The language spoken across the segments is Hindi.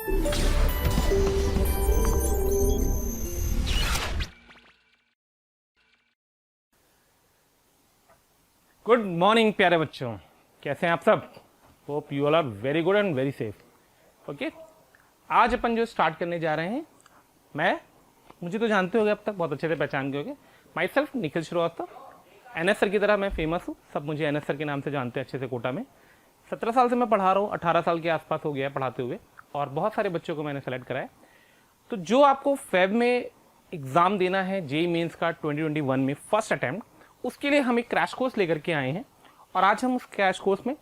गुड मॉर्निंग प्यारे बच्चों, कैसे हैं आप सब? Hope you all are very good and very safe. Okay, आज अपन जो स्टार्ट करने जा रहे हैं, मुझे तो जानते होगे, अब तक बहुत अच्छे से पहचान गए होगे। Myself Nikhil Srivastava, NS sir की तरह मैं फेमस हूँ, सब मुझे एनएस सर के नाम से जानते हैं अच्छे से कोटा में। 17 साल से मैं पढ़ा रहा हूँ, 18 साल के आसपास हो गया है पढ़ाते हुए, और बहुत सारे बच्चों को मैंने सेलेक्ट कराया। तो जो आपको फेब में एग्ज़ाम देना है जेईई मेंस का 2021 में फर्स्ट अटैम्प्ट, उसके लिए हम एक क्रैश कोर्स लेकर के आए हैं। और आज हम उस क्रैश कोर्स में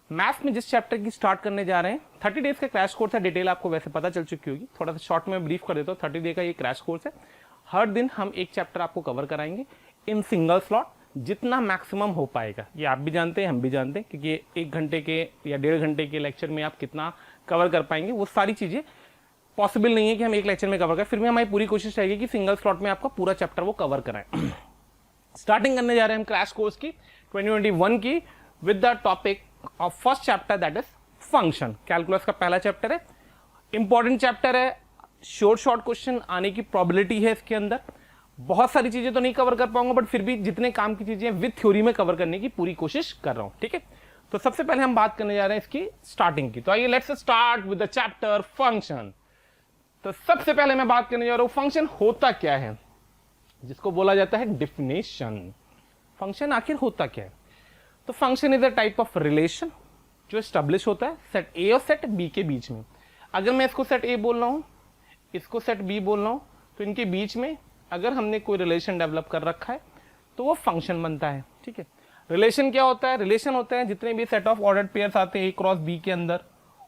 मैथ्स में जिस चैप्टर की स्टार्ट करने जा रहे हैं, 30 डेज का क्रैश कोर्स है। डिटेल आपको वैसे पता चल चुकी होगी, थोड़ा सा शॉर्ट में ब्रीफ कर देता हूँ। 30 डे का ये क्रैश कोर्स है। हर दिन हम एक चैप्टर आपको कवर कराएंगे इन सिंगल स्लॉट, जितना मैक्सिमम हो पाएगा। ये आप भी जानते हैं, हम भी जानते हैं, क्योंकि 1 घंटे के या 1.5 घंटे के लेक्चर में आप कितना कवर कर पाएंगे, वो सारी चीज़ें पॉसिबल नहीं है कि हम एक लेक्चर में कवर करें। फिर भी हमारी पूरी कोशिश रहेगी कि सिंगल स्लॉट में आपका पूरा चैप्टर वो कवर कराएं। स्टार्टिंग करने जा रहे हैं हम क्रैश कोर्स की 2021 की with the topic of first chapter, that is function. Calculus का पहला चैप्टर है, इंपॉर्टेंट चैप्टर है, शॉर्ट क्वेश्चन आने की प्रोबेबिलिटी है इसके अंदर। बहुत सारी चीजें तो नहीं कवर कर पाऊंगा, बट फिर भी जितने काम की चीजें विद थ्योरी में कवर करने की पूरी कोशिश कर रहा हूं। ठीक है, तो सबसे पहले हम बात करने जा रहे हैं इसकी स्टार्टिंग की। तो आइए let's start with the chapter function. तो सबसे पहले मैं बात करने जा रहा हूं फंक्शन होता क्या है, जिसको बोला जाता है डिफिनेशन। फंक्शन आखिर होता क्या है? तो function is a type of relation जो एस्टेब्लिश होता है सेट ए और सेट बी के बीच में। अगर मैं इसको सेट ए बोल रहा हूं, इसको सेट बी बोल रहा हूं, तो इनके बीच में अगर हमने कोई रिलेशन डेवलप कर रखा है तो वो फंक्शन बनता है। ठीक है, रिलेशन क्या होता है? रिलेशन होता है जितने भी सेट ऑफ ऑर्डर्ड पेयर्स आते हैं ए क्रॉस बी के अंदर,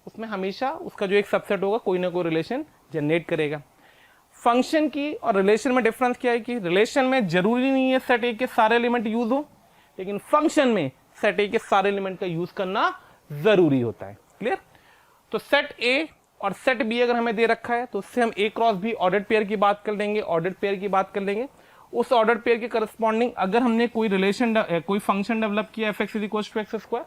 उसमें हमेशा उसका जो एक सबसेट होगा कोई ना कोई रिलेशन जनरेट करेगा। फंक्शन की और रिलेशन में डिफरेंस क्या है कि रिलेशन में जरूरी नहीं है सेट ए के सारे एलिमेंट यूज हो, लेकिन फंक्शन में सेट ए के सारे एलिमेंट का यूज करना जरूरी होता है। क्लियर? तो सेट ए और सेट बी अगर हमें दे रखा है तो उससे हम ए क्रॉस बी ऑर्डर्ड पेयर की बात कर लेंगे, ऑर्डर्ड पेयर की बात कर लेंगे। उस ऑर्डर्ड पेयर के करस्पॉन्डिंग अगर हमने कोई रिलेशन कोई फंक्शन डेवलप किया fx = x²,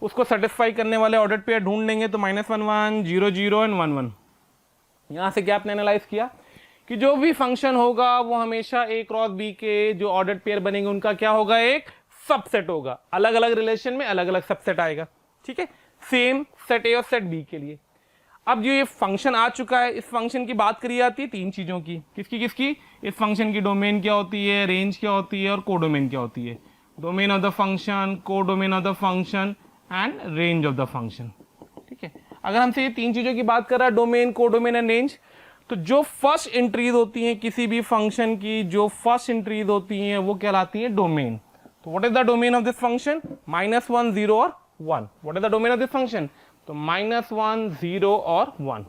उसको सेटिस्फाई करने वाले ऑर्डर्ड पेयर ढूंढ लेंगे। तो -1 1 0 0 एंड 1 1। यहां से क्या आपने एनालाइज किया कि जो भी फंक्शन होगा वो हमेशा ए क्रॉस बी के जो ऑर्डर्ड पेयर बनेंगे उनका क्या होगा? एक सबसेट होगा। अलग अलग रिलेशन में अलग अलग सबसेट आएगा। ठीक है, सेम सेट ए और सेट बी के लिए। अब जो ये फंक्शन आ चुका है, इस फंक्शन की बात करी जाती है 3 चीजों की। किसकी किसकी? इस फंक्शन की डोमेन क्या होती है, रेंज क्या होती है, और कोडोमेन क्या होती है। Domain of the function, codomain of the function and range of the function. ठीक है, अगर हमसे ये 3 चीजों की बात कर रहा है, डोमेन, कोडोमेन एंड रेंज, तो जो फर्स्ट एंट्रीज होती हैं किसी भी फंक्शन की, जो फर्स्ट एंट्रीज होती हैं वो कहलाती है डोमेन। तो what is the domain of this function? -1 0 और 1। What is the domain of this function? तो -1 0 और 1।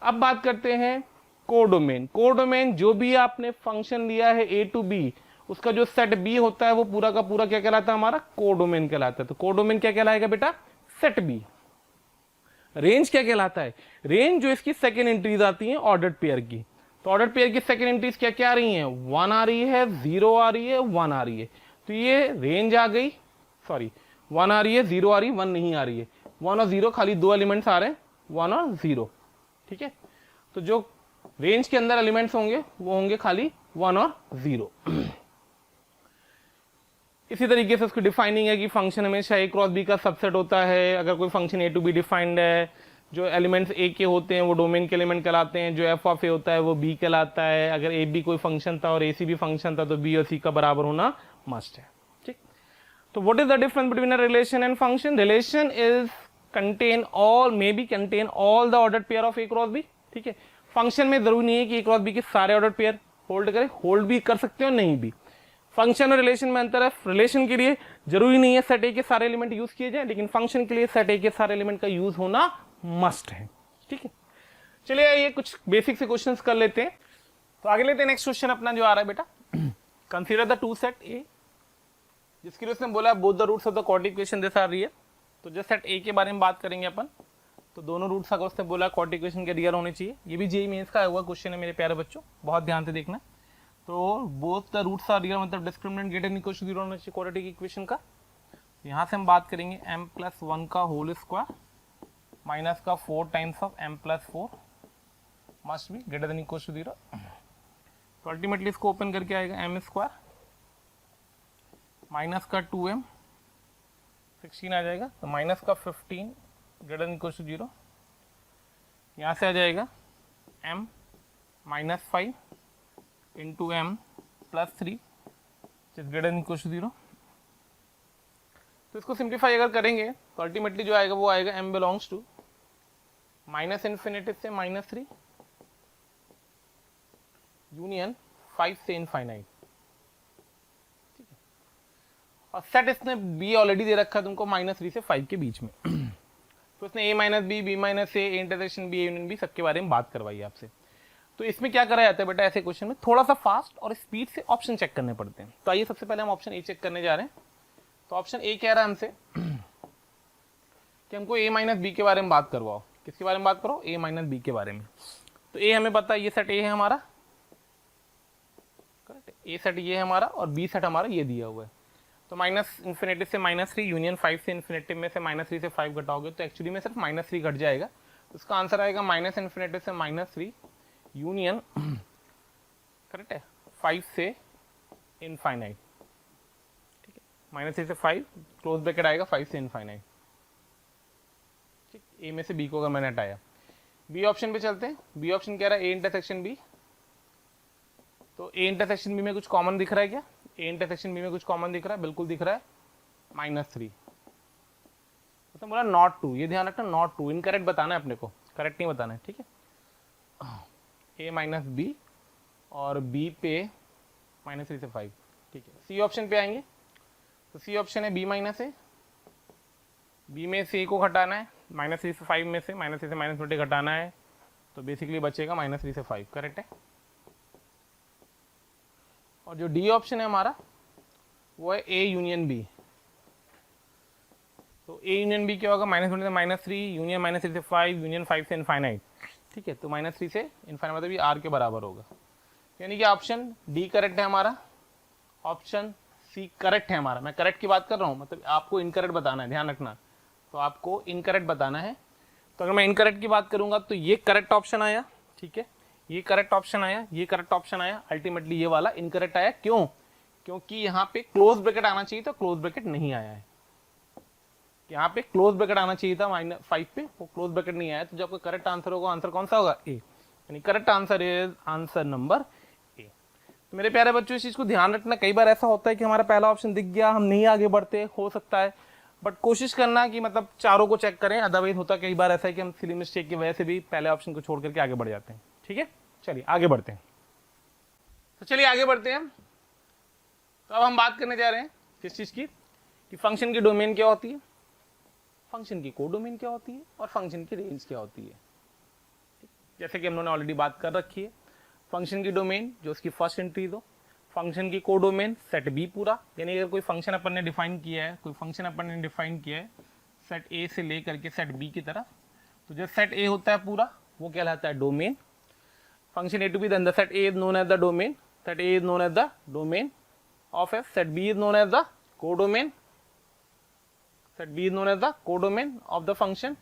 अब बात करते हैं कोडोमेन। कोडोमेन जो भी आपने फंक्शन लिया है ए टू बी, उसका जो सेट बी होता है वो पूरा का पूरा क्या कहलाता है? हमारा कोडोमेन कहलाता है। तो कोडोमेन क्या कहलाएगा बेटा? Set B. रेंज क्या कहलाता है? रेंज जो इसकी सेकेंड एंट्रीज आती हैं ऑर्डर्ड पेयर की। तो ऑर्डर्ड पेयर की सेकेंड एंट्रीज क्या क्या आ रही हैं? 1 आ रही है, 0 आ रही है, 1 आ रही है। तो ये रेंज आ गई। सॉरी, 1 आ रही है, 0 आ रही है, 1 नहीं आ रही है। 1 और 0 खाली 2 एलिमेंट्स आ रहे हैं, 1 और 0। ठीक है, तो जो रेंज के अंदर एलिमेंट्स होंगे वो होंगे खाली 1 और 0। इसी तरीके से उसकी डिफाइनिंग है कि फंक्शन हमेशा ए क्रॉस बी का सबसेट होता है। अगर कोई function A to B defined है, जो एलिमेंट्स ए के होते हैं वो डोमेन के एलिमेंट कहलाते हैं, जो एफ ऑफ ए होता है वो बी कहलाता है। अगर ए बी कोई फंक्शन था और ए सी भी फंक्शन था तो बी और सी का बराबर होना मस्ट है। ठीक, तो what is the difference between a relation and function? Relation is contain all, may be contain all the ordered pair of A cross B. ठीक है, फंक्शन में जरूरी नहीं है कि ए क्रॉस बी के सारे ऑर्डर्ड पेयर होल्ड करे, होल्ड भी कर सकते हो नहीं भी। फंक्शन और रिलेशन में अंतर है। रिलेशन के लिए जरूरी नहीं है सेट ए के सारे एलिमेंट यूज किए जाए, लेकिन फंक्शन के लिए सेट ए के सारे एलिमेंट का यूज होना मस्ट है। ठीक है, चलिए ये कुछ बेसिक से क्वेश्चंस कर लेते हैं। तो आगे लेते हैं नेक्स्ट क्वेश्चन अपना जो आ रहा है बेटा, consider the two set A, जिसके लिए उसने बोला both the roots of the quadratic equation this are real. तो जो सेट ए के बारे में बात करेंगे अपन, तो दोनों रूट्स अगर उसने बोला क्वाड्रेटिक इक्वेशन के रियल होने चाहिए। ये भी जेईई मेंस का हुआ क्वेश्चन है मेरे प्यारे बच्चों, बहुत ध्यान से देखना। तो both the roots are real मतलब discriminant greater than equal to 0 होना चाहिए क्वाड्रेटिक इक्वेशन का। यहाँ से हम बात करेंगे m+1 का होल स्क्वायर माइनस का 4 times of m plus 4 must be greater than equal to 0। तो अल्टीमेटली इसको ओपन करके आएगा m स्क्वायर माइनस का 2m 16 आ जाएगा, तो माइनस का 15 ग्रेटर देन इक्वल टू 0। यहाँ से आ जाएगा m minus 5 into m plus 3 greater than equal to 0। तो इसको सिंप्लीफाई अगर करेंगे तो अल्टीमेटली जो आएगा वो आएगा m belongs to minus infinity से माइनस 3 यूनियन 5 से इनफाइनाइट। ठीक है, और सेट इसने b ऑलरेडी दे रखा है तुमको माइनस 3 से 5 के बीच में तो इसने a minus B, B minus A, intersection B, union B सबके बारे में बात करवाई है आपसे। तो इसमें क्या करा जाता है बेटा, ऐसे क्वेश्चन में थोड़ा सा फास्ट और स्पीड से ऑप्शन चेक करने पड़ते हैं। तो आइए सबसे पहले हम ऑप्शन ए चेक करने जा रहे हैं। तो ऑप्शन ए कह रहा है हमसे कि हमको a माइनस बी के बारे में बात करवाओ। किसके बारे में बात करो, a माइनस बी के बारे में। तो a हमें पता है ये सेट a है हमारा, करेक्ट, a सेट ये है हमारा और b सेट हमारा ये दिया हुआ है। तो माइनस इन्फिनिटी से माइनस 3 यूनियन 5 से इन्फिनिटी में से माइनस 3 से 5 घटाओगे तो एक्चुअली में सिर्फ माइनस 3 घट जाएगा। तो इसका आंसर आएगा माइनस इन्फिनिटी से माइनस 3 यूनियन, करेक्ट है, 5 से इनफाइनाइट। ठीक है, माइनस 3 से 5 क्लोज ब्रैकेट आएगा 5 से इनफाइनाइट। ठीक, ए में से बी को अगर मैंने हटाया। बी ऑप्शन पे चलते हैं। बी ऑप्शन कह रहा है ए इंटरसेक्शन बी। तो ए इंटरसेक्शन बी में कुछ कॉमन दिख रहा है क्या? ए इंटरसेक्शन बी में कुछ कॉमन दिख रहा है, बिल्कुल दिख रहा है, -3। तो बोला नॉट 2, ये ध्यान रखना, नॉट 2, इनकरेक्ट बताना है अपने को, करेक्ट नहीं बताना है। ठीक है, ए माइनस बी और बी पे -3 से 5। ठीक है, सी ऑप्शन पे आएंगे। तो सी ऑप्शन है बी माइनस ए, बी में से ए को घटाना है, -3 से 5 में से -3 से -20 घटाना है, तो बेसिकली बचेगा -3 से 5, करेक्ट है। और जो डी ऑप्शन है हमारा वो है ए यूनियन बी। तो ए यूनियन बी क्या होगा, -20 से -3 यूनियन -3 से 5 यूनियन 5 से इनफाइनाइट। ठीक है, तो -3 से इनफाइनाइट मतलब ये आर के बराबर होगा, यानी कि ऑप्शन डी करेक्ट है हमारा, ऑप्शन सी करेक्ट है हमारा। मैं करेक्ट की बात कर रहा हूँ, मतलब आपको इनकरेक्ट बताना है, ध्यान रखना। तो आपको इनकरेक्ट बताना है। तो अगर मैं इनकरेक्ट की बात करूंगा तो ये करेक्ट ऑप्शन आया, ठीक है, ये करेक्ट ऑप्शन आया, ये करेक्ट ऑप्शन आया, अल्टीमेटली ये वाला इनकरेक्ट आया। क्यों? क्योंकि यहाँ पे क्लोज ब्रैकेट आना चाहिए था, क्लोज ब्रैकेट नहीं आया है। यहाँ पे क्लोज ब्रैकेट आना चाहिए था -5 पे, वो क्लोज ब्रैकेट नहीं आया। तो जो आपका करेक्ट आंसर होगा, आंसर कौन सा होगा, ए, यानी correct answer is answer number A. तो मेरे प्यारे बच्चों, इस चीज को ध्यान रखना। कई बार ऐसा होता है कि हमारा पहला ऑप्शन दिख गया, हम नहीं आगे बढ़ते, हो सकता है, बट कोशिश करना कि मतलब चारों को चेक करें। अदरवाइज होता कई बार ऐसा है कि हम सिली मिस्टेक की वजह से भी पहले ऑप्शन को छोड़ करके आगे बढ़ जाते हैं। ठीक है, चलिए आगे बढ़ते हैं। तो चलिए आगे बढ़ते हैं। तो अब हम बात करने जा रहे हैं किस चीज की, कि फंक्शन की डोमेन क्या होती है, फंक्शन की कोडोमेन क्या होती है और फंक्शन की रेंज क्या होती है। जैसे कि हम लोगों ने ऑलरेडी बात कर रखी है, फंक्शन की डोमेन जो उसकी फर्स्ट एंट्री दो, फंक्शन की कोडोमेन सेट बी पूरा, यानी अगर कोई फंक्शन अपन ने डिफाइन किया है, कोई फंक्शन अपन ने डिफाइन किया है सेट ए से लेकर के सेट बी की तरफ, तो जो सेट ए होता है पूरा वो कहलाता है domain. Function A to B, then the set A is known as the domain, set A is known as the domain of F, set B is known as the codomain, set B is known as the codomain of the function.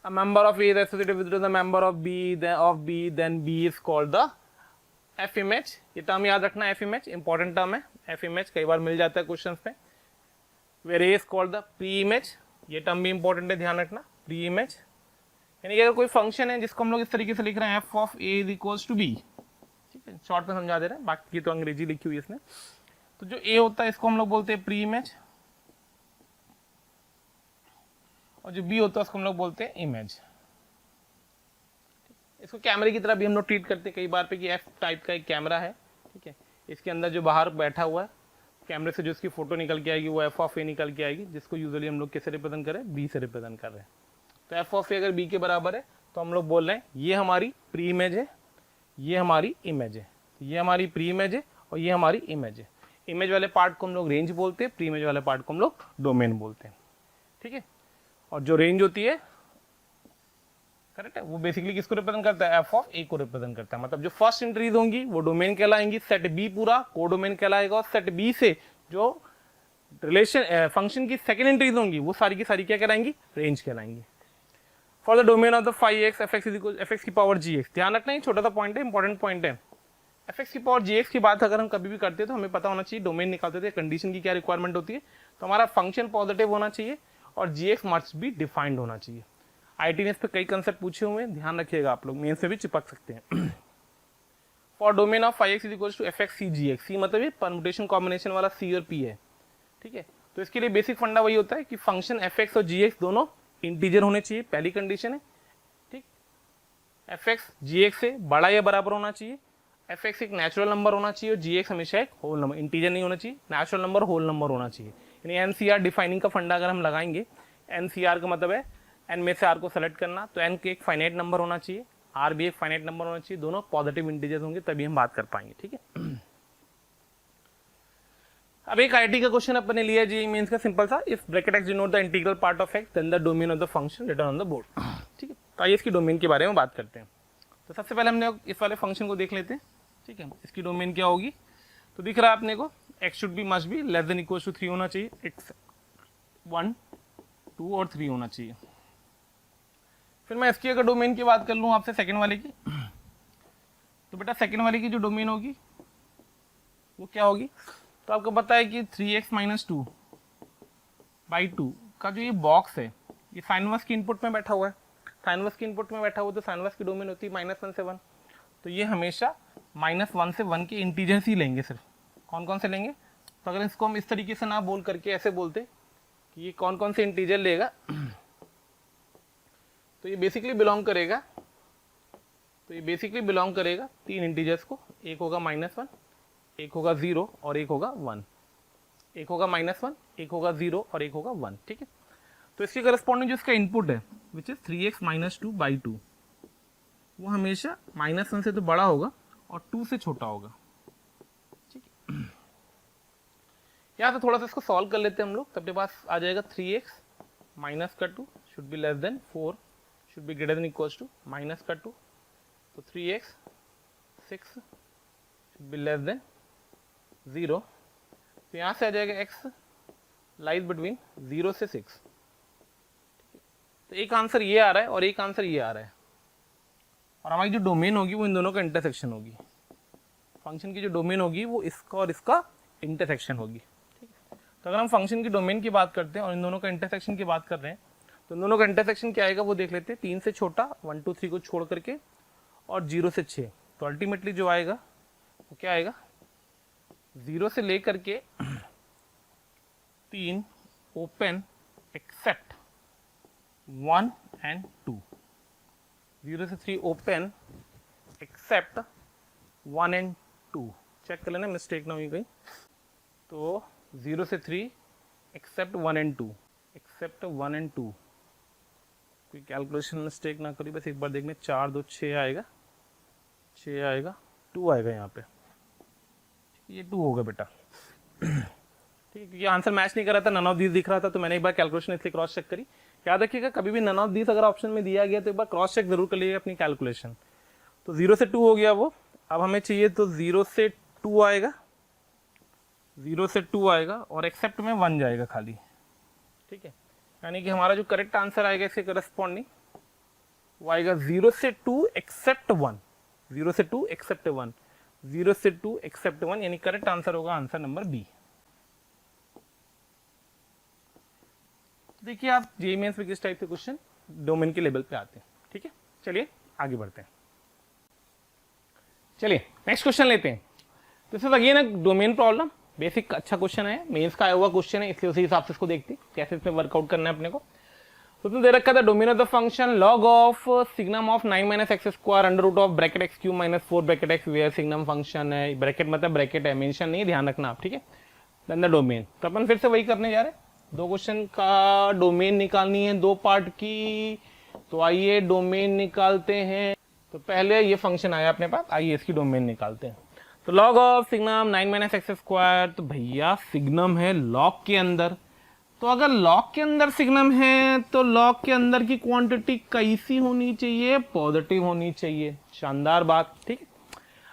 A member of A is associated with the member of B, then B is called the F image. ये टर्म याद रखना, F image इंपॉर्टेंट टर्म है। F image कई बार मिल जाता है क्वेश्चंस पे। Where A is called the pre image, ये टर्म भी इंपॉर्टेंट है, ध्यान रखना, pre image। यानी अगर कोई फंक्शन है जिसको हम लोग इस तरीके से लिख रहे हैं, f of A is equals to B, ठीक है, शॉर्ट में समझा दे रहे हैं, बाकी की तो अंग्रेजी लिखी हुई है इसने। तो जो A होता है इसको हम लोग बोलते हैं प्री इमेज, और जो बी होता है उसको हम लोग बोलते हैं इमेज। इसको कैमरे की तरह भी हम लोग ट्रीट करते हैं कई बार पे कि एफ टाइप का एक कैमरा है, ठीक है, इसके अंदर जो बाहर बैठा हुआ है कैमरे से जो इसकी फोटो निकल के आएगी वो एफ ऑफ ए निकल के आएगी, जिसको यूजुअली हम लोग किससे रिप्रेजेंट कर रहे हैं, बी से रिप्रेजेंट कर रहे हैं। तो एफ ऑफ ए अगर बी के बराबर है तो हम लोग बोल रहे हैं ये हमारी प्री इमेज है, ये हमारी इमेज है, ये हमारी प्री इमेज है और ये हमारी इमेज है। इमेज वाले पार्ट को हम लोग रेंज बोलते हैं, प्री इमेज वाले पार्ट को हम लोग डोमेन बोलते हैं, ठीक है। और जो रेंज होती है, करेक्ट है, वो बेसिकली किसको रिप्रेजेंट करता है, एफ ऑफ ए को रिप्रेजेंट करता है। मतलब जो फर्स्ट एंट्रीज होंगी वो डोमेन कहलाएंगी, सेट बी पूरा कोडोमेन कहलाएगा, और सेट बी से जो रिलेशन फंक्शन की सेकंड एंट्रीज होंगी वो सारी की सारी क्या कहलाएंगी, रेंज कहलाएंगी। For the domain of the 5x fx is equal fx की पावर gx, ध्यान रखना ये छोटा सा पॉइंट है, इंपॉर्टेंट पॉइंट है। fx की पावर gx की बात अगर हम कभी भी करते हैं तो हमें पता होना चाहिए डोमेन निकालते थे कंडीशन की क्या रिक्वायरमेंट होती है, तो हमारा फंक्शन पॉजिटिव होना चाहिए और gx मस्ट भी डिफाइंड होना चाहिए। आईटी ने इस पे कई कंसेप्ट पूछे हुए हैं, ध्यान रखिएगा आप लोग, मेंस में भी चिपक सकते हैं। For domain of 5x is equal to fx c gx, c मतलब ये परम्यूटेशन कॉम्बिनेशन वाला c और p है, ठीक है। तो इसके लिए बेसिक फंडा वही होता है कि फंक्शन fx और gx दोनों इंटीजर होने चाहिए, पहली कंडीशन है, ठीक। fx gx से बड़ा या बराबर होना चाहिए, fx एक नेचुरल नंबर होना चाहिए और gx हमेशा एक होल नंबर, इंटीजर नहीं होना चाहिए, नेचुरल नंबर होल नंबर होना चाहिए। यानी एनसीआर डिफाइनिंग का फंडा अगर हम लगाएंगे, एनसीआर का मतलब है n में से r को सेलेक्ट करना, तो n के एक फाइनाइट नंबर होना चाहिए, r भी एक फाइनाइट नंबर होना चाहिए, दोनों पॉजिटिव इंटीजर्स होंगे तभी हम बात कर पाएंगे, ठीक है। अब एक आईटी का क्वेश्चन अपने लिया जी मींस का सिंपल सा, if bracket x denote the integral part of x then the domain of the function return on the board, ठीक है। तो आइए इसकी डोमेन के बारे में बात करते हैं। तो सबसे पहले हमने इस वाले फंक्शन को देख लेते हैं, ठीक है। इसकी डोमेन क्या होगी, तो दिख रहा है अपने को x should be must be less than equal to 3 होना चाहिए, x 1 2 और 3 होना चाहिए। फिर मैं इसकी अगर डोमेन की बात कर लूँ आपसे सेकंड वाले की, तो बेटा सेकंड वाले की जो डोमेन होगी वो क्या होगी, तो आपको पता है कि 3x - 2 बाई 2 का जो ये बॉक्स है ये साइन इनवर्स की इनपुट में बैठा हुआ है, साइन इनवर्स की इनपुट में बैठा हुआ तो साइन इनवर्स की डोमेन होती है -1 से 1, तो ये हमेशा -1 से 1 के इंटीजर्स ही लेंगे सिर्फ। कौन कौन से लेंगे, तो अगर इसको हम इस तरीके से ना बोल करके ऐसे बोलते कि ये कौन कौन से इंटीजर लेगा, तो ये बेसिकली बिलोंग करेगा, तो ये बेसिकली बिलोंग करेगा 3 इंटीजर्स को, एक होगा -1, एक होगा 0 और एक होगा 1, एक होगा -1, एक होगा 0 और एक होगा 1, ठीक है। तो इसके करस्पॉन्डिंग जो इसका इनपुट है विच इज 3x - 2 बाई 2, वो हमेशा -1 से तो बड़ा होगा और 2 से छोटा होगा, ठीक है। यहाँ से थोड़ा सा इसको सॉल्व कर लेते हैं हम लोग, तो अपने पास आ जाएगा 3x - 2 should be less than 4 should be greater than equals to -2, तो 3x 6 should be less then 0, तो यहाँ से आ जाएगा x लाइज बिटवीन 0 से 6, तो एक आंसर ये आ रहा है और एक आंसर ये आ रहा है, और हमारी जो डोमेन होगी वो इन दोनों का इंटरसेक्शन होगी, फंक्शन की जो डोमेन होगी वो इसका और इसका इंटरसेक्शन होगी, ठीक है। तो अगर हम फंक्शन की डोमेन की बात करते हैं और इन दोनों का इंटरसेक्शन की बात कर रहे हैं, तो इन दोनों का इंटरसेक्शन क्या आएगा वो देख लेते हैं, 3 से छोटा 1 2 3 को छोड़ करके और 0 से 6, तो अल्टीमेटली जो आएगा वो क्या आएगा, 0 से लेकर के 3 ओपन एक्सेप्ट 1 and 2, 0 से 3 ओपन एक्सेप्ट 1 and 2, चेक कर लेना मिस्टेक ना हुई कहीं, तो 0 से 3 एक्सेप्ट 1 and 2, एक्सेप्ट 1 and 2, कोई कैलकुलेशन मिस्टेक ना करी, बस एक बार देखने, 4 2 6 आएगा, 6 आएगा, 2 आएगा यहाँ पे, ये 2 होगा बेटा, ठीक है। ये आंसर मैच नहीं कर रहा था, नन ऑफ दीज दिख रहा था, तो मैंने एक बार कैलकुलेशन इसलिए क्रॉस चेक करी। याद रखिएगा कभी भी नन ऑफ दीज अगर ऑप्शन में दिया गया तो एक बार क्रॉस चेक जरूर कर लीजिएगा अपनी कैलकुलेशन। तो 0 से 2 हो गया वो, अब हमें चाहिए तो 0 से 2 आएगा, 0 से 2 आएगा और एक्सेप्ट में 1 जाएगा खाली, ठीक है। यानी कि हमारा जो करेक्ट आंसर आएगा इसके करस्पॉन्डिंग वो आएगा 0 से 2 एक्सेप्ट 1, 0 से 2 एक्सेप्ट 1, 0 से 2 एक्सेप्ट 1, यानी करेक्ट आंसर होगा आंसर नंबर बी। देखिए आप जेईई मेंस में किस टाइप के क्वेश्चन डोमेन के लेवल पे आते हैं, ठीक है। चलिए आगे बढ़ते हैं, चलिए नेक्स्ट क्वेश्चन लेते हैं। This is again a domain problem, basic अच्छा क्वेश्चन है, मेंस का आया हुआ क्वेश्चन है, इसलिए उसी हिसाब से इसको देखते हैं कैसे इसमें वर्कआउट करना है अपने को। तो तुमने दे रखा था domain of the function log of signum of 9 - x square under root of bracket x cube - 4 bracket x where signum function है, ब्रैकेट मतलब ब्रैकेट है, मेंशन नहीं, ध्यान रखना आप, ठीक है। देन द डोमेन, तो अपन फिर से वही करने जा रहे हैं, 2 क्वेश्चन का डोमेन निकालनी है 2 पार्ट की, तो आइए डोमेन निकालते हैं। तो पहले ये फंक्शन आया अपने पास, आइए इसकी डोमेन निकालते हैं। तो log of signum 9 - x square, तो भैया सिग्नम है लॉग के अंदर, तो अगर लॉग के अंदर सिग्नम है तो लॉग के अंदर की क्वांटिटी कैसी होनी चाहिए, पॉजिटिव होनी चाहिए, शानदार बात, ठीक है।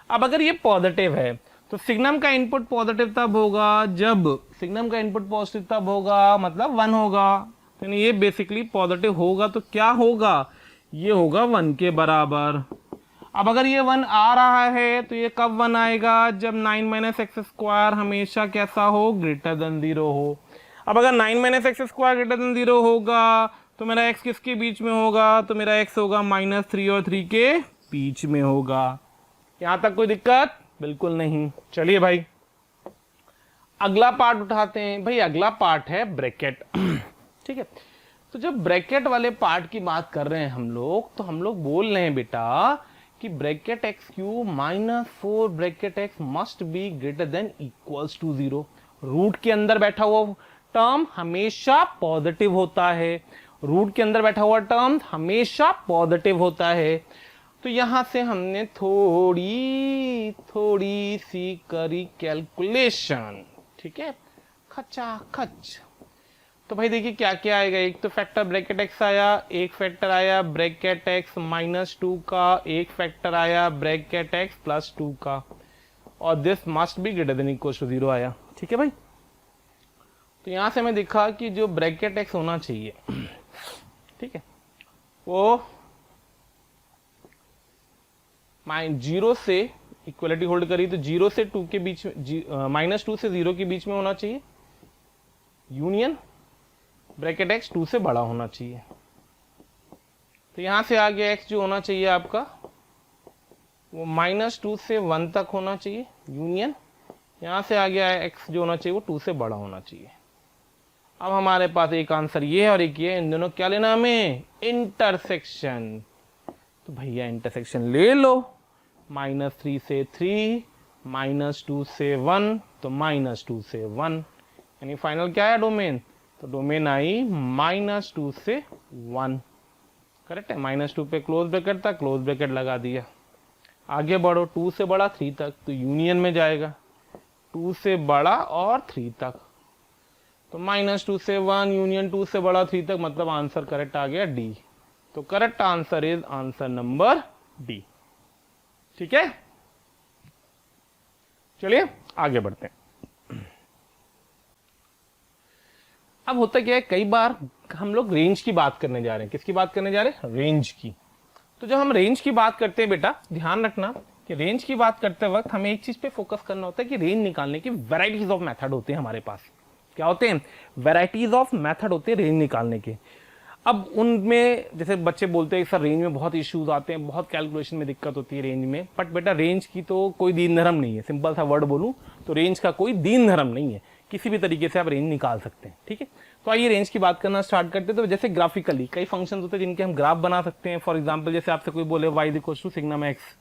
अब अगर ये पॉजिटिव है तो सिग्नम का इनपुट पॉजिटिव तब होगा जब सिग्नम का इनपुट पॉजिटिव तब होगा मतलब 1 होगा, तो ये बेसिकली पॉजिटिव होगा, तो क्या होगा ये होगा 1 के बराबर। अब अगर ये 1 आ रहा है तो ये कब 1 आएगा, जब 9 माइनस एक्स स्क्वायर हमेशा कैसा हो, ग्रेटर देन 0 हो। अब अगर 9 minus x square greater than 0 होगा तो मेरा x किसके बीच में होगा, तो मेरा x होगा -3 और 3 के बीच में होगा। यहां तक कोई दिक्कत बिल्कुल नहीं। चलिए भाई अगला पार्ट उठाते हैं। भाई अगला पार्ट है ब्रैकेट। ठीक है, तो जब ब्रैकेट वाले पार्ट की बात कर रहे हैं हम लोग, तो हम लोग बोल रहे हैं बेटा कि bracket x cube -4 bracket x must be greater than equals to 0। Root के अंदर बैठा हुआ टर्म हमेशा पॉजिटिव होता है, रूट के अंदर बैठा हुआ टर्म हमेशा पॉजिटिव होता है। तो यहां से हमने थोड़ी सी करी कैलकुलेशन। ठीक है, खचा खच। तो भाई देखिए क्या क्या आएगा, एक तो फैक्टर ब्रैकेट एक्स आया, एक फैक्टर आया ब्रैकेट एक्स -2 का, एक फैक्टर आया ब्रैकेट एक्स +2 का, और this must be greater than equal to 0 आया। ठीक है भाई, तो यहां से हमें दिखा कि जो ब्रैकेट एक्स होना चाहिए, ठीक है, वो 0 से इक्वलिटी होल्ड करी तो 0 से 2 के बीच में, -2 से 0 के बीच में होना चाहिए, यूनियन ब्रैकेट एक्स 2 से बड़ा होना चाहिए। तो यहां से आगे एक्स जो होना चाहिए आपका वो -2 से 1 तक होना चाहिए, यूनियन यहां से आगे एक्स जो होना चाहिए वो 2 से बड़ा होना चाहिए। अब हमारे पास एक आंसर ये है और एक ये है, इन दोनों क्या लेना हमें, इंटरसेक्शन। तो भैया इंटरसेक्शन ले लो, -3 से 3, -2 से 1, तो -2 से 1, यानी फाइनल क्या है डोमेन, तो डोमेन आई -2 से 1। करेक्ट है, -2 पे क्लोज ब्रैकेट था, क्लोज ब्रैकेट लगा दिया। आगे बढ़ो 2 से बड़ा 3 तक, तो यूनियन में जाएगा 2 से बड़ा और 3 तक, तो -2 से 1 यूनियन 2 से बड़ा 3 तक, मतलब आंसर करेक्ट आ गया डी। तो correct answer is answer number D. ठीक है, चलिए आगे बढ़ते हैं। अब होता क्या है, कई बार हम लोग रेंज की बात करने जा रहे हैं। किसकी बात करने जा रहे हैं, रेंज की। तो जब हम रेंज की बात करते हैं बेटा, ध्यान रखना कि रेंज की बात करते वक्त हमें एक चीज पे फोकस करना होता है कि रेंज निकालने की वैरायटीज ऑफ मेथड होते हैं हमारे पास। क्या होते हैं, वैरायटीज ऑफ मेथड होते हैं रेंज निकालने के। अब उनमें जैसे बच्चे बोलते हैं सर रेंज में बहुत इश्यूज आते हैं, बहुत कैलकुलेशन में दिक्कत होती है रेंज में, बट बेटा रेंज की तो कोई दीन धर्म नहीं है। सिंपल सा वर्ड बोलूं तो रेंज का कोई दीन धर्म नहीं है, किसी भी तरीके से आप रेंज निकाल सकते हैं। ठीक है, तो आइए रेंज की बात करना स्टार्ट करते हैं। तो जैसे ग्राफिकली कई फंक्शन होते हैं जिनके हम ग्राफ बना सकते हैं। फॉर एग्जाम्पल जैसे आपसे कोई बोले y = सिग्मा एक्स,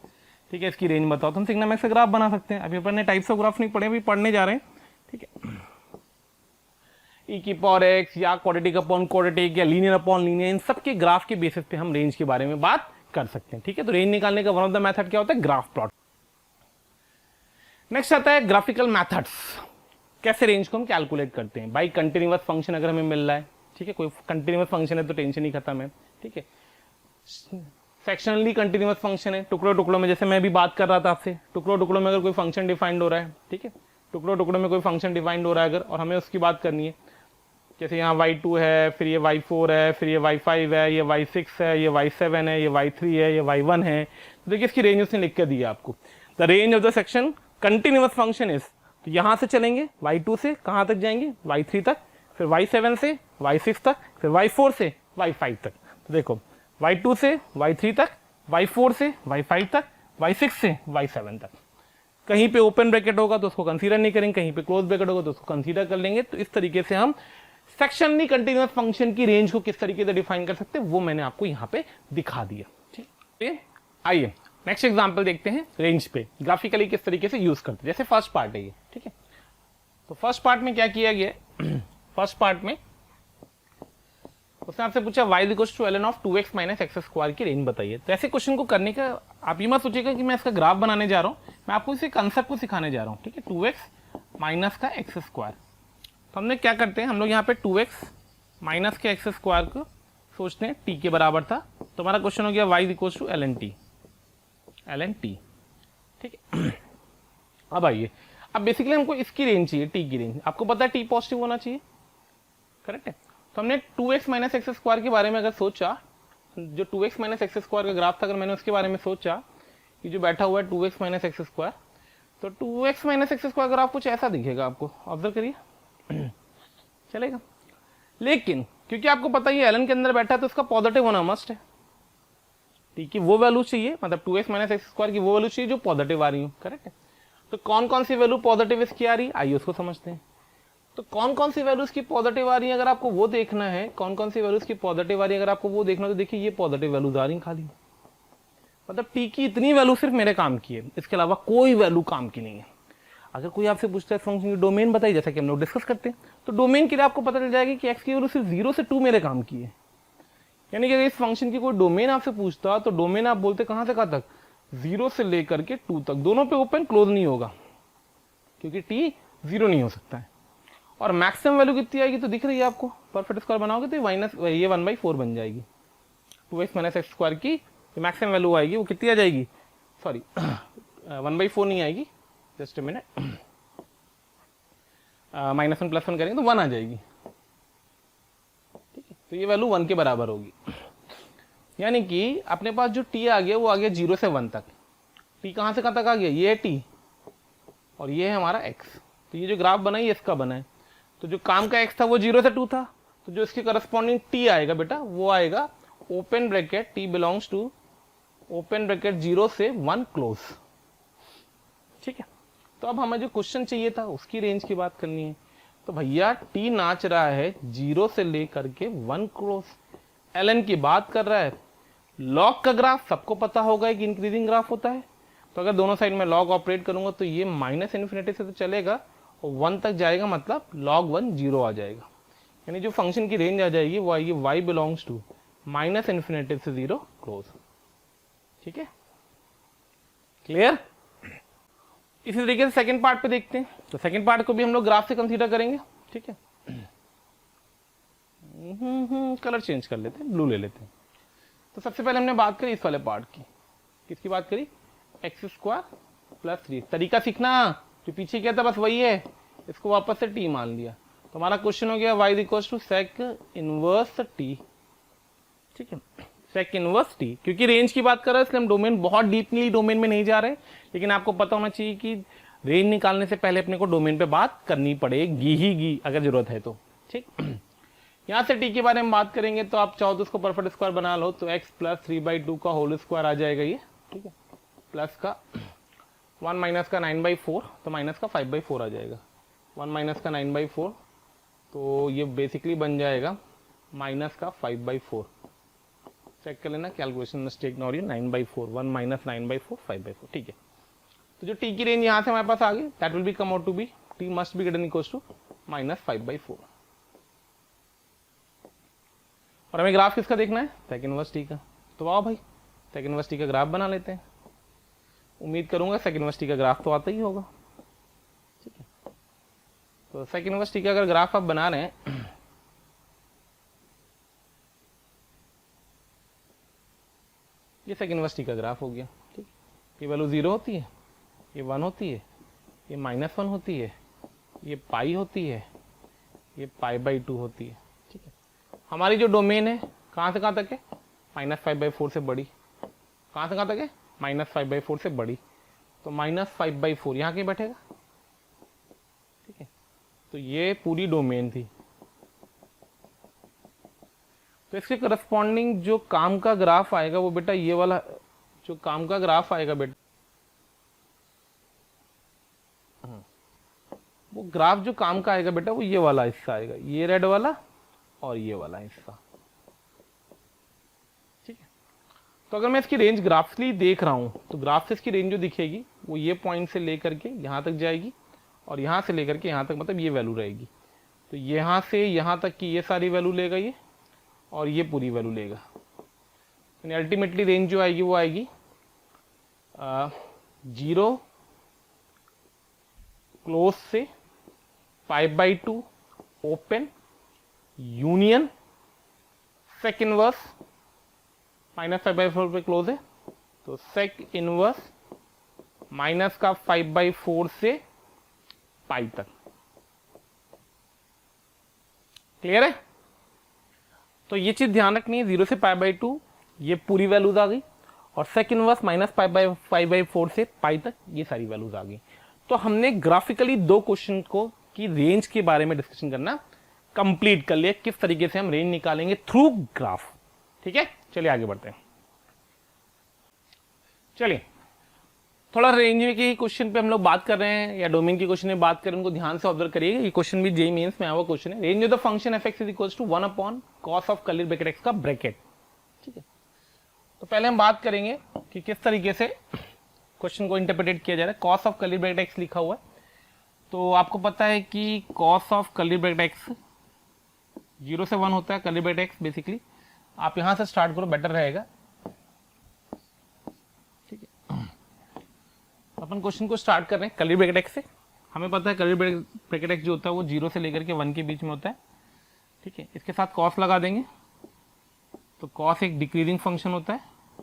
ठीक है, इसकी रेंज बताओ, तो हम सिग्मा एक्स का ग्राफ बना सकते हैं। अभी अपन ने टाइप्स ऑफ ग्राफ नहीं पढ़े, अभी पढ़ने जा रहे हैं। ठीक है, e⁻x या क्वाड्रेटिक अपॉन क्वाड्रेटिक या लीनियर अपॉन लीनियर, इन सब के ग्राफ के बेसिस पे हम रेंज के बारे में बात कर सकते हैं। ठीक है, तो रेंज निकालने का वन ऑफ द मेथड क्या होता है, ग्राफ प्लॉट। नेक्स्ट आता है ग्राफिकल मेथड्स। कैसे रेंज को हम कैलकुलेट करते हैं, बाई कंटिन्यूअस फंक्शन अगर हमें मिल रहा है, ठीक है, कोई कंटिन्यूअस फंक्शन है तो टेंशन ही खत्म है। ठीक है, सेक्शनली कंटिन्यूअस फंक्शन है, टुकड़ों टुकड़ों में, जैसे मैं भी बात कर रहा था आपसे, टुकड़ों टुकड़ों में अगर कोई फंक्शन डिफाइंड हो रहा है, ठीक है, टुकड़ों टुकड़ों में कोई फंक्शन डिफाइंड हो रहा है अगर, और हमें उसकी बात करनी है, जैसे यहाँ y2 है, फिर ये y4 है, फिर ये y5 है, ये y6 है, ये y7 है, ये y3 है, ये y1 है, तो देखिए इसकी रेंज उसने लिख के दी है आपको। The range of the section continuous function is, तो यहां से चलेंगे y2 से कहां तक जाएंगे, y3 तक, फिर y7 से y6 तक, फिर y4 से y5 तक। तो देखो y2 से y3 तक, y4 से y5 तक, y6 से y7 तक। कहीं पे ओपन ब्रैकेट होगा तो उसको कंसीडर नहीं करेंगे, कहीं पे क्लोज ब्रैकेट होगा तो उसको कंसीडर कर लेंगे। तो इस तरीके से हम सेक्शनली कंटिन्यूअस फंक्शन की रेंज को किस तरीके से डिफाइन कर सकते हैं वो मैंने आपको यहां पे दिखा दिया। ठीक है, आइए नेक्स्ट एग्जांपल देखते हैं रेंज पे ग्राफिकली किस तरीके से यूज करते हैं। जैसे फर्स्ट पार्ट है ये, ठीक है, तो फर्स्ट पार्ट में क्या किया गया है, फर्स्ट पार्ट में उसने आपसे पूछा y = ln of 2x - x² की रेंज बताइए। तो ऐसे क्वेश्चन को करने का आप ये मत सोचिएगा कि मैं इसका ग्राफ बनाने जा रहा हूं, मैं आपको इसे कंसेप्ट को सिखाने जा रहा हूं। ठीक है, 2x - x²। तो हमने क्या करते हैं, हम लोग यहाँ पे 2x - x² को सोचते हैं t के बराबर था, तो हमारा क्वेश्चन हो गया y = ln t। ठीक है, अब आइए, अब बेसिकली हमको इसकी रेंज चाहिए, t की रेंज। आपको पता है t पॉजिटिव होना चाहिए, करेक्ट है। तो हमने 2x - x² के बारे में अगर सोचा जो 2x माइनस एक्स स्क्वायर का ग्राफ था, अगर मैंने उसके बारे में सोचा कि जो बैठा हुआ है 2x माइनस एक्स स्क्वायर, तो 2x minus x square graph कुछ ऐसा दिखेगा आपको, ऑब्जर्व करिए चलेगा। लेकिन क्योंकि आपको पता ही एलन के अंदर बैठा है तो उसका पॉजिटिव होना मस्ट है, ठीक है, वो वैल्यू चाहिए, मतलब 2x माइनस एक्स स्क्वायर की वो वैल्यू चाहिए जो पॉजिटिव आ रही हो, करेक्ट है। तो कौन कौन सी वैल्यू पॉजिटिव इसकी आ रही है, आइए उसको समझते हैं। तो कौन कौन सी वैल्यूज की पॉजिटिव आ रही है, अगर आपको वो देखना है, कौन कौन सी वैल्यूज की पॉजिटिव आ रही है, अगर आपको वो देखना है तो देखिए ये पॉजिटिव वैल्यूज आ रही हैं खाली, मतलब टी की इतनी वैल्यू सिर्फ मेरे काम की है, इसके अलावा कोई वैल्यू काम की नहीं है। अगर कोई आपसे पूछता है फंक्शन की डोमेन बताइए, जैसा कि हम लोग डिस्कस करते हैं, तो डोमेन के लिए आपको पता चल जाएगा कि एक्स की वैल्यू सिर्फ 0 से 2 मेरे काम की है। यानी कि अगर इस फंक्शन की कोई डोमेन आपसे पूछता तो डोमेन आप बोलते कहां से कहां तक, 0 से लेकर के 2 तक, दोनों पे ओपन क्लोज नहीं होगा क्योंकि टी 0 नहीं हो सकता है। और मैक्सिमम वैल्यू कितनी आएगी तो दिख रही है आपको, परफेक्ट स्क्वायर बनाओगे तो ये 1/4 बन जाएगी। 2x माइनस एक्स स्क्वायर की मैक्सिमम वैल्यू आएगी वो कितनी आ जाएगी, सॉरी 1/4 नहीं आएगी, जस्ट अ मिनट, -1 + 1 करेंगे तो 1 आ जाएगी, ठीक है। तो ये वैल्यू 1 के बराबर होगी, यानी कि अपने पास जो t आ गया वो आ गया 0 से 1 तक। t कहां से कहां तक आ गया, ये है t और ये है हमारा x। तो ये जो ग्राफ बना है ये इसका बना है। तो जो काम का x था वो 0 से 2 था, तो जो इसके करस्पॉन्डिंग t आएगा बेटा वो आएगा open bracket t belongs to open bracket 0 से 1 क्लोज, ठीक है। तो अब हमें जो क्वेश्चन चाहिए था उसकी रेंज की बात करनी है। तो भैया t नाच रहा है 0 से लेकर के 1 क्लोज, ln की बात कर रहा है। लॉग का ग्राफ सबको पता होगा एक इंक्रीजिंग ग्राफ होता है, तो अगर दोनों साइड में लॉग ऑपरेट करूंगा तो ये -∞ से तो चलेगा और 1 तक जाएगा, मतलब log 1 0 आ जाएगा। यानी जो फंक्शन की रेंज आ जाएगी वो आएगी y बिलोंग्स टू -∞ से 0 क्लोज, ठीक है, क्लियर। इसी तरीके से सेकंड पार्ट पे देखते हैं। तो सेकंड पार्ट को भी हम लोग ग्राफ से कंसीडर करेंगे, ठीक है। कलर चेंज कर लेते हैं, ब्लू ले लेते हैं। तो सबसे पहले हमने बात करी इस वाले पार्ट की, किसकी बात करी, x² + 3। तरीका सीखना, जो पीछे किया था बस वही है, इसको वापस से t मान लिया। तो हमारा क्वेश्चन हो गया y = sec इनवर्स t, ठीक है, sec इनवर्स t। क्योंकि रेंज की बात कर रहे हैं इसलिए हम डोमेन बहुत डीपली डोमेन में नहीं जा रहे, लेकिन आपको पता होना चाहिए कि रेंज निकालने से पहले अपने को डोमेन पे बात करनी पड़ेगी ही अगर जरूरत है तो, ठीक। यहाँ से t के बारे में बात करेंगे तो आप चाहो तो उसको परफेक्ट स्क्वायर बना लो, तो x + 3/2 का होल स्क्वायर आ जाएगा ये, ठीक है, प्लस का 1 माइनस का 9/4, तो माइनस का 5/4 आ जाएगा। 1 माइनस का 9/4, तो ये बेसिकली बन जाएगा माइनस का 5/4। चेक कर लेना, कैलकुलेशन मिस्टेक ना हो रही है। 9/4, 1 माइनस 9/4, 5/4, ठीक है। तो जो t की रेंज यहाँ से हमारे पास आ गई, that will be come out to be t must be greater equal to -5/4। और हमें ग्राफ किसका देखना है, सेक इनवर्स t का। तो आओ भाई सेक इनवर्स t का ग्राफ बना लेते हैं। उम्मीद करूंगा सेक इनवर्स t का ग्राफ तो आता ही होगा, ठीक है। तो सेक इनवर्स t का अगर ग्राफ आप बना रहे हैं, ये सेक इनवर्स t का ग्राफ हो गया, ठीक। ये वैल्यू 0 होती है, ये 1 होती है, ये -1 होती है, ये पाई होती है, ये π/2 होती है, ठीक है। हमारी जो डोमेन है कहाँ से कहाँ तक है, -5/4 से बड़ी, कहाँ से कहाँ तक है, -5/4 से बड़ी, तो -5/4 यहाँ कहीं बैठेगा, ठीक है। तो ये पूरी डोमेन थी, तो इसके करस्पॉन्डिंग जो काम का ग्राफ आएगा वो बेटा ये वाला, जो काम का ग्राफ आएगा बेटा, वो ग्राफ जो काम का आएगा बेटा वो ये वाला हिस्सा आएगा, ये रेड वाला और ये वाला हिस्सा, ठीक है। तो अगर मैं इसकी रेंज ग्राफिकली देख रहा हूं तो ग्राफ से इसकी रेंज जो दिखेगी वो ये पॉइंट से लेकर के यहाँ तक जाएगी और यहाँ से लेकर के यहाँ तक, मतलब ये वैल्यू रहेगी। तो यहाँ से यहाँ तक की ये सारी वैल्यू लेगा ये, और ये पूरी वैल्यू लेगा। यानी अल्टीमेटली रेंज जो आएगी वो आएगी 0 क्लोज से π/2 ओपन यूनियन सेक इनवर्स -5/4 पे क्लोज है, तो सेक इनवर्स माइनस का 5/4 से पाई तक। क्लियर है। तो ये चीज ध्यान रखनी है, 0 से π/2 ये पूरी वैल्यूज आ गई, और सेकंड इनवर्स माइनस पाई/4 से पाई तक ये सारी वैल्यूज आ गई। तो हमने ग्राफिकली 2 क्वेश्चन को की रेंज के बारे में डिस्कशन करना कंप्लीट कर लिया, किस तरीके से हम रेंज निकालेंगे थ्रू ग्राफ। ठीक है, चलिए आगे बढ़ते हैं। चलिए थोड़ा रेंज के क्वेश्चन पे हम लोग बात कर रहे हैं, या डोमेन की क्वेश्चन में बात करें, उनको ध्यान से ऑब्जर्व करिएगा। ये क्वेश्चन भी जेईई मेंस में आया हुआ क्वेश्चन है। Range of the function F x is equal to 1 upon cos of curly bracket x का ब्रैकेट। ठीक है, तो पहले हम बात करेंगे कि किस तरीके से क्वेश्चन को इंटरप्रेट किया जा रहा है। Cos of curly bracket x लिखा हुआ है, तो आपको पता है कि cos of curly bracket x 0 से 1 होता है। कर्ली ब्रैकेट एक्स बेसिकली आप यहां से स्टार्ट करो, बेटर रहेगा। अपन क्वेश्चन को स्टार्ट कर रहे हैं कर्ली ब्रैकेट एक्स से। हमें पता है कर्ली ब्रैकेट एक्स जो होता है वो 0 से लेकर के 1 के बीच में होता है। ठीक है, इसके साथ कॉस लगा देंगे, तो कॉस एक डिक्रीजिंग फंक्शन होता है,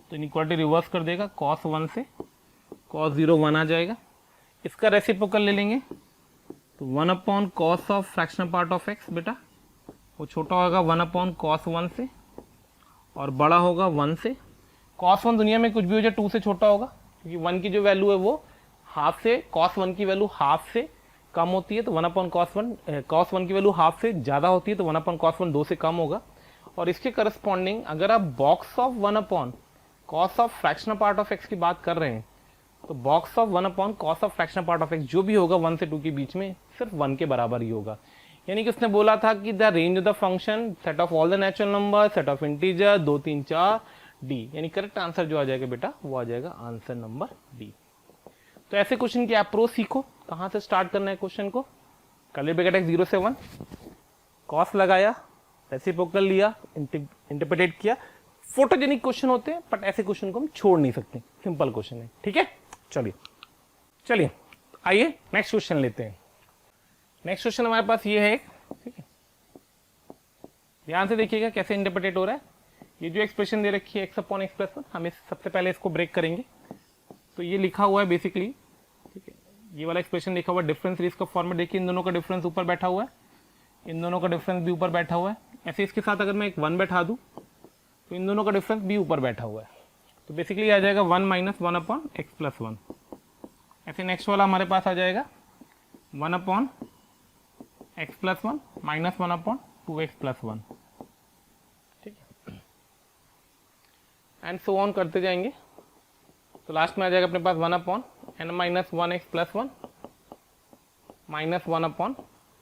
तो इनइक्वालिटी रिवर्स कर देगा। कॉस 1 से कॉस 0 1 आ जाएगा। इसका रेसिप्रोकल ले लेंगे, तो 1 upon cos of fractional part of x, बेटा वो छोटा होगा 1 अपॉन कॉस 1 से, और बड़ा होगा 1 से। कॉस 1 दुनिया में कुछ भी हो जाए 2 से छोटा होगा, क्योंकि 1 की जो वैल्यू है वो हाफ से, कॉस 1 की वैल्यू हाफ से कम होती है, तो 1 अपॉन कॉस 1 की वैल्यू हाफ से ज़्यादा होती है, तो 1 अपॉन कॉस 1 2 से कम होगा। और इसके करस्पॉन्डिंग अगर आप box of 1 upon cos of fractional part of x की बात कर रहे हैं, तो box of 1 upon cos of fractional part of x जो भी होगा 1 से 2 के बीच में सिर्फ 1 के बराबर ही होगा। यानी कि उसने बोला था कि the range of the function set of all the natural number, set of integer 2 3 4 D, यानी करेक्ट आंसर जो आ जाएगा बेटा वो आ जाएगा आंसर नंबर डी। तो ऐसे क्वेश्चन की अप्रोच सीखो, कहां से स्टार्ट करना है क्वेश्चन को। कर्ली ब्रैकेट एक्स 0 से 1, कॉस लगाया, रेसिप्रोकल लिया, इंटरप्रेट किया। फोटोजेनिक क्वेश्चन होते हैं, बट ऐसे क्वेश्चन को हम छोड़ नहीं सकते, सिंपल क्वेश्चन है। ठीक है, चलिए आइए नेक्स्ट क्वेश्चन लेते हैं। नेक्स्ट क्वेश्चन हमारे पास ये है। ठीक है, ध्यान से देखिएगा कैसे इंटरप्रेट हो रहा है। ये जो एक्सप्रेशन दे रखी है x अपॉन एक्स प्लस 1, हम सबसे पहले इसको ब्रेक करेंगे। तो ये लिखा हुआ है बेसिकली, ठीक है, ये वाला एक्सप्रेशन लिखा हुआ है डिफरेंस सीरीज का फॉर्मेट। देखिए इन दोनों का डिफरेंस ऊपर बैठा हुआ है, इन दोनों का डिफरेंस भी ऊपर बैठा हुआ है। ऐसे इसके साथ अगर मैं एक 1 बैठा दूं तो इन दोनों का डिफरेंस भी ऊपर बैठा हुआ है, तो बेसिकली आ जाएगा 1 माइनस 1 अपॉन एक्स प्लस 1। ऐसे नेक्स्ट वाला हमारे पास आ जाएगा 1 upon x plus 1 minus 1 upon 2x plus 1। ठीक है, एंड सो ऑन करते जाएंगे, तो लास्ट में आ जाएगा अपने पास 1 upon n minus 1x plus 1 minus 1 upon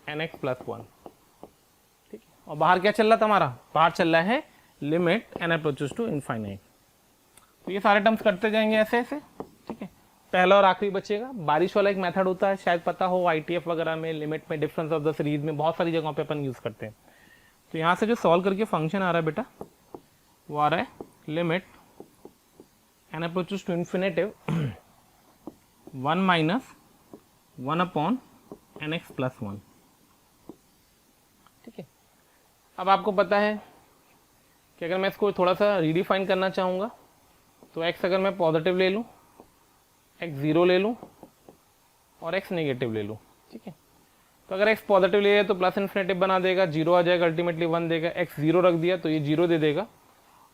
nx plus 1। ठीक है, और बाहर क्या चल रहा था हमारा, बाहर चल रहा है limit n approaches to infinite. तो ये सारे टर्म्स करते जाएंगे ऐसे ऐसे। ठीक है, पहला और आखिरी बचेगा। बारिश वाला एक मेथड होता है, शायद पता हो, ITF वगैरह में, लिमिट में, डिफरेंस ऑफ द सीरीज में, बहुत सारी जगहों पे अपन यूज करते हैं। तो यहाँ से जो सॉल्व करके फंक्शन आ रहा है बेटा, वो आ रहा है limit n approaches to infinity 1 minus 1 upon nx plus 1। ठीक है, अब आपको पता है कि अगर मैं इसको थोड़ा सा रीडिफाइन करना चाहूँगा, तो x अगर मैं पॉजिटिव ले लूँ, x 0 ले लूँ और x नेगेटिव ले लूँ। ठीक है, तो अगर x पॉजिटिव ले लिया तो प्लस इन्फिनेटिव बना देगा, 0 आ जाएगा, अल्टीमेटली 1 देगा। x 0 रख दिया तो ये 0 दे देगा,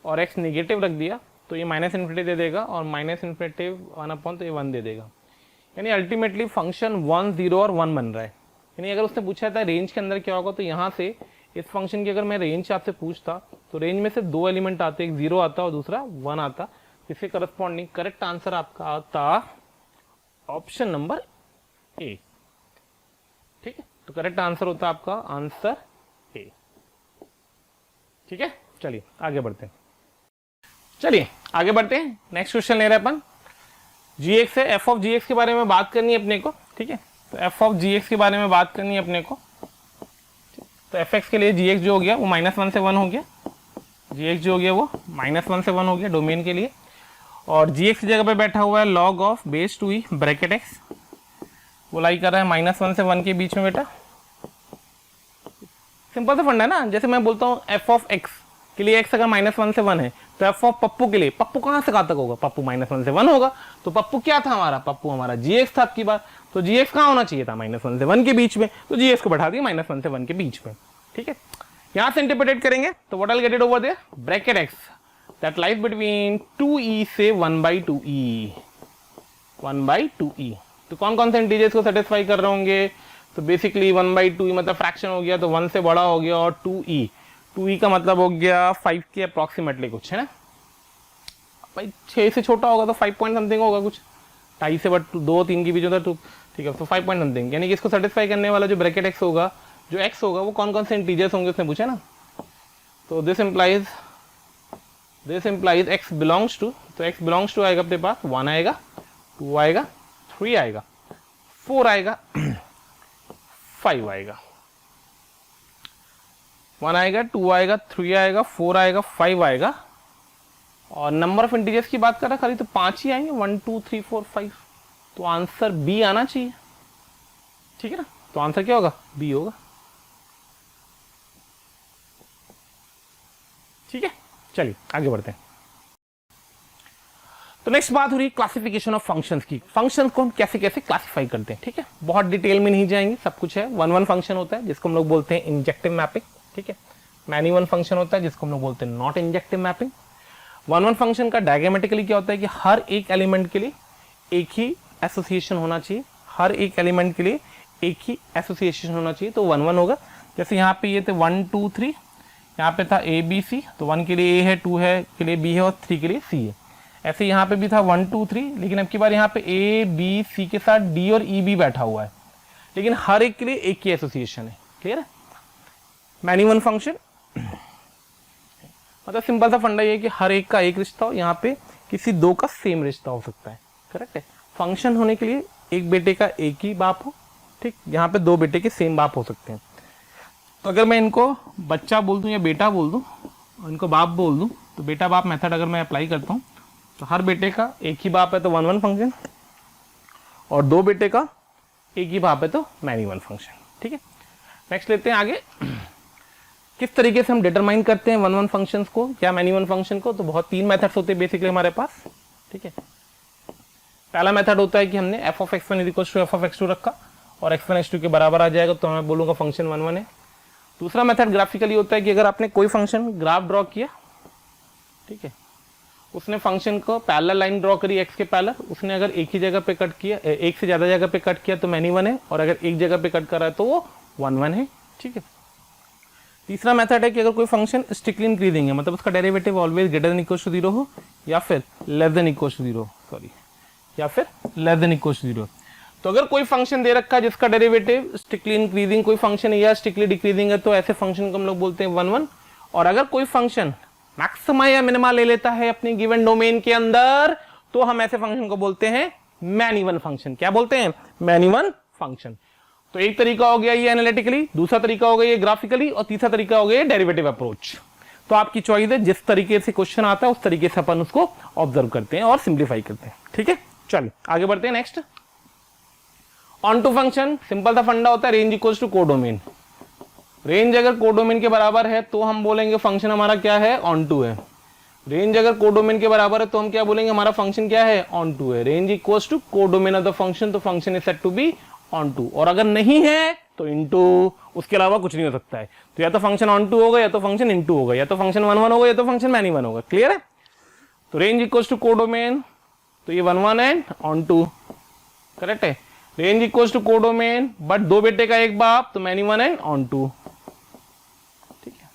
और x नेगेटिव रख दिया तो ये माइनस इन्फिनेटिव दे देगा, और माइनस इन्फिनेटिव 1 अपॉन तो ये 1 दे देगा। यानी अल्टीमेटली फंक्शन 1 0 और 1 बन रहा है। यानी अगर उसने पूछा था रेंज के अंदर क्या होगा, तो यहाँ से इस फंक्शन की अगर मैं रेंज आपसे पूछता तो रेंज में से 2 एलिमेंट आते, एक 0 आता और दूसरा 1 आता। इसके करस्पॉन्डिंग करेक्ट आंसर आपका आता ऑप्शन नंबर ए। ठीक है, तो करेक्ट आंसर होता आपका आंसर ए। ठीक है, चलिए आगे बढ़ते हैं। नेक्स्ट क्वेश्चन ले रहे हैं अपन, gx से f ऑफ gx के बारे में बात करनी है अपने को। ठीक है, तो f ऑफ gx के बारे में बात करनी है अपने को। तो fx के लिए gx जो हो गया वो -1 से 1 हो गया, gx जो हो गया वो -1 से 1 हो गया डोमेन के लिए, और gx की जगह पे बैठा हुआ है log of base 2e bracket x, वो लाई कर रहा है -1 से 1 के बीच में। बेटा सिंपल सा फंडा है ना, जैसे मैं बोलता हूँ f ऑफ x के लिए x अगर -1 से 1 है, तो f ऑफ पप्पू के लिए, पप्पू कहाँ से कहाँ तक होगा, पप्पू -1 से 1 होगा। तो पप्पू क्या था हमारा, पप्पू हमारा gx था आपकी बार, तो gx कहाँ होना चाहिए था, -1 से 1 के बीच में, तो gx को बैठा दिया -1 से 1 के बीच में। ठीक है, यहाँ से इंटरप्रेट करेंगे तो what will get it over there, bracket x that lies between 2e से 1/2e, 1/2e। तो कौन कौन से इंटीजर्स को सेटिस्फाई कर रहे होंगे? तो बेसिकली 1/2e मतलब फ्रैक्शन हो गया, तो 1 से बड़ा हो गया, और 2e का मतलब हो गया 5 के अप्रोक्सीमेटली कुछ, है ना भाई। 6 से छोटा होगा तो 5 पॉइंट समथिंग होगा, कुछ 2.5 से बट 2-3 के बीच होता है, तो ठीक है, तो 5 पॉइंट समथिंग। यानी कि इसको सेटिस्फाई करने वाला जो ब्रैकेट x होगा, जो x होगा वो कौन कौन से इंटीजर्स होंगे उसने पूछा ना। तो this implies x belongs to, तो x बिलोंग्स टू आएगा अपने पास 1 आएगा, 2 आएगा, 3 आएगा, 4 आएगा, 5 आएगा, 1 आएगा, 2 आएगा, 3 आएगा, 4 आएगा, 5 आएगा। और नंबर ऑफ इंटीजर्स की बात कर रहा खाली तो 5 ही आएंगे, 1 2 3 4 5। तो आंसर बी आना चाहिए, ठीक है ना। तो आंसर क्या होगा? बी होगा, ठीक है। चलिए आगे बढ़ते हैं। तो नेक्स्ट बात हो रही है क्लासिफिकेशन ऑफ फंक्शंस की। फंक्शंस को हम कैसे कैसे क्लासिफाई करते हैं, ठीक है। बहुत डिटेल में नहीं जाएंगे, सब कुछ है। वन फंक्शन होता है जिसको हम लोग बोलते हैं इंजेक्टिव मैपिंग, ठीक है। मैनी वन फंक्शन होता है जिसको हम लोग बोलते हैं not injective mapping. One function का डायग्रामेटिकली क्या होता है कि हर एक एलिमेंट के लिए एक ही एसोसिएशन होना चाहिए, हर एक एलिमेंट के लिए एक ही एसोसिएशन होना चाहिए, तो 1 होगा। जैसे यहाँ पे ये थे 1 2 3, यहाँ पे था ए बी सी, तो 1 के लिए ए है, 2 है के लिए बी है, और 3 के लिए सी है। ऐसे यहाँ पे भी था 1 2 3, लेकिन अब की बार यहाँ पे ए बी सी के साथ डी और ई भी बैठा हुआ है, लेकिन हर एक के लिए एक ही एसोसिएशन है। क्लियर है? मैनी वन फंक्शन मतलब सिंपल सा फंडा ये है कि हर एक का एक रिश्ता हो, यहाँ पे किसी दो का सेम रिश्ता हो सकता है। करेक्ट है? फंक्शन होने के लिए एक बेटे का एक ही बाप हो, ठीक, यहाँ पे दो बेटे के सेम बाप हो सकते हैं। तो अगर मैं इनको बच्चा बोल दूं या बेटा बोल दूं और इनको बाप बोल दूं, तो बेटा बाप मेथड अगर मैं अप्लाई करता हूं तो हर बेटे का एक ही बाप है तो 1 फंक्शन, और दो बेटे का एक ही बाप है तो मैनी वन फंक्शन। ठीक है, नेक्स्ट लेते हैं आगे। किस तरीके से हम डिटरमाइन करते हैं 1 फंक्शंस को या मैनी वन फंक्शन को? तो बहुत 3 मेथड्स होते हैं बेसिकली हमारे पास। ठीक है, पहला मेथड होता है कि हमने f of x1 = f of x2 रखा और x1 x2 के बराबर आ जाएगा तो मैं बोलूंगा फंक्शन 1 है। दूसरा मेथड ग्राफिकली होता है कि अगर आपने कोई फंक्शन ग्राफ ड्रॉ किया, ठीक है, उसने फंक्शन को पैरेलल लाइन ड्रॉ करी x के पैरेलल, उसने अगर एक ही जगह पे कट किया, एक से ज्यादा जगह पे कट किया तो मैनी वन है, और अगर एक जगह पे कट कर रहा है तो वो 1 है। ठीक है, तीसरा मेथड है कि अगर कोई फंक्शन स्ट्रिक्टली इंक्रीजिंग है, मतलब उसका derivative always greater than equal to 0 हो या फिर less than equal to 0, sorry, या फिर लेस देन इक्वल टू 0। तो अगर कोई फंक्शन दे रखा है जिसका डेरिवेटिव स्ट्रिक्टली इंक्रीजिंग कोई फंक्शन है या स्ट्रिक्टली डिक्रीजिंग है, तो ऐसे फंक्शन को हम लोग बोलते हैं 1 और अगर कोई फंक्शन मैक्सिमा या मिनिमा ले लेता है अपनी गिवन डोमेन के अंदर, तो हम ऐसे फंक्शन को बोलते हैं मैनी वन फंक्शन। क्या बोलते हैं? Many one function. तो एक तरीका हो गया ये एनालिटिकली, दूसरा तरीका हो गया ये ग्राफिकली, और तीसरा तरीका हो गया ये डेरिवेटिव अप्रोच। तो आपकी चॉइस है, जिस तरीके से क्वेश्चन आता है उस तरीके से अपन उसको ऑब्जर्व करते हैं और सिंप्लीफाई करते हैं। ठीक है, चलिए आगे बढ़ते हैं। Next, on to function. Simple सा फंडा होता है range equals to codomain. Range अगर कोडोमेन के बराबर है तो हम बोलेंगे फंक्शन हमारा क्या है? ऑन टू है। रेंज अगर कोडोमेन के बराबर है तो हम क्या बोलेंगे? हमारा फंक्शन क्या है? ऑन टू है। Range equals to codomain of the function, तो function is said to be onto. और अगर नहीं है तो इनटू, उसके अलावा कुछ नहीं हो सकता है। तो या तो फंक्शन ऑन टू होगा या तो फंक्शन इनटू होगा, या तो फंक्शन 1 होगा या तो फंक्शन मैनी वन होगा। क्लियर है? तो रेंज इक्वल्स टू कोडोमेन, तो ये 1 एंड ऑन टू। करेक्ट है? Range equals to codomain but दो बेटे का एक बाप, तो many one and onto. ठीक है,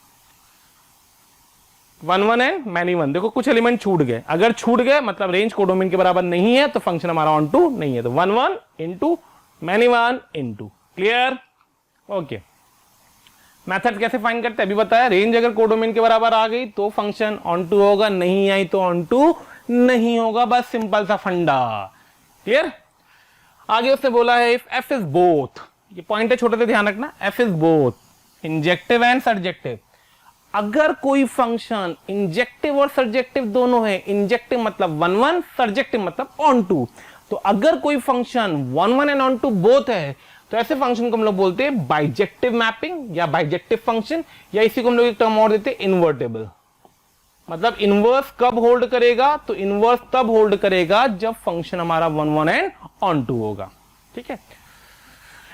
1 एंड मैनी वन। देखो कुछ एलिमेंट छूट गए, अगर छूट गए मतलब रेंज कोडोमेन के बराबर नहीं है तो फंक्शन हमारा ऑन टू नहीं है। तो 1 into many one into. Clear? Okay, method कैसे फाइंड करते हैं अभी बताया। रेंज अगर कोडोमेन के बराबर आ गई तो फंक्शन ऑन टू होगा, नहीं आई तो ऑन टू नहीं होगा। बस सिंपल सा फंडा। क्लियर? आगे उसने बोला है इफ एफ इज बोथ, ये पॉइंट है छोटे से ध्यान रखना, F is both injective and surjective. अगर कोई फंक्शन इंजेक्टिव और सर्जेक्टिव दोनों है, इंजेक्टिव मतलब 1 सर्जेक्टिव मतलब ऑन टू, तो अगर कोई function 1 and onto both है तो ऐसे फंक्शन को हम लोग बोलते हैं बाइजेक्टिव मैपिंग या बाइजेक्टिव फंक्शन, या इसी को हम लोग एक टर्म और देते हैं इन्वर्टेबल। मतलब इनवर्स कब होल्ड करेगा? तो इनवर्स तब होल्ड करेगा जब फंक्शन हमारा 1 एंड ऑन टू होगा। ठीक है,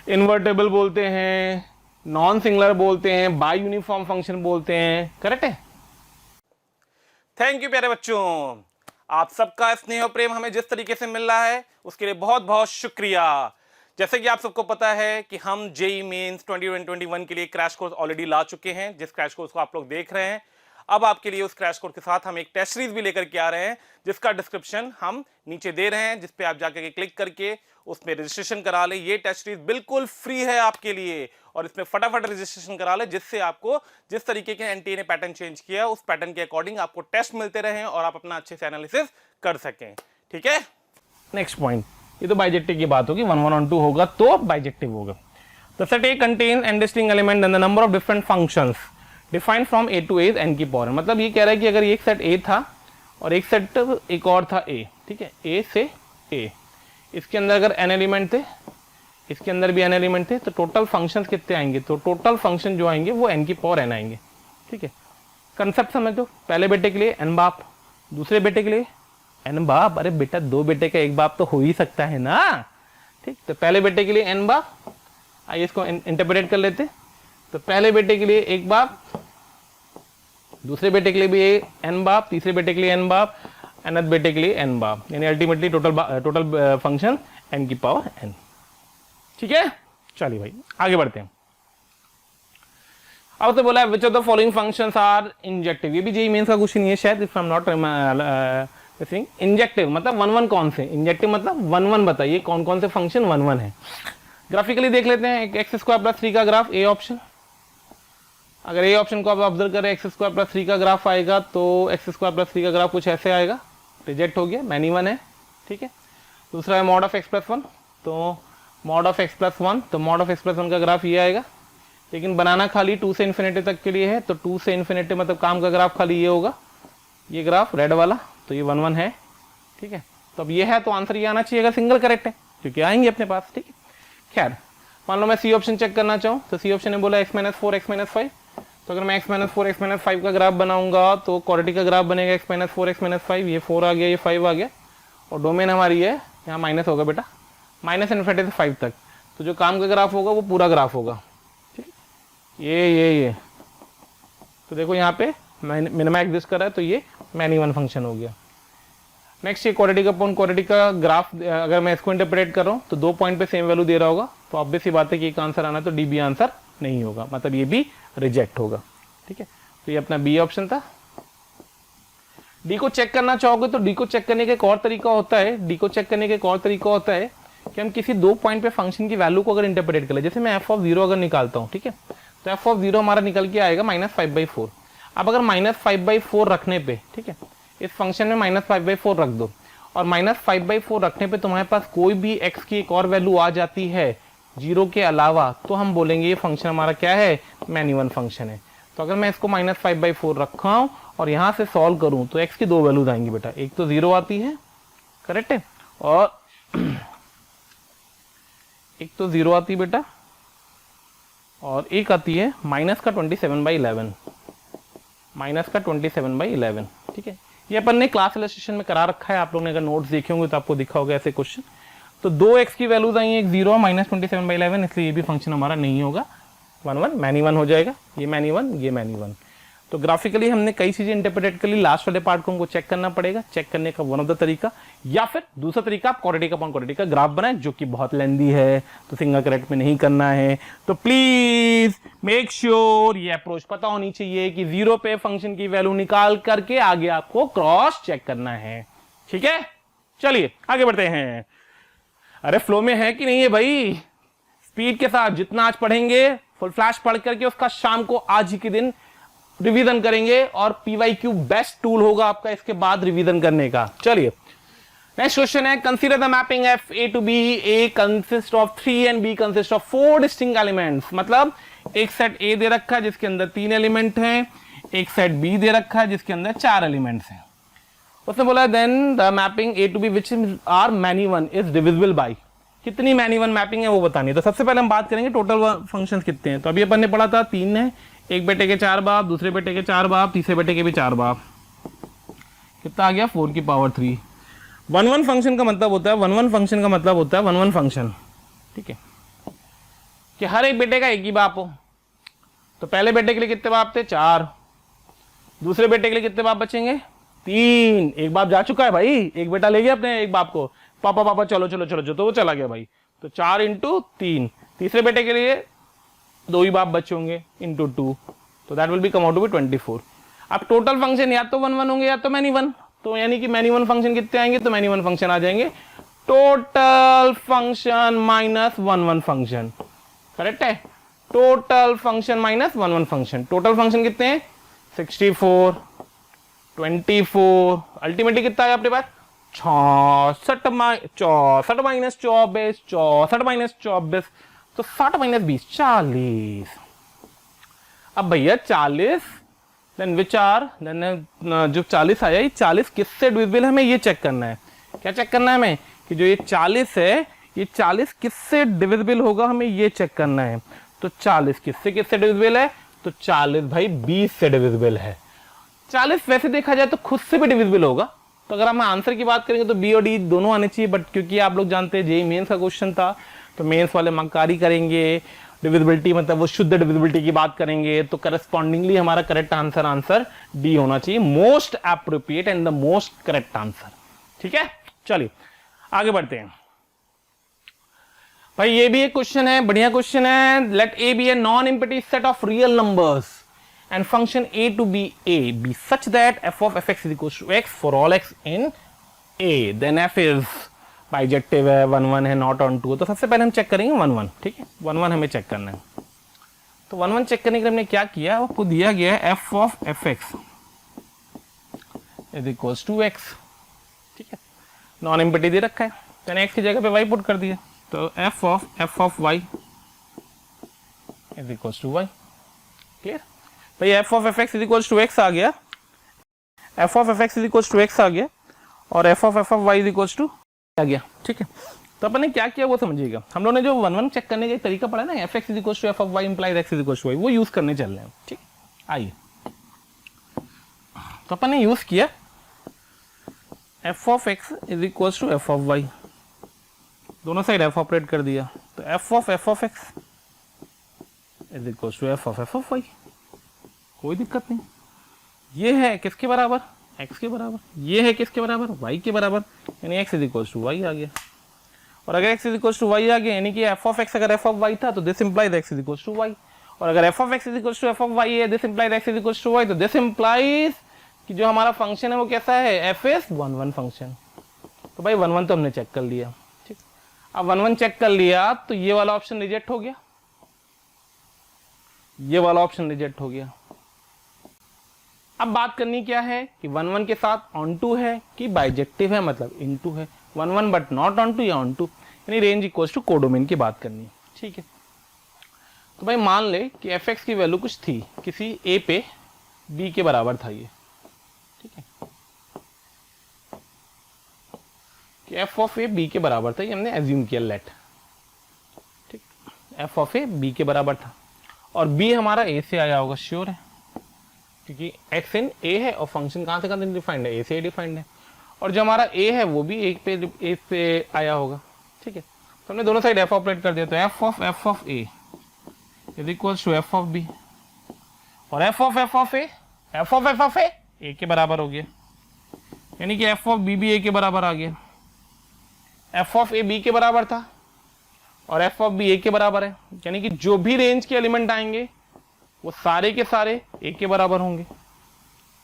इन्वर्टेबल बोलते हैं, नॉन सिंगुलर बोलते हैं, बाय यूनिफॉर्म फंक्शन बोलते हैं। करेक्ट है? थैंक यू प्यारे बच्चों, आप सबका स्नेह और प्रेम हमें जिस तरीके से मिल रहा है उसके लिए बहुत बहुत शुक्रिया। जैसे कि आप सबको पता है कि हम जेई मेंस 2021 के लिए क्रैश कोर्स ऑलरेडी ला चुके हैं, जिस क्रैश कोर्स को आप लोग देख रहे हैं। अब आपके लिए उस क्रैश कोर्स के साथ हम एक टेस्ट सीरीज भी लेकर के आ रहे हैं, जिसका डिस्क्रिप्शन हम नीचे दे रहे हैं, जिस पे आप जाकर के क्लिक करके उसमें रजिस्ट्रेशन करा ले। ये टेस्ट सीरीज बिल्कुल फ्री है आपके लिए, और इसमें फटाफट रजिस्ट्रेशन करा ले, जिससे आपको जिस तरीके के एनटीए ने पैटर्न चेंज किया उस पैटर्न के अकॉर्डिंग आपको टेस्ट मिलते रहें और आप अपना अच्छे से एनालिसिस कर सकें। ठीक है, नेक्स्ट पॉइंट, ये तो बाइजेक्टिव की बात होगी, 1 1 on 2 होगा तो बाइजेक्टिव होगा। The set A contains n distinct element and the number of different functions defined from A to A is n की पावर। मतलब ये कह रहा है कि अगर एक सेट A था और एक सेट एक और था A, ठीक है, A से A, इसके अंदर अगर n एलिमेंट थे, इसके अंदर भी n एलिमेंट थे, तो टोटल फंक्शंस कितने आएंगे? तो टोटल फंक्शन जो आएंगे वो n की पावर n आएंगे। ठीक है, कंसेप्ट समझ दो। पहले बेटे के लिए n बाप, दूसरे बेटे के लिए n बाप। अरे बेटा, दो बेटे का एक बाप तो हो ही सकता है ना। ठीक, तो पहले बेटे के लिए n बाप, आइए इसको इंटरप्रेट कर लेते। तो पहले बेटे के लिए एक बाप, दूसरे बेटे के लिए भी n बाप, तीसरे बेटे के लिए n बाप, अनथ बेटे के लिए n बाप, यानी अल्टीमेटली टोटल फंक्शन n की पावर n। ठीक है, चलिए भाई आगे बढ़ते हैं। अब तो बोला है which of the following functions are injective. ये भी जेईई मेंस का क्वेश्चन है शायद, if I am not injective मतलब 1 1 कौन से, इंजेक्टिव मतलब 1 1 बताइए कौन कौन से फंक्शन 1 1 है। ग्राफिकली देख लेते हैं। एक एक्स स्क्वायर प्लस 3 का ग्राफ, ए ऑप्शन। अगर ए ऑप्शन को आप ऑब्जर्व करें, एक्स स्क्वायर प्लस 3 का ग्राफ आएगा तो एक्स स्क्वायर प्लस 3 का ग्राफ कुछ ऐसे आएगा, रिजेक्ट हो गया, मैनी 1 है। ठीक है, दूसरा है मॉड ऑफ एक्स प्लस 1, तो मॉड ऑफ एक्स प्लस 1, तो मॉड ऑफ एक्स प्लस 1 का ग्राफ ये आएगा, लेकिन बनाना खाली 2 से इन्फिनिटी तक के लिए है, तो 2 से इन्फिनिटी मतलब काम का ग्राफ खाली ये होगा, ये ग्राफ रेड वाला, तो ये 1 1 है। ठीक है, तो अब ये है तो आंसर ये आना चाहिए अगर सिंगल करेक्ट है, क्योंकि आएंगे अपने पास। ठीक है, खैर मान लो मैं सी ऑप्शन चेक करना चाहूँ, तो सी ऑप्शन ने बोला x - 4 x - 5, तो अगर मैं x - 4 x - 5 का ग्राफ बनाऊंगा तो क्वाड्रेटिक का ग्राफ बनेगा x - 4 x - 5, ये 4 आ गया, ये 5 आ गया, और डोमेन हमारी है यहाँ माइनस होगा बेटा, माइनस इन्फिनिटी से 5 तक, तो जो काम का ग्राफ होगा वो पूरा ग्राफ होगा। ठीक, ये तो देखो यहाँ पे मिनिमा एग्जिस्ट कर रहा है, तो ये मैनी 1 फंक्शन हो गया। नेक्स्ट ये क्वाड्रेटिक अपॉन क्वाड्रेटिक का ग्राफ, अगर मैं इसको इंटरप्रेट कर रहा हूँ तो 2 पॉइंट पे सेम वैल्यू दे रहा होगा, तो ऑब्वियस सी बात है कि एक आंसर आना, तो डी बी आंसर नहीं होगा, मतलब ये भी रिजेक्ट होगा। ठीक है, तो ये अपना बी ऑप्शन था। डी को चेक करना चाहोगे तो डी को चेक करने का एक और तरीका होता है, डी को चेक करने का एक और तरीका होता है कि हम किसी 2 पॉइंट पे फंक्शन की वैल्यू को अगर इंटरप्रेट कर ले, जैसे मैं f(0) अगर निकालता हूँ, ठीक है, तो f(0) हमारा निकल के आएगा -5/4। अब अगर -5/4 रखने पे, ठीक है, इस फंक्शन में -5/4 रख दो, और -5/4 रखने पे तुम्हारे पास कोई भी x की एक और वैल्यू आ जाती है 0 के अलावा, तो हम बोलेंगे ये फंक्शन हमारा क्या है, मैनी 1 फंक्शन है। तो अगर मैं इसको -5/4 रखा हूँ और यहाँ से सॉल्व करूँ तो x की 2 वैल्यूज आएंगी बेटा, एक तो 0 आती है, करेक्ट है, और एक तो 0 आती है बेटा, और एक आती है -27/11, -27/11। ठीक है, ये अपन ने क्लास इलस्ट्रेशन में करा रखा है, आप लोगों ने अगर नोट्स देखे होंगे तो आपको दिखा होगा ऐसे क्वेश्चन। तो 2x की वैल्यूज आई है, एक 0 -27/11, इसलिए ये भी फंक्शन हमारा नहीं होगा, 1 1 मैनी 1 हो जाएगा, ये मैनी 1, ये मैनी 1। तो ग्राफिकली हमने कई चीजें इंटरप्रेट कर ली, लास्ट वाले पार्ट को हमको चेक करना पड़ेगा। चेक करने का वन ऑफ द तरीका, या फिर दूसरा तरीका आप क्वाड्रेटिक अपॉन क्वाड्रेटिक का ग्राफ बनाएं, जो कि बहुत लेंदी है, तो सिंगल करेक्ट में नहीं करना है। तो प्लीज मेक श्योर ये अप्रोच पता होनी चाहिए कि 0 पे फंक्शन की वैल्यू निकाल करके आगे आपको क्रॉस चेक करना है। ठीक है, चलिए आगे बढ़ते हैं। अरे फ्लो में है कि नहीं है भाई, स्पीड के साथ जितना आज पढ़ेंगे फुल फ्लैश पढ़ करके उसका शाम को आज ही के दिन रिवीजन करेंगे, और PYQ बेस्ट टूल होगा आपका इसके बाद रिवीजन करने का। चलिए नेक्स्ट क्वेश्चन है, consider the mapping F A to B, A consist of 3 and B consist of 4 distinct elements. मतलब एक सेट A दे रखा है जिसके अंदर 3 एलिमेंट हैं, एक सेट B दे रखा है जिसके अंदर 4 एलिमेंट्स हैं। उसने बोला then the mapping A to B which are many 1 is divisible by, कितनी मैनी 1 मैपिंग है वो बतानी है। तो सबसे पहले हम बात करेंगे टोटल फंक्शंस कितने हैं। तो अभी अपन ने पढ़ा था 3 है, एक बेटे के 4 बाप, दूसरे बेटे के 4 बाप, तीसरे बेटे के भी 4 बाप, कितना आ गया 4 की पावर 3। 1 1 फंक्शन का मतलब होता है 1 1 फंक्शन का मतलब होता है 1 1 फंक्शन, ठीक है, कि हर एक बेटे का एक ही बाप हो। तो पहले बेटे के लिए कितने बाप थे 4, दूसरे बेटे के लिए कितने बाप बचेंगे 3, एक बाप जा चुका है भाई, एक बेटा ले गया अपने एक बाप को, पापा पापा चलो चलो चलो, जो तो वो चला गया भाई। तो 4 इंटू 3, तीसरे बेटे के लिए 2 ही बाप बचे होंगे इंटू 2, तो that will be come out to be 24। अब टोटल फंक्शन या तो 1 1 होंगे या तो मैनी 1, तो यानी कि मैनी 1 फंक्शन कितने आएंगे, तो मैनी 1 फंक्शन आ जाएंगे total function minus 1 1 function, correct है। Total function minus 1 1 function, total function कितने हैं 64 24, अल्टीमेटली कितना है अपने पास 64 माइनस 24, 64 माइनस 24, तो 60 माइनस 20 40। अब भैया 40 देन विच आर देन जो 40 आया, ये 40 किससे डिविजिबल है, हमें ये चेक करना है। क्या चेक करना है हमें कि जो ये 40 है ये 40 किससे डिविजिबल होगा, हमें ये चेक करना है। तो 40 किससे किससे डिविजिबल है, तो 40 भाई 20 से डिविजिबल है। 40 वैसे देखा जाए तो खुद से भी डिविजिबल होगा, तो अगर हम आंसर की बात करेंगे तो बी और डी दोनों आने चाहिए, बट क्योंकि आप लोग जानते हैं जेईई मेंस का क्वेश्चन था, तो मेंस वाले मक्कारी करेंगे, डिविजिबिलिटी मतलब वो शुद्ध डिविजिबिलिटी की बात करेंगे, तो करस्पॉन्डिंगली हमारा करेक्ट आंसर डी होना चाहिए, most appropriate and the most correct answer. ठीक है, चलिए आगे बढ़ते हैं। भाई ये भी एक क्वेश्चन है, बढ़िया क्वेश्चन है। Let A B a non empty set of real numbers and function a to be a be such that f of fx is equals to x for all x in a, then f is bijective है, 1 1 है, नॉट ऑन 2। तो सबसे पहले हम चेक करेंगे 1 1, ठीक है, 1 1 हमें चेक करना है। तो 1 1 चेक करने के लिए हमने क्या किया, आपको दिया गया है f of fx is equals to x, ठीक है, नॉन एम्प्टी दे रखा है, मैंने x की जगह पे y पुट कर दिया, तो f of y is equals to y, clear भाई। f of fx is equals to x आ गया, f of fx is equals to x आ गया, और f of y is equals to आ गया, ठीक है। तो अपन ने क्या किया वो समझिएगा, हम लोगों ने जो 1 1 चेक करने का तरीका पढ़ा ना, fx is equals to f of y implies x is equals to y, वो यूज करने चल रहे हैं, ठीक। आइए, तो अपन ने यूज किया f of x is equals to f of y, दोनों साइड f ऑपरेट कर दिया, तो f of x is equals to f of y, कोई दिक्कत नहीं। ये है किसके बराबर, x के बराबर, ये है किसके बराबर, y के बराबर, यानी x is equals to y आ गया। और अगर x is equals to y आ गया, यानी कि f of x अगर f of y था तो this implies x is equals to y, और अगर f of x is equals to f of y है, this implies x is equals to y, तो दिस इंप्लाइज कि जो हमारा फंक्शन है वो कैसा है, f इज 1 1 फंक्शन। तो भाई 1 1 तो हमने चेक कर लिया, ठीक। अब 1 1 चेक कर लिया तो ये वाला ऑप्शन रिजेक्ट हो गया, ये वाला ऑप्शन रिजेक्ट हो गया। अब बात करनी क्या है कि 1 1 के साथ ऑन टू है कि बाइजेक्टिव है, मतलब इनटू है, 1 1 बट नॉट ऑन टू या ऑन टू, यानी रेंज इक्वल्स टू कोडोमेन की बात करनी है, ठीक है। तो भाई मान ले कि एफ एक्स की वैल्यू कुछ थी, किसी ए पे बी के बराबर था ये, ठीक है, कि एफ ऑफ ए बी के बराबर था, ये हमने एज्यूम किया लेट, ठीक, एफ ऑफ ए बी के बराबर था, और बी हमारा ए से आया होगा, श्योर है, क्योंकि x इन a है और फंक्शन कहाँ से डिफाइंड है, a से डिफाइंड है, और जो हमारा a है वो भी a पे आया होगा, ठीक है। तो हमने दोनों साइड f ऑपरेट कर दिया, तो f of a is equals to f of b, और f ऑफ a a के बराबर हो गया, यानी कि f ऑफ b भी a के बराबर आ गया। f ऑफ a b के बराबर था और f ऑफ b a के बराबर है, यानी कि जो भी रेंज के एलिमेंट आएंगे वो सारे के सारे ए के बराबर होंगे,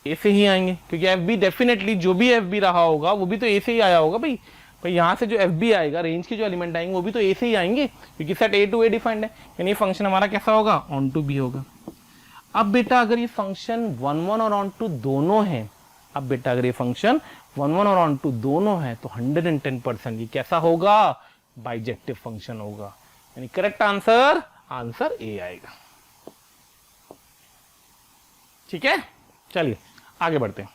ए से ही आएंगे, क्योंकि एफ बी डेफिनेटली जो भी एफ बी रहा होगा वो भी तो ए से ही आया होगा भाई। भाई यहाँ से जो एफ बी आएगा, रेंज के जो एलिमेंट आएंगे वो भी तो ए से ही आएंगे, क्योंकि set A to A defined है, यानी फंक्शन हमारा कैसा होगा, ऑन टू बी होगा। अब बेटा अगर ये फंक्शन 1 1 और ऑन टू दोनों है, अब बेटा अगर ये फंक्शन 1 1 और ऑन टू दोनों है, तो 110% ये कैसा होगा, बाइजेक्टिव फंक्शन होगा, यानी करेक्ट आंसर ए आएगा, ठीक है। चलिए आगे बढ़ते हैं,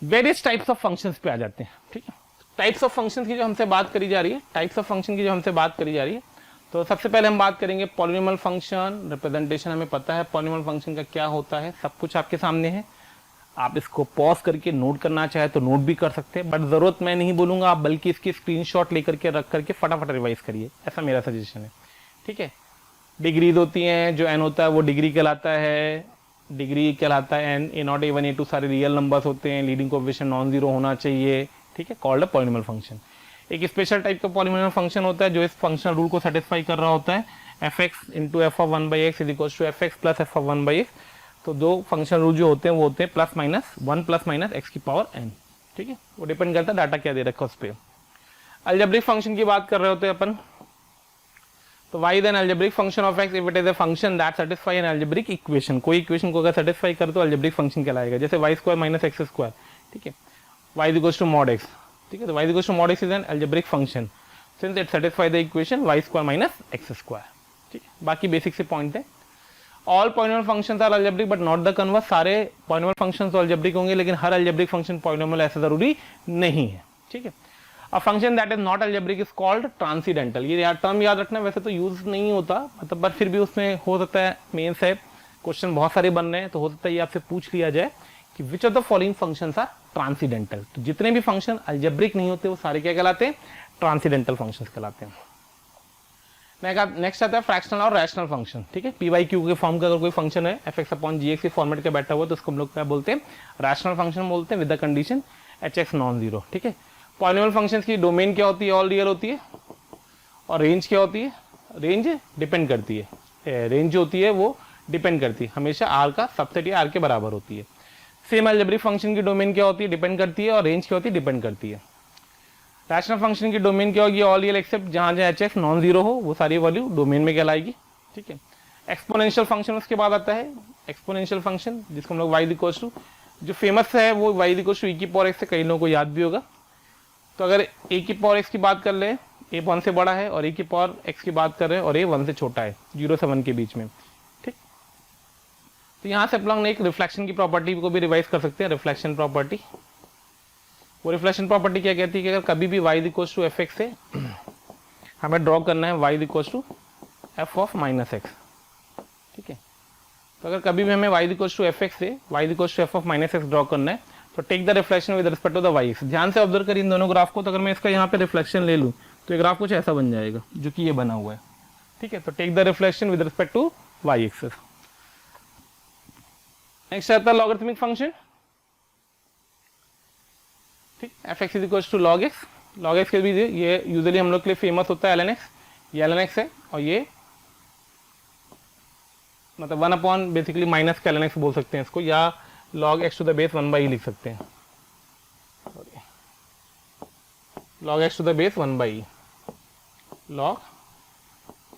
वेरियस टाइप्स ऑफ फंक्शंस पे आ जाते हैं, ठीक है। टाइप्स ऑफ फंक्शंस की जो हमसे बात करी जा रही है, तो सबसे पहले हम बात करेंगे पॉलिनोमियल फंक्शन रिप्रेजेंटेशन। हमें पता है पॉलिनोमियल फंक्शन का क्या होता है, सब कुछ आपके सामने है, आप इसको पॉज करके नोट करना चाहे तो नोट भी कर सकते हैं, बट जरूरत मैं नहीं बोलूंगा, आप बल्कि इसकी स्क्रीनशॉट लेकर के रख करके फटाफट रिवाइज करिए, ऐसा मेरा सजेशन है, ठीक है। डिग्रीज होती हैं, जो एन होता है वो डिग्री कहलाता है, डिग्री कहलाता है, n a naught a one a two सारे रियल नंबर्स होते हैं, लीडिंग कोएफिशिएंट नॉन जीरो होना चाहिए, ठीक है, कॉल्ड अ पॉलिनोमियल फंक्शन। एक स्पेशल टाइप का पॉलिनोमियल फंक्शन होता है जो इस फंक्शनल रूल को सेटिस्फाई कर रहा होता है, f x into F of one by x is equal to F x plus F of one by x. तो दो फंक्शनल रूल जो होते हैं वो होते हैं प्लस माइनस एक्स की पावर एन, ठीक है, वो डिपेंड करता है डाटा क्या दे रखा है उस पर। अलजेब्रिक फंक्शन की बात कर रहे होते हैं अपन, तो y then algebraic function of x if it is a function that satisfy an algebraic equation। कोई इक्वेशन को अगर सेटिस्फाई करे तो algebraic फंक्शन कहलाएगा, जैसे y square minus x square, ठीक है, y is equals to mod x, ठीक है, तो y is equals to mod x is an algebraic function since it satisfy the equation y square minus x square, ठीक है। बाकी बेसिक से पॉइंट है, all polynomial functions are algebraic but not the converse. सारे पॉलिनोमियल फंक्शंस तो अलजेब्रिक होंगे लेकिन हर अलजेब्रिक फंक्शन पॉलिनोमियल ऐसा जरूरी नहीं है, ठीक है। A function that is not algebraic is called transcendental। ये टर्म याद रखना, वैसे तो यूज नहीं होता मतलब, पर फिर भी उसमें हो सकता है, मेंस है, क्वेश्चन बहुत सारे बन रहे हैं तो हो सकता है ये आपसे पूछ लिया जाए कि which of the following functions are transcendental. तो जितने भी फंक्शन अलजेब्रिक नहीं होते वो सारे क्या कहलाते हैं, ट्रांसीडेंटल फंक्शंस कहलाते हैं। नेक्स्ट आता है फ्रैक्शनल और रैशनल फंक्शन, ठीक है। पी वाई क्यू के फॉर्म का अगर कोई फंक्शन है एफ एक्स अपॉन जी एक्स के फॉर्मेट का बैठा हुआ तो उसको हम लोग क्या बोलते हैं, रैशनल फंक्शन बोलते हैं with the condition H x non zero, ठीक है। पॉलिनोमियल फंक्शंस की डोमेन क्या होती है, ऑल रियल होती है, और रेंज क्या होती है, रेंज डिपेंड करती है, रेंज जो होती है वो डिपेंड करती है हमेशा आर का सबसेट या आर के बराबर होती है। सेम अलजेब्रिक फंक्शन की डोमेन क्या होती है, डिपेंड करती है, और रेंज क्या होती है, डिपेंड करती है। रैशनल फंक्शन की डोमेन क्या होगी, ऑल रियल एक्सेप्ट जहां जहां एच एक्स नॉन जीरो हो वो सारी वैल्यू डोमेन में कहलाएगी, ठीक है। एक्सपोनेंशियल फंक्शन उसके बाद आता है, एक्सपोनेंशियल फंक्शन जिसको हम लोग वाई इक्वल्स टू, जो फेमस है वो वाई इक्वल्स टू ई की पावर एक्स से, कई लोगों को याद भी होगा। तो अगर ए की पावर एक्स की बात कर ले, ए 1 से बड़ा है, और ए की पावर एक्स की बात कर रहे हैं और ए 1 से छोटा है, 0 से 1 के बीच में, ठीक। तो यहाँ से हम एक रिफ्लेक्शन की प्रॉपर्टी को भी रिवाइज कर सकते हैं, रिफ्लेक्शन प्रॉपर्टी। वो रिफ्लेक्शन प्रॉपर्टी क्या कहती है कि अगर कभी भी y equals to F x से हमें ड्रॉ करना है y equals to f of minus x, ठीक है। तो अगर कभी भी हमें y equals to F x से y equals to f of minus x draw करना है तो take the reflection with respect to the y x. ध्यान से ऑब्जर्व करिए इन दोनों ग्राफ को, तो अगर मैं इसका यहाँ पे रिफ्लेक्शन ले लूँ तो ये ग्राफ कुछ ऐसा बन जाएगा जो कि ये बना हुआ है, ठीक है। तो take the reflection with respect to y axis. Next आता है लॉगरिथमिक फंक्शन, ठीक, f x is equals to log x. Log x के भी ये यूजुअली हम लोग के लिए फेमस होता है एल एन एक्स, ये एल एन एक्स है, और ये मतलब 1 अपॉन बेसिकली माइनस का एल एन एक्स बोल सकते हैं इसको, या log x to the base 1 by लिख सकते हैं, log x to the base 1 by, log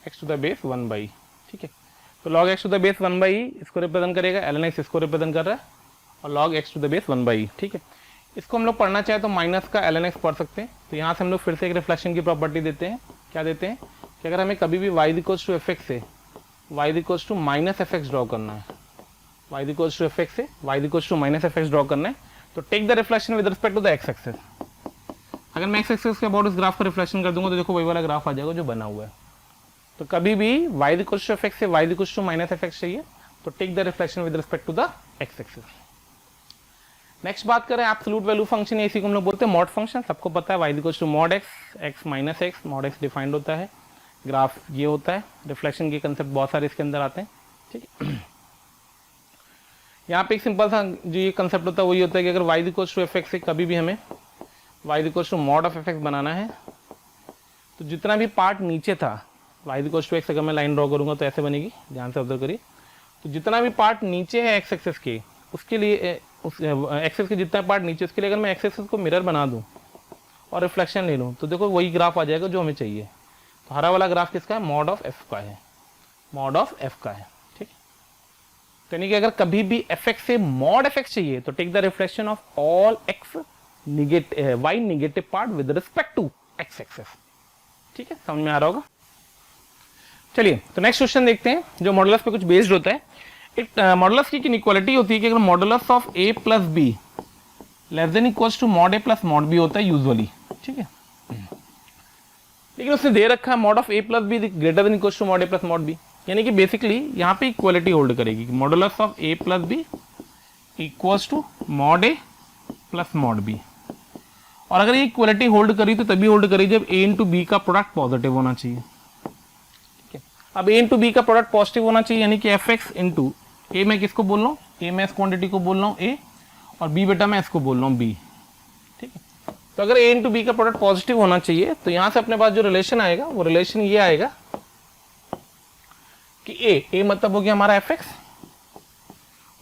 x to the base 1 by, ठीक है। तो log x to the base 1 by इसको रिप्रेजेंट करेगा, ln x इसको रिप्रेजेंट कर रहा है, और log x to the base 1 by, ठीक है। इसको हम लोग पढ़ना चाहे तो माइनस का ln x पढ़ सकते हैं। तो यहाँ से हम लोग फिर से एक रिफ्लेक्शन की प्रॉपर्टी देते हैं, क्या देते हैं कि अगर हमें कभी भी y equals to F x से y equals to minus f x draw करना है, y equals to F x से y equals to minus f x draw करना है, तो take the reflection with respect to the x axis. अगर मैं एक्स एक्सिस के अबाउट इस ग्राफ का रिफ्लेक्शन कर दूंगा तो देखो वही वाला ग्राफ आ जाएगा जो बना हुआ है। तो कभी भी y equals to F x से y equals to minus f x चाहिए तो take the reflection with respect to the x axis. Next बात करें एब्सोल्यूट वैल्यू फंक्शन, इसी को हम लोग बोलते हैं मॉड फंक्शन। सबको पता है y equals to mod x minus x, mod x defined होता है, ग्राफ ये होता है, रिफ्लेक्शन के कंसेप्ट बहुत सारे इसके अंदर आते हैं, ठीक है। यहाँ पे एक सिंपल सा जो ये कंसेप्ट होता है वही होता है कि अगर y equals to F x से कभी भी हमें y equals to mod of F X बनाना है तो जितना भी पार्ट नीचे था y इक्वल्स टू एक्स, अगर मैं लाइन ड्रॉ करूंगा तो ऐसे बनेगी, ध्यान से ऑब्जर्व करिए। तो जितना भी पार्ट नीचे है एक्स एक्सिस के, उसके लिए उस एक्सिस के जितना पार्ट नीचे, उसके लिए अगर मैं एक्स एक्सिस को मिरर बना दूँ और रिफ्लेक्शन ले लूँ तो देखो वही ग्राफ आ जाएगा जो हमें चाहिए। तो हरा वाला ग्राफ किसका है, मॉड ऑफ एफ का है, मॉड ऑफ एफ का है, ठीक। तो यानी कि अगर कभी भी एफ एक्स से मॉड एफ एक्स चाहिए तो take the reflection of all x y negative part with respect to x axis, ठीक है, समझ में आ रहा होगा। चलिए तो नेक्स्ट क्वेश्चन देखते हैं जो मॉडुलस पे कुछ बेस्ड होता है। एक मॉडुलस की इनइक्वालिटी होती है कि अगर modulus of a plus b less than equals to mod a plus mod b होता है यूजुअली, ठीक है। लेकिन उसने दे रखा है mod of a plus b greater than equals to mod a plus mod b, यानी कि बेसिकली यहाँ पे इक्वालिटी होल्ड करेगी, modulus of a plus b equals to mod a plus mod b. और अगर ये इक्वालिटी होल्ड करी तो तभी होल्ड करी जब ए इंटू बी का प्रोडक्ट पॉजिटिव होना चाहिए, ठीक है। अब ए इंटू बी का प्रोडक्ट पॉजिटिव होना चाहिए, यानी कि एफ एक्स इंटू ए मैं किसको बोल रहा हूँ, ए मैं इस क्वांटिटी को बोल रहा हूँ ए, और बी बेटा मैं इसको बोल रहा हूँ बी, ठीक है। तो अगर ए इंटू बी का प्रोडक्ट पॉजिटिव होना चाहिए तो यहां से अपने पास जो रिलेशन आएगा वो रिलेशन ये आएगा कि ए मतलब हो गया हमारा एफ एक्स,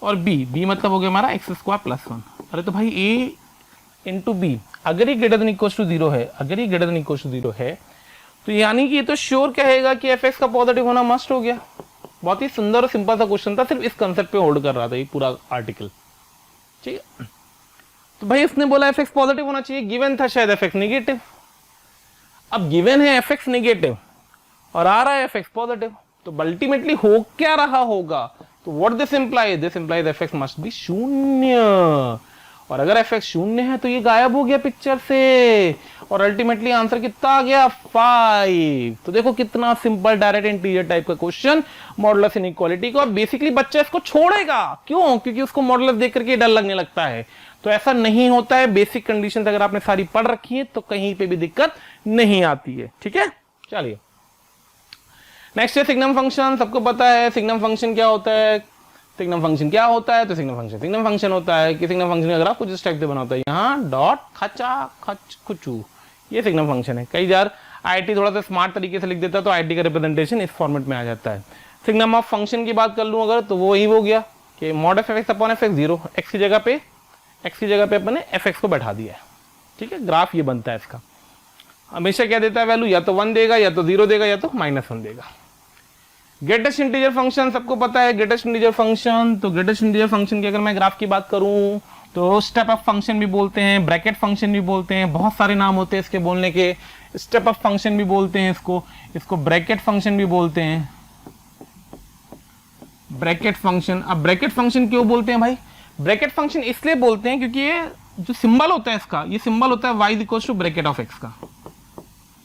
और बी मतलब हो गया हमारा एक्स स्क्वायर प्लस 1। अरे तो भाई ए इंटू बी अगर ये ग्रेटर देन इक्वल टू 0 है, अगर ये ग्रेटर देन इक्वल टू 0 है तो यानी कि ये तो श्योर कहेगा कि एफ एक्स का पॉजिटिव होना मस्ट हो गया। बहुत ही सुंदर और सिंपल सा क्वेश्चन था, सिर्फ इस कंसेप्ट पे होल्ड कर रहा था ये पूरा आर्टिकल, ठीक है। तो भाई इसने बोला एफ एक्स पॉजिटिव होना चाहिए, गिवन था शायद एफ एक्स नेगेटिव। अब गिवन है एफ एक्स नेगेटिव और आ रहा है एफ एक्स पॉजिटिव, तो अल्टीमेटली हो क्या रहा होगा, तो what this implies F x must B शून्य, और अगर एफ एक्स शून्य है तो ये गायब हो गया पिक्चर से, और अल्टीमेटली आंसर कितना आ गया 5। तो देखो कितना सिंपल डायरेक्ट इंटीजर टाइप का क्वेश्चन, मॉडुलस इनइक्वालिटी को। अब बेसिकली बच्चा इसको छोड़ेगा, क्यों, क्योंकि उसको मॉडुलस देख करके डर लगने लगता है। तो ऐसा नहीं होता है, बेसिक कंडीशन अगर आपने सारी पढ़ रखी है तो कहीं पे भी दिक्कत नहीं आती है, ठीक है। चलिए नेक्स्ट है सिग्नम फंक्शन। सबको पता है सिग्नम फंक्शन क्या होता है, सिग्नम फंक्शन क्या होता है, तो सिग्नम फंक्शन होता है कि सिग्नम फंक्शन अगर आप कुछ इस टाइप से बनाता है, यहाँ डॉट खचा खच खुचू, ये सिग्नम फंक्शन है। कई बार आईटी थोड़ा सा स्मार्ट तरीके से लिख देता है तो आईटी का रिप्रेजेंटेशन इस फॉर्मेट में आ जाता है। सिग्नम ऑफ फंक्शन की बात कर लूँ अगर, तो वो ही हो गया कि mod f x upon F x 0, x की जगह पे अपने एफ एक्स को बैठा दिया है, ठीक है। ग्राफ ये बनता है इसका, हमेशा क्या देता है वैल्यू, या तो 1 देगा, या तो 0 देगा, या तो -1 देगा। ग्रेटेस्ट इंटीजर फंक्शन सबको पता है, ग्रेटेस्ट इंटीजर फंक्शन, तो ग्रेटेस्ट इंटीजर फंक्शन की अगर मैं ग्राफ की बात करूं तो स्टेप अप फंक्शन भी बोलते हैं, ब्रैकेट फंक्शन भी बोलते हैं, बहुत सारे नाम होते हैं इसके बोलने के। स्टेप अप फंक्शन भी बोलते हैं इसको ब्रैकेट फंक्शन भी बोलते हैं, ब्रैकेट फंक्शन। अब ब्रैकेट फंक्शन क्यों बोलते हैं भाई, ब्रैकेट फंक्शन इसलिए बोलते हैं क्योंकि ये जो सिंबल होता है इसका, ये सिंबल होता है y equals to bracket of x का,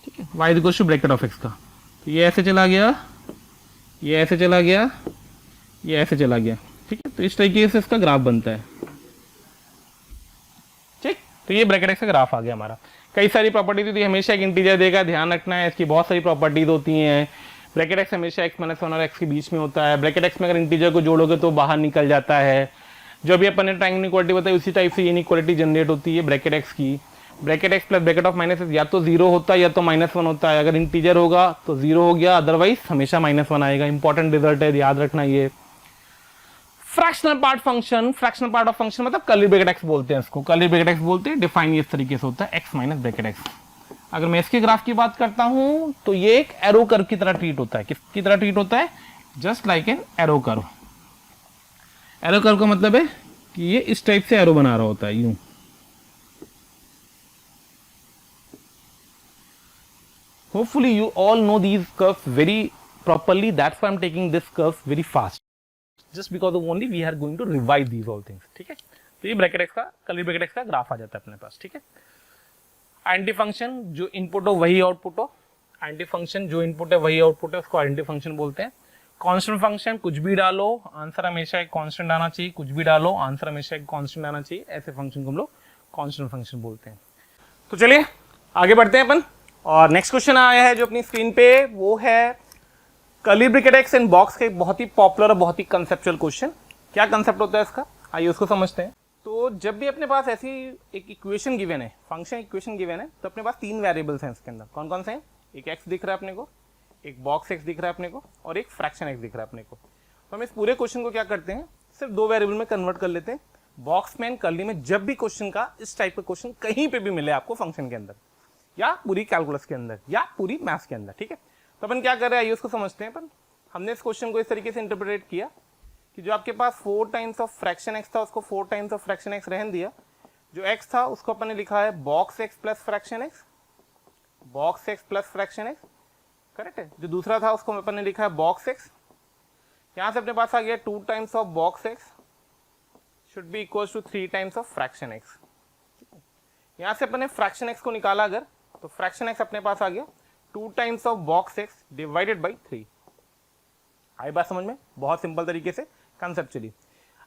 ठीक है, y equals to bracket of x का। तो ये ऐसे चला गया, ये ऐसे चला गया, ये ऐसे चला गया, ठीक है। तो इस तरीके से इसका ग्राफ बनता है, ठीक। तो ये ब्रैकेट एक्स का ग्राफ आ गया हमारा। कई सारी प्रॉपर्टीज होती है, हमेशा एक इंटीजर देगा, ध्यान रखना है इसकी बहुत सारी प्रॉपर्टीज होती हैं। ब्रैकेट एक्स हमेशा x-1 और x के बीच में होता है। ब्रैकेट एक्स में अगर इंटीजर को जोड़ोगे तो बाहर निकल जाता है। जो भी अपन ने ट्रायंगल इक्वालिटी बताई उसी टाइप से ये इक्वालिटी जनरेट होती है ब्रैकेट एक्स की। Bracket x plus bracket of minus या तो 0 होता है या तो -1 होता है। अगर इंटीजर होगा तो 0 हो गया, अदरवाइज हमेशा -1 आएगा। इंपॉर्टेंट रिजल्ट है, याद रखना ये। Fractional part function, fractional part of function मतलब कर्ली ब्रैकेट एक्स बोलते हैं इसको, कर्ली ब्रैकेट एक्स बोलते हैं। डिफाइन इस तरीके से होता है एक्स माइनस ब्रैकेट एक्स। अगर मैं इसके ग्राफ की बात करता हूं तो ये एक एरो कर्व की तरह ट्रीट होता है। किसकी तरह ट्रीट होता है? Just like an arrow curve. Arrow curve का मतलब है कि ये इस टाइप से एरो बना रहा होता है, यूं। Hopefully you all know these curves very properly. That's why I'm taking this curve very fast. Just because of only we are going to revise these all things. ठीक है? तो ये ब्रैकेट एक्स का, कर्ली ब्रैकेट एक्स का ग्राफ आ जाता है अपने पास। ठीक है? आइडेंटिटी फंक्शन जो इनपुट हो वही आउटपुट हो। आइडेंटिटी फंक्शन जो इनपुट है वही आउटपुट है, उसको आइडेंटिटी फंक्शन बोलते हैं। कांस्टेंट फंक्शन, कुछ भी डालो आंसर हमेशा एक कांस्टेंट आना चाहिए, कुछ भी डालो आंसर हमेशा एक कांस्टेंट आना चाहिए। ऐसे फंक्शन को हम लोग कांस्टेंट फंक्शन बोलते हैं। तो चलिए आगे बढ़ते हैं अपन। और नेक्स्ट क्वेश्चन आया है जो अपनी स्क्रीन पे, वो है curly bracket x and box का एक बहुत ही पॉपुलर और बहुत ही कंसेप्चुअल क्वेश्चन। क्या कंसेप्ट होता है इसका, आइए उसको समझते हैं। तो जब भी अपने पास ऐसी एक इक्वेशन गिवन है, फंक्शन इक्वेशन गिवन है, तो अपने पास 3 वेरिएबल्स हैं इसके अंदर। कौन कौन से हैं? एक एक्स दिख रहा है अपने को, एक बॉक्स एक्स दिख रहा है अपने को, और एक फ्रैक्शन एक्स दिख रहा है अपने को। तो हम इस पूरे क्वेश्चन को क्या करते हैं, सिर्फ 2 वेरिएबल में कन्वर्ट कर लेते हैं। बॉक्स में एंड कर्ली में जब भी क्वेश्चन का इस टाइप का क्वेश्चन कहीं पे भी मिले आपको फंक्शन के अंदर, या पूरी कैलकुलस के अंदर, या पूरी मैथ्स के अंदर, ठीक है। तो अपन क्या कर रहे हैं, आइए उसको समझते हैं। अपन हमने इस क्वेश्चन को इस तरीके से इंटरप्रेट किया कि जो आपके पास 4 टाइम्स ऑफ फ्रैक्शन एक्स था, उसको 4 टाइम्स ऑफ फ्रैक्शन एक्स रहने दिया। जो एक्स था उसको अपन ने लिखा है box x plus fraction x, box x plus fraction x, correct है। जो दूसरा था उसको अपन ने लिखा है बॉक्स एक्स। यहां से अपने पास आ गया 2 times of box x should be equal to 3 times of fraction x. यहां से अपन ने फ्रैक्शन एक्स को निकाला अगर, तो फ्रैक्शन एक्स अपने पास आ गया 2 times of box x divided by 3। आई बात समझ में? बहुत सिंपल तरीके से कंसेप्चुअली।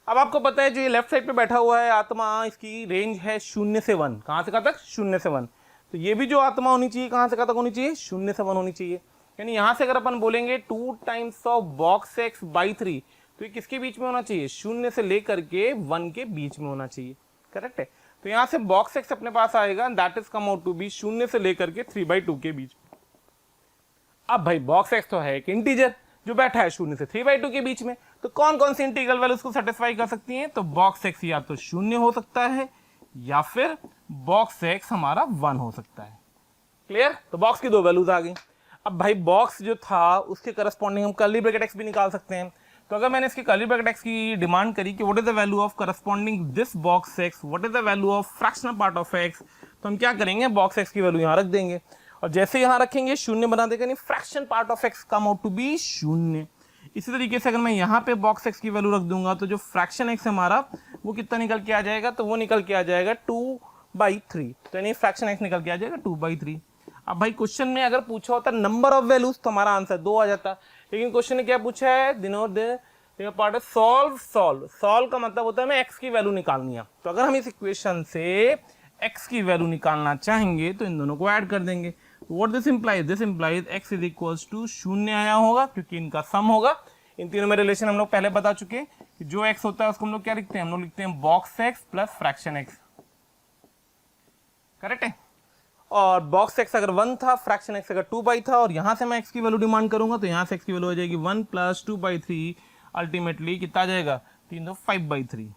अब आपको पता है जो ये लेफ्ट साइड पे बैठा हुआ है आत्मा, इसकी रेंज है 0 से 1। कहां से कहां तक? 0 से 1। तो ये भी जो आत्मा होनी चाहिए कहां से कहां तक होनी चाहिए? 0 से 1 होनी चाहिए। यानी यहां से अगर अपन बोलेंगे 2 times of box x by 3, तो ये किसके बीच में होना चाहिए, शून्य से लेकर के 1 के बीच में होना चाहिए, करेक्ट है। तो यहां से बॉक्स एक्स अपने पास आएगा, that is come out to be शून्य से लेकर के 3/2 के बीच। अब भाई बॉक्स एक्स तो है एक इंटीजर जो बैठा है शून्य से 3/2 के बीच में, तो कौन कौन सी इंटीग्रल वैल्यूज को सेटिस्फाई कर सकती हैं, तो बॉक्स एक्स या तो शून्य हो सकता है या फिर बॉक्स एक्स हमारा 1 हो सकता है। क्लियर, तो बॉक्स की 2 वैल्यूज आ गई। अब भाई बॉक्स जो था उसके करस्पॉन्डिंग हम कर्ली ब्रैकेट एक्स भी निकाल सकते हैं। तो अगर मैंने इसकी कर्ली ब्रैकेट एक्स की डिमांड करी कि what is the value of corresponding this box x, what is the value of fractional part of x, तो हम क्या करेंगे, बॉक्स एक्स की वैल्यू यहाँ रख देंगे और जैसे यहाँ रखेंगे शून्य बना देगा, यानी fraction part of x come out to be शून्य। इसी तरीके से अगर मैं यहाँ पे बॉक्स एक्स की वैल्यू रख दूंगा तो जो फ्रैक्शन एक्स हमारा वो कितना निकल के आ जाएगा, तो वो निकल के आ जाएगा 2/3, तो यानी फ्रैक्शन एक्स निकल के आ जाएगा 2/3। अब भाई क्वेश्चन में अगर पूछा होता नंबर ऑफ वैल्यूज तो हमारा आंसर 2 आ जाता, लेकिन क्वेश्चन ने क्या पूछा है, पार्ट है सॉल्व का मतलब होता है मैं एक्स की वैल्यू निकालनी है। तो अगर हम इस इक्वेशन से एक्स की वैल्यू निकालना चाहेंगे तो इन दोनों को ऐड कर देंगे। What this implies x is equals to शून्य आया होगा क्योंकि इनका सम होगा। इन तीनों में रिलेशन हम लोग पहले बता चुके हैं कि जो एक्स होता है उसको हम लोग क्या लिखते हैं, हम लोग लिखते हैं box x plus fraction x, correct है। और बॉक्स एक्स अगर 1 था, फ्रैक्शन एक्स अगर 2 था, और यहां से मैं एक्स की वैल्यू डिमांड करूंगा तो यहां से एक्स की वैल्यू हो जाएगी 1 + 2/3, अल्टीमेटली कितना आ जाएगा, 3 तो 5/3,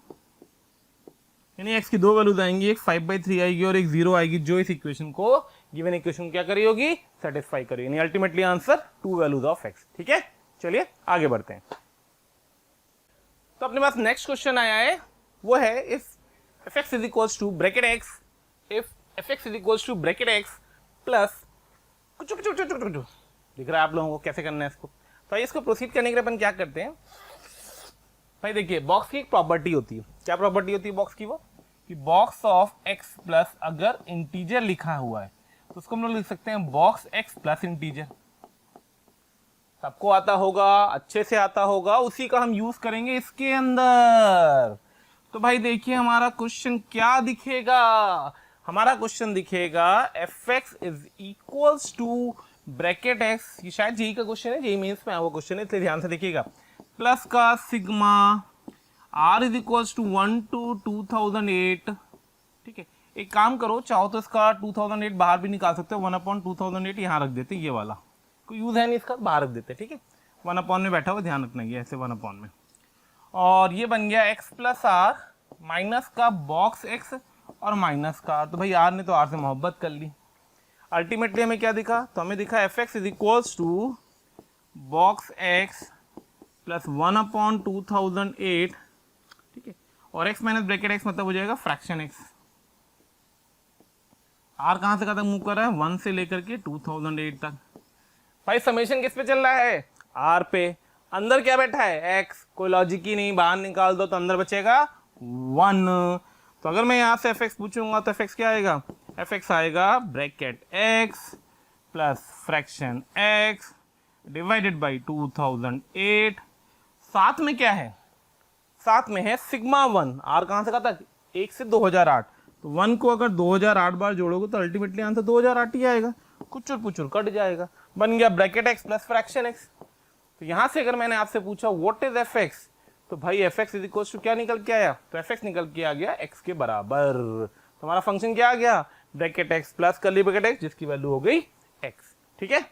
यानी एक्स की 2 वैल्यूज आएंगी, एक 5/3 आएगी और एक 0 आएगी, जो इस इक्वेशन को गिवन इक्वेशन क्या करी होगी, सेटिस्फाई करी, यानी ultimately answer 2 values of x. ठीक है, चलिए आगे बढ़ते हैं। तो अपने पास नेक्स्ट क्वेश्चन आया है, वो है if f(x) is equals to bracket x, if f(x) is equals to bracket x plus कुछ दिख रहा है आप लोगों को कैसे करना है इसको। तो इसको प्रोसीड करने के लिए अपन क्या करते हैं, भाई देखिए बॉक्स की एक प्रॉपर्टी होती है, क्या प्रॉपर्टी होती है बॉक्स की, वो कि बॉक्स ऑफ x प्लस अगर इंटीजर लिखा हुआ है तो उसको हम लोग लिख सकते हैं बॉक्स x प्लस इंटीजर। सबको आता होगा, अच्छे से आता होगा, उसी का हम यूज करेंगे इसके अंदर। तो भाई देखिए हमारा क्वेश्चन क्या दिखेगा, हमारा क्वेश्चन दिखेगा f(x) is equals to bracket x, ये शायद जेई का क्वेश्चन है, जेई मेंस में आया हुआ क्वेश्चन है, इसलिए ध्यान से देखिएगा, प्लस का sigma r is equals to 1 to 2008। ठीक है, एक काम करो, चाहो तो इसका 2008 बाहर भी निकाल सकते हो, 1/2008 यहाँ रख देते, ये वाला कोई यूज है नहीं इसका, बाहर रख देते। ठीक है, 1/, में बैठा हुआ, ध्यान रखना ये ऐसे 1/, में, और ये बन गया x प्लस r माइनस का बॉक्स x और माइनस का, तो भाई r ने तो r से मोहब्बत कर ली। अल्टीमेटली हमें क्या दिखा, तो हमें दिखा f(x) is equals to box x plus 1/2008। ठीक है, और x माइनस ब्रैकेट x मतलब हो जाएगा फ्रैक्शन x। r कहां से कहां तक मूव कर रहा है, 1 से लेकर के 2008 तक। भाई समेशन किस पे चल रहा है, r पे, अंदर क्या बैठा है x, कोई लॉजिक ही नहीं, बाहर निकाल दो तो अंदर बचेगा 1। तो अगर मैं यहाँ से f(x) पूछूंगा तो f(x) क्या आएगा, f(x) आएगा bracket x plus fraction x divided by 2008। साथ में क्या है, साथ में है सिग्मा 1, r कहां से कहा था, 1 से 2008, तो 1 को अगर 2008 बार जोड़ोगे तो अल्टीमेटली आंसर 2008 ही आएगा, कुचुर पुचुर कट जाएगा, बन गया bracket x plus fraction x। तो यहां से अगर मैंने आपसे पूछा व्हाट इज f(x), तो भाई f(x) इज इक्वल टू क्या निकल के आया, तो f(x) निकल के आ गया x के बराबर। तो हमारा फंक्शन क्या आ गया, bracket x plus curly bracket x, जिसकी वैल्यू हो गई x। ठीक है,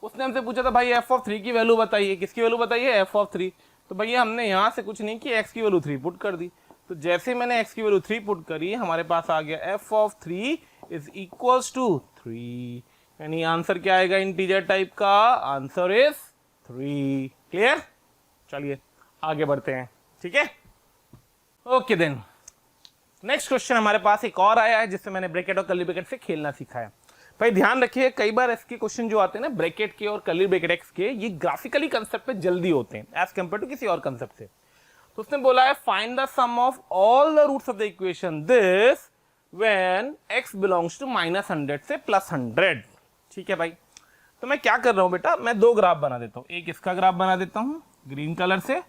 उसने हमसे पूछा था भाई f(3) की वैल्यू बताइए, किसकी वैल्यू बताइए, f(3). तो भैया हमने यहाँ से कुछ नहीं किया, x की वैल्यू 3 पुट कर दी, तो जैसे मैंने x की वैल्यू 3 पुट करी, हमारे पास आ गया f(3) इज इक्वल्स टू 3, यानी आंसर क्या आएगा इंटीजर टाइप का, आंसर इज 3। क्लियर, चलिए आगे बढ़ते हैं। ठीक है, ओके देन नेक्स्ट क्वेश्चन हमारे पास एक और आया है जिससे मैंने ब्रैकेट और कर्ली ब्रैकेट से खेलना सीखा है। भाई ध्यान रखिए, कई बार इसके क्वेश्चन जो आते हैं ना ब्रैकेट के और कर्ली ब्रैकेट एक्स के, ये ग्राफिकली कंसेप्ट पे जल्दी होते हैं एज कंपेयर टू किसी और कंसेप्ट से। तो उसने बोला है find the sum of all the roots of the equation this when x belongs to -100 से +100। ठीक है भाई, तो मैं क्या कर रहा हूं बेटा, मैं 2 ग्राफ बना देता हूं, एक इसका ग्राफ बना देता हूं ग्रीन कलर से,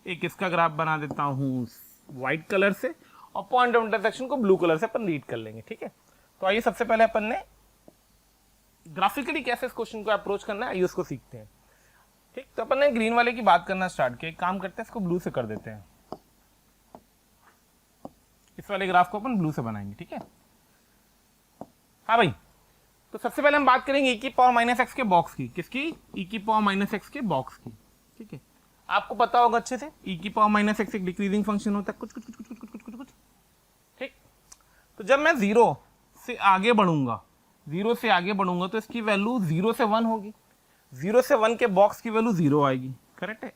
एक इसका ग्राफ बना देता हूं व्हाइट कलर से, और पॉइंट ऑफ इंटरसेक्शन को ब्लू कलर से अपन रीड कर लेंगे। ठीक है, तो आइए सबसे पहले अपन ने ग्राफिकली कैसे इस क्वेश्चन को अप्रोच करना है, आइए उसको सीखते हैं। ठीक, तो अपन ने ग्रीन वाले की बात करना स्टार्ट किया, एक काम करते हैं इसको ब्लू से कर देते हैं, इस वाले ग्राफ को अपन ब्लू से बनाएंगे, ठीक है। हाँ भाई, तो सबसे पहले हम बात करेंगे e की पावर माइनस एक्स के बॉक्स की, किसकी, e की पावर माइनस एक्स के बॉक्स की, ठीक है। आपको पता होगा अच्छे से e की पावर माइनस एक्स एक डिक्रीजिंग फंक्शन होता है, कुछ कुछ कुछ कुछ कुछ कुछ कुछ कुछ, ठीक। तो जब मैं 0 से आगे बढ़ूंगा, 0 से आगे बढ़ूंगा तो इसकी वैल्यू 0 से 1 होगी, 0 से 1 के बॉक्स की वैल्यू 0 आएगी, करेक्ट है।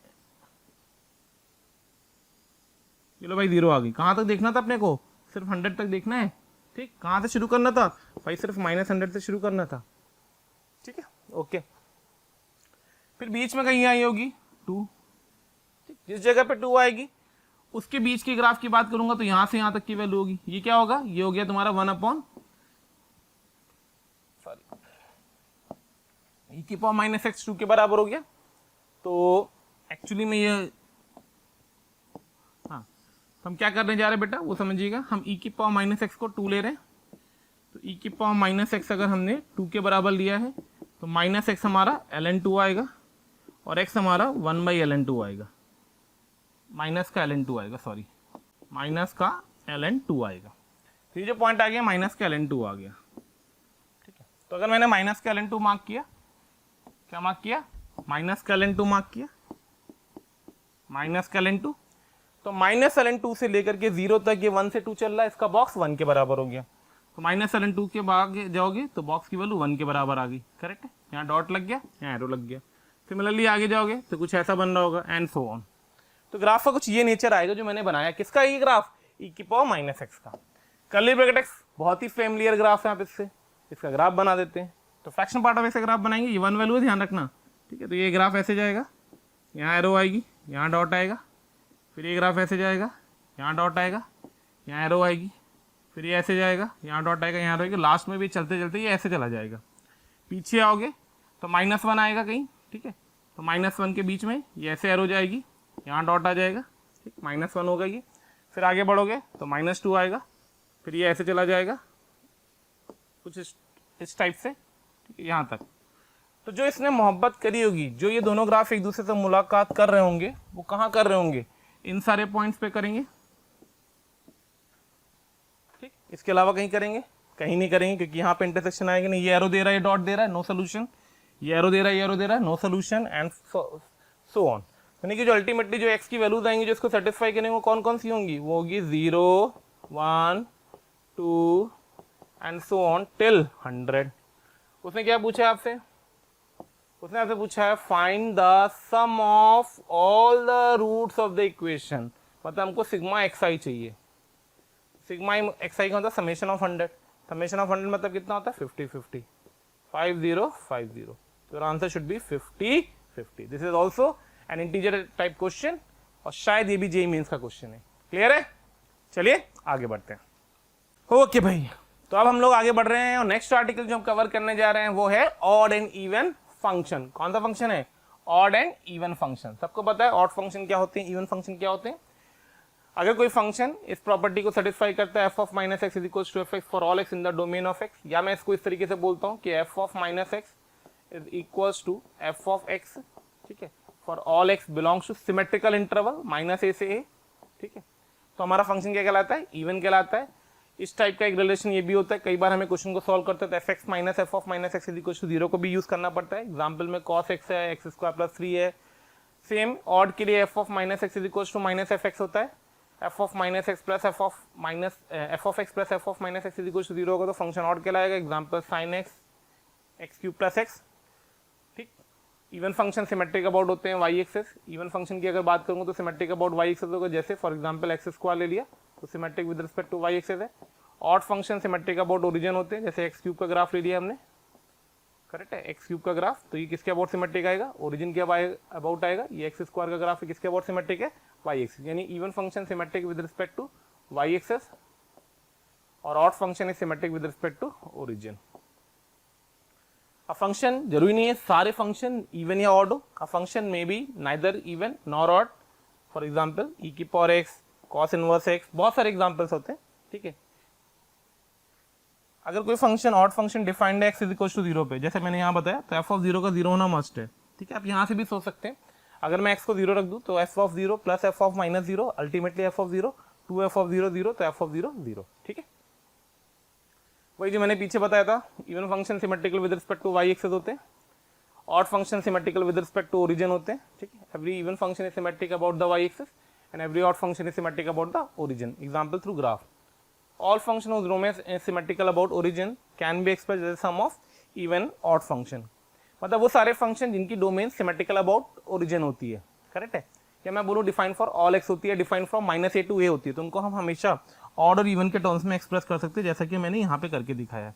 चलो भाई 0 आ गई, कहाँ तक देखना था अपने को, सिर्फ 100 तक देखना है, ठीक। कहाँ से शुरू करना था भाई, सिर्फ -100 से शुरू करना था, ठीक है, ओके। फिर बीच में कहीं आई होगी 2, ठीक। जिस जगह पे 2 आएगी उसके बीच की ग्राफ की बात करूंगा तो यहां से यहां तक की वैल्यू होगी, ये क्या होगा, ये हो गया तुम्हारा 1 e की पावर माइनस एक्स 2 के बराबर हो गया। तो एक्चुअली में ये, हाँ, तो हम क्या करने जा रहे हैं बेटा वो समझिएगा, हम e की पावर माइनस एक्स को 2 ले रहे हैं, तो e की पावर माइनस एक्स अगर हमने 2 के बराबर लिया है तो माइनस एक्स हमारा ln2 आएगा और x हमारा 1/ln2 आएगा, माइनस का ln2 आएगा, सॉरी माइनस का ln2 आएगा। तो ये जो पॉइंट आ गया माइनस का ln2 आ गया, ठीक है। तो अगर मैंने माइनस का ln2 मार्क किया, क्या मार्क किया, माइनस का ln2 मार्क किया, माइनस का ln2, तो माइनस ln2 से लेकर के 0 तक ये 1 से 2 चल रहा है, इसका बॉक्स 1 के बराबर हो गया। तो माइनस ln2 के आगे जाओगे तो बॉक्स की वैल्यू 1 के बराबर आ गई, करेक्ट है। यहाँ डॉट लग गया, यहाँ एरो लग गया। सिमिलरली आगे जाओगे तो कुछ ऐसा बन रहा होगा एंड सो ऑन। तो ग्राफ का कुछ ये नेचर आएगा जो मैंने बनाया, किसका ये ग्राफ, e की पावर माइनस एक्स का। कर्ली ब्रैकेट एक्स बहुत ही फेमिलियर ग्राफ है, आप इससे इसका ग्राफ बना देते हैं। तो फ्रैक्शन पार्ट ऑफ ऐसे ग्राफ बनाएंगे, ये 1 वैल्यू है, ध्यान रखना, ठीक है। तो ये ग्राफ ऐसे जाएगा, यहाँ एरो आएगी, यहाँ डॉट आएगा, फिर ये ग्राफ ऐसे जाएगा, यहाँ डॉट आएगा, यहाँ एरो आएगी, फिर ये ऐसे जाएगा, यहाँ डॉट आएगा, यहाँ रहेगा, लास्ट में भी चलते चलते ये ऐसे चला जाएगा। पीछे आओगे तो -1 आएगा कहीं, ठीक है। तो -1 के बीच में ये ऐसे एरो जाएगी, यहाँ डॉट आ जाएगा, ठीक, -1 होगा ये। फिर आगे बढ़ोगे तो -2 आएगा, फिर ये ऐसे चला जाएगा कुछ इस टाइप से, ठीक है, यहाँ तक। तो जो इसने मोहब्बत करी होगी, जो ये दोनों ग्राफ एक दूसरे से मुलाकात कर रहे होंगे, वो कहाँ कर रहे होंगे, इन सारे पॉइंट्स पे करेंगे, ठीक। इसके अलावा कहीं करेंगे, कहीं नहीं करेंगे, क्योंकि यहाँ पे इंटरसेक्शन आएगा नहीं। ये एरो दे रहा है, ये डॉट दे रहा है, नो सोल्यूशन, ये एरो दे रहा है, ये एरो दे रहा है, no solution and so on. यानी कि जो अल्टीमेटली जो x की वैल्यूज आएंगी जो इसको सेटिस्फाई करेंगे वो कौन कौन सी होंगी, वो होगी 0, 1, 2 एंड सो ऑन टिल 100। उसने क्या पूछा है आपसे, उसने आपसे पूछा है find the sum of all the roots of the equation, मतलब हमको सिग्मा xi चाहिए। सिग्मा xi का मतलब समेशन ऑफ 100, समेशन ऑफ 100 मतलब कितना होता है 50 50, 50 50। तो answer should be 50 50। This is also an integer type question और शायद ये भी जेईई मेंस का क्वेश्चन है। क्लियर है, चलिए आगे बढ़ते हैं। ओके भाई, तो अब हम लोग आगे बढ़ रहे हैं और नेक्स्ट आर्टिकल जो हम कवर करने जा रहे हैं वो है ऑड एंड इवन फंक्शन। कौन सा फंक्शन है, ऑड एंड इवन फंक्शन। सबको पता है ऑड फंक्शन क्या होते हैं, इवन फंक्शन क्या होते हैं। अगर कोई फंक्शन इस प्रॉपर्टी को सेटिस्फाई करता है f of minus x is equal to F x for all x in the domain of x, या मैं इसको इस तरीके से बोलता हूँ कि f of minus x is equal to f of x, ठीक है, for all x belongs to symmetrical interval -a से a, ठीक है। तो हमारा फंक्शन क्या कहलाता है, इवन कहलाता है। इस टाइप का एक रिलेशन ये भी होता है, कई बार हमें क्वेश्चन को सॉल्व करते हैं तो F x minus f of minus x is equal to 0 को भी यूज करना पड़ता है। एग्जाम्पल में कॉस एक्स है, एक्स स्क्वायर प्लस 3 है। सेम ऑड के लिए f of minus x is equal to minus f x होता है। F of minus x plus F of minus f of x plus F of minus x is equal to 0 होगा तो फंक्शन ऑड कहलाएगा। Example sine x x cube plus x, ठीक। इवन फंक्शन सिमेट्रिक अबाउट होते हैं वाई एक्सेस। इवन फंक्शन की अगर बात करूँ तो सिमेट्रिक अबाउट वाई एक्सेस होगा, जैसे फॉर एग्जाम्पल एक्स स्क्वायर ले लिया तो symmetric with respect to Y axis है। Odd function symmetric about origin होते हैं, जैसे एक्स क्यूब का ग्राफ ले लिया हमने, करेक्ट है, एक्स क्यूब का ग्राफ, तो ये किसके अबाउट सिमेट्रिक आएगा, ओरिजिन के अबाउट आएगा। ये एक्स स्क्वायर का ग्राफ है, किसके अबाउट सिमेट्रिक है, वाई एक्सिस। यानी even function symmetric with respect to Y axis और odd function is symmetric with respect to origin. A function जरूरी नहीं है सारे फंक्शन इवन या ऑड हो, a function may be neither even nor odd. For example E की power X, cos inverse X, बहुत सारे एग्जाम्पल्स होते हैं, ठीक है। अगर कोई फंक्शन ऑड फंक्शन डिफाइंड है एक्स इज इक्वल टू 0 पे, जैसे मैंने यहाँ बताया, तो एफ ऑफ 0 का 0 होना मस्ट है, ठीक है, आप यहाँ से भी सोच सकते हैं, अगर मैं x को 0 रख दूँ तो f of 0 plus f of minus 0 ultimately f of 0 2f of 0 0 तो f ऑफ 0 0, ठीक है। वही जो मैंने पीछे बताया था, even function symmetrical with respect to y axis होते हैं, odd function symmetrical with respect to origin होते हैं, ठीक है। Every even function is symmetric about the y axis and every odd function is symmetric about the origin. Example through graph, all function whose domain is symmetrical about origin can be expressed as a sum of even odd function। मतलब वो सारे फंक्शन जिनकी डोमेन सिमेट्रिकल अबाउट ओरिजिन होती है, करेक्ट है। या मैं बोलूँ डिफाइन फॉर ऑल एक्स होती है, define from -a to a होती है, तो उनको हम हमेशा ऑड और इवन के टर्म्स में एक्सप्रेस कर सकते हैं, जैसा कि मैंने यहाँ पे करके दिखाया है।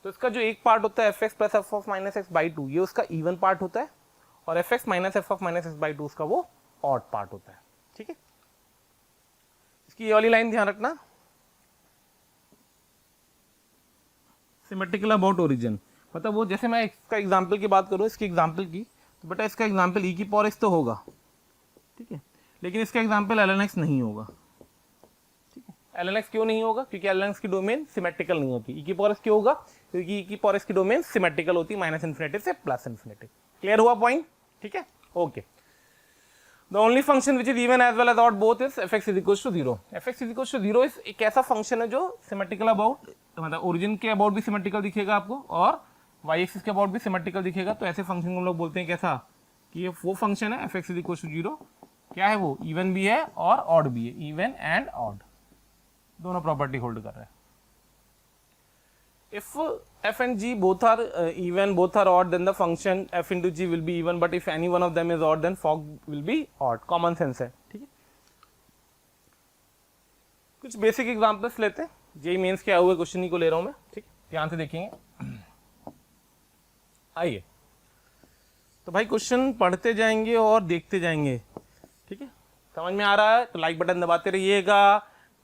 तो इसका जो एक पार्ट होता है f x plus F of minus x by two, ये उसका इवन पार्ट होता है, और F x minus f of minus x by two उसका वो ऑड पार्ट होता है, ठीक है। इसकी ये वाली लाइन ध्यान रखना, सिमेट्रिकल अबाउट ओरिजिन, मतलब वो जैसे मैं इसका एग्जाम्पल की बात करूँ, इसकी एग्जाम्पल की, तो बेटा इसका एग्जाम्पल ई की पावर एक्स तो होगा, ठीक है, लेकिन इसका एग्जाम्पल एल एन एक्स नहीं होगा, ठीक है। एल एन एक्स क्यों नहीं होगा? क्योंकि एल एन एक्स की डोमेन सिमेट्रिकल नहीं होती। ई की पावर एक्स क्यों होगा? क्योंकि ई की पावर एक्स की डोमेन सिमेट्रिकल होती है, माइनस इन्फिनिटी से प्लस इन्फिनिटी। क्लियर हुआ पॉइंट? ठीक है, okay. The only function which is even as well as odd both is f(x) is equals to 0। f(x) is equals to 0 इस एक ऐसा फंक्शन है जो सिमेट्रिकल अबाउट, मतलब ओरिजिन के अबाउट भी सिमेट्रिकल दिखेगा आपको, और y एक्सिस के अबाउट भी सिमेट्रिकल दिखेगा। तो ऐसे फंक्शन को हम लोग बोलते हैं कैसा, कि ये वो फंक्शन है f(x) is equals to 0, क्या है वो, इवन भी है और ऑड भी है, इवन एंड ऑड दोनों प्रॉपर्टी होल्ड कर रहा है। If f and g both are even, both are odd, then the function f into g will be even, but if any one of them is odd, then fog will be odd। Common sense है, ठीक है। कुछ बेसिक एग्जांपल्स लेते हैं, जेई मेंस के आए हुए क्वेश्चन ही को ले रहा हूं मैं, ठीक, ध्यान से देखेंगे। आइए, तो भाई क्वेश्चन पढ़ते जाएंगे और देखते जाएंगे, ठीक है। समझ में आ रहा है तो लाइक बटन दबाते रहिएगा,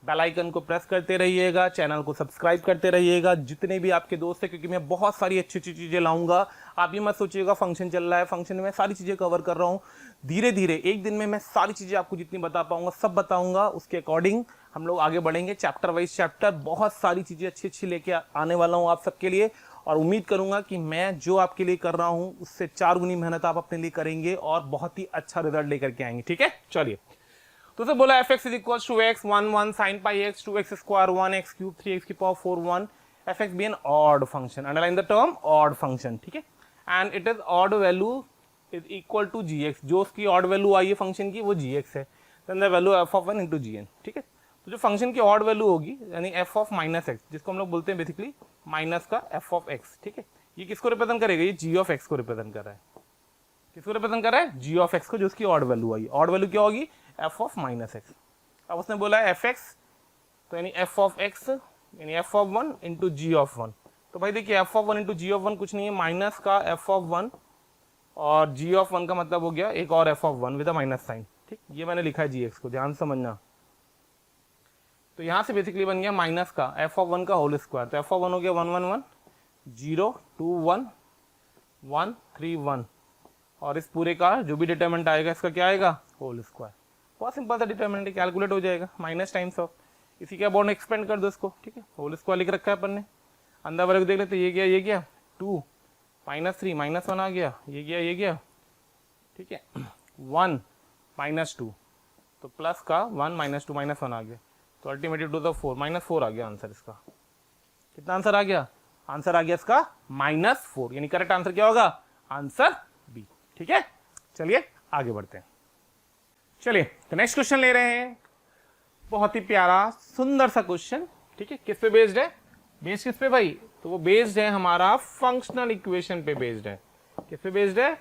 बेल आइकन को प्रेस करते रहिएगा, चैनल को सब्सक्राइब करते रहिएगा, जितने भी आपके दोस्त हैं, क्योंकि मैं बहुत सारी अच्छी अच्छी चीज़ें लाऊंगा। आप ये मत सोचिएगा फंक्शन चल रहा है, फंक्शन में सारी चीज़ें कवर कर रहा हूँ। धीरे धीरे एक दिन में मैं सारी चीज़ें आपको जितनी बता पाऊंगा सब बताऊंगा, उसके अकॉर्डिंग हम लोग आगे बढ़ेंगे, चैप्टर वाइज चैप्टर। बहुत सारी चीज़ें अच्छी अच्छी लेके आने वाला हूँ आप सबके लिए, और उम्मीद करूंगा कि मैं जो आपके लिए कर रहा हूँ उससे 4 गुनी मेहनत आप अपने लिए करेंगे और बहुत ही अच्छा रिजल्ट लेकर के आएंगे, ठीक है। चलिए, तो उसे बोला f(x) is equals to x 1 1 sin pi x 2x square 1x cube 3x की power 4 1, f(x) be an odd function, underline the term odd function, ठीक है, and it is odd value is equal to gx, जो उसकी odd value आई है फंक्शन की वो gx है, then the value f of 1 into gn, ठीक है। तो जो फंक्शन की odd value होगी यानी f of minus x, जिसको हम लोग बोलते हैं बेसिकली माइनस का f of x, ठीक है, ये किसको रिप्रेजेंट करेगा, ये g of x को रिप्रेजेंट कर रहा है, किसको रिप्रेजेंट कर रहा है, g of x को, जो उसकी odd value आई। odd value क्या होगी, f of minus x। अब उसने बोला है f(x), तो यानी f of x यानी f of 1 into g of 1। तो भाई देखिए f of 1 into g of 1 कुछ नहीं है, माइनस का f of 1 और g of 1 का मतलब हो गया एक और f of 1 with a minus sine, ठीक, ये मैंने लिखा है gx को, ध्यान समझना। तो यहाँ से बेसिकली बन गया माइनस का f of 1 का होल स्क्वायर, तो f of 1 हो गया 1 1 1 0 2 1 1 3 1, और इस पूरे का जो भी डिटरमिनेंट आएगा इसका क्या आएगा, होल स्क्वायर। बहुत सिंपल सा डिटरमिनेंट कैलकुलेट हो जाएगा, माइनस टाइम्स ऑफ, इसी के अबाउट एक्सपेंड कर दो इसको, ठीक है। होल स्क्वायर लिख रखा है अपन ने, अंदर वर्ग देख लेते, ये गया 2 -3 -1 आ गया, ये गया, ठीक है, 1 -2, तो प्लस का 1 -2 -1 आ गया, तो अल्टीमेटली टू द 4 -4 आ गया आंसर इसका। कितना आंसर आ गया, आंसर आ गया इसका -4, यानी करेक्ट आंसर क्या होगा, आंसर बी, ठीक है। चलिए आगे बढ़ते हैं। चलिए तो नेक्स्ट क्वेश्चन ले रहे हैं, बहुत ही प्यारा सुंदर सा क्वेश्चन, ठीक है। किस पे बेस्ड है, बेस्ड किस पे भाई, तो वो बेस्ड है हमारा फंक्शनल इक्वेशन पे बेस्ड है। किस पे बेस्ड है,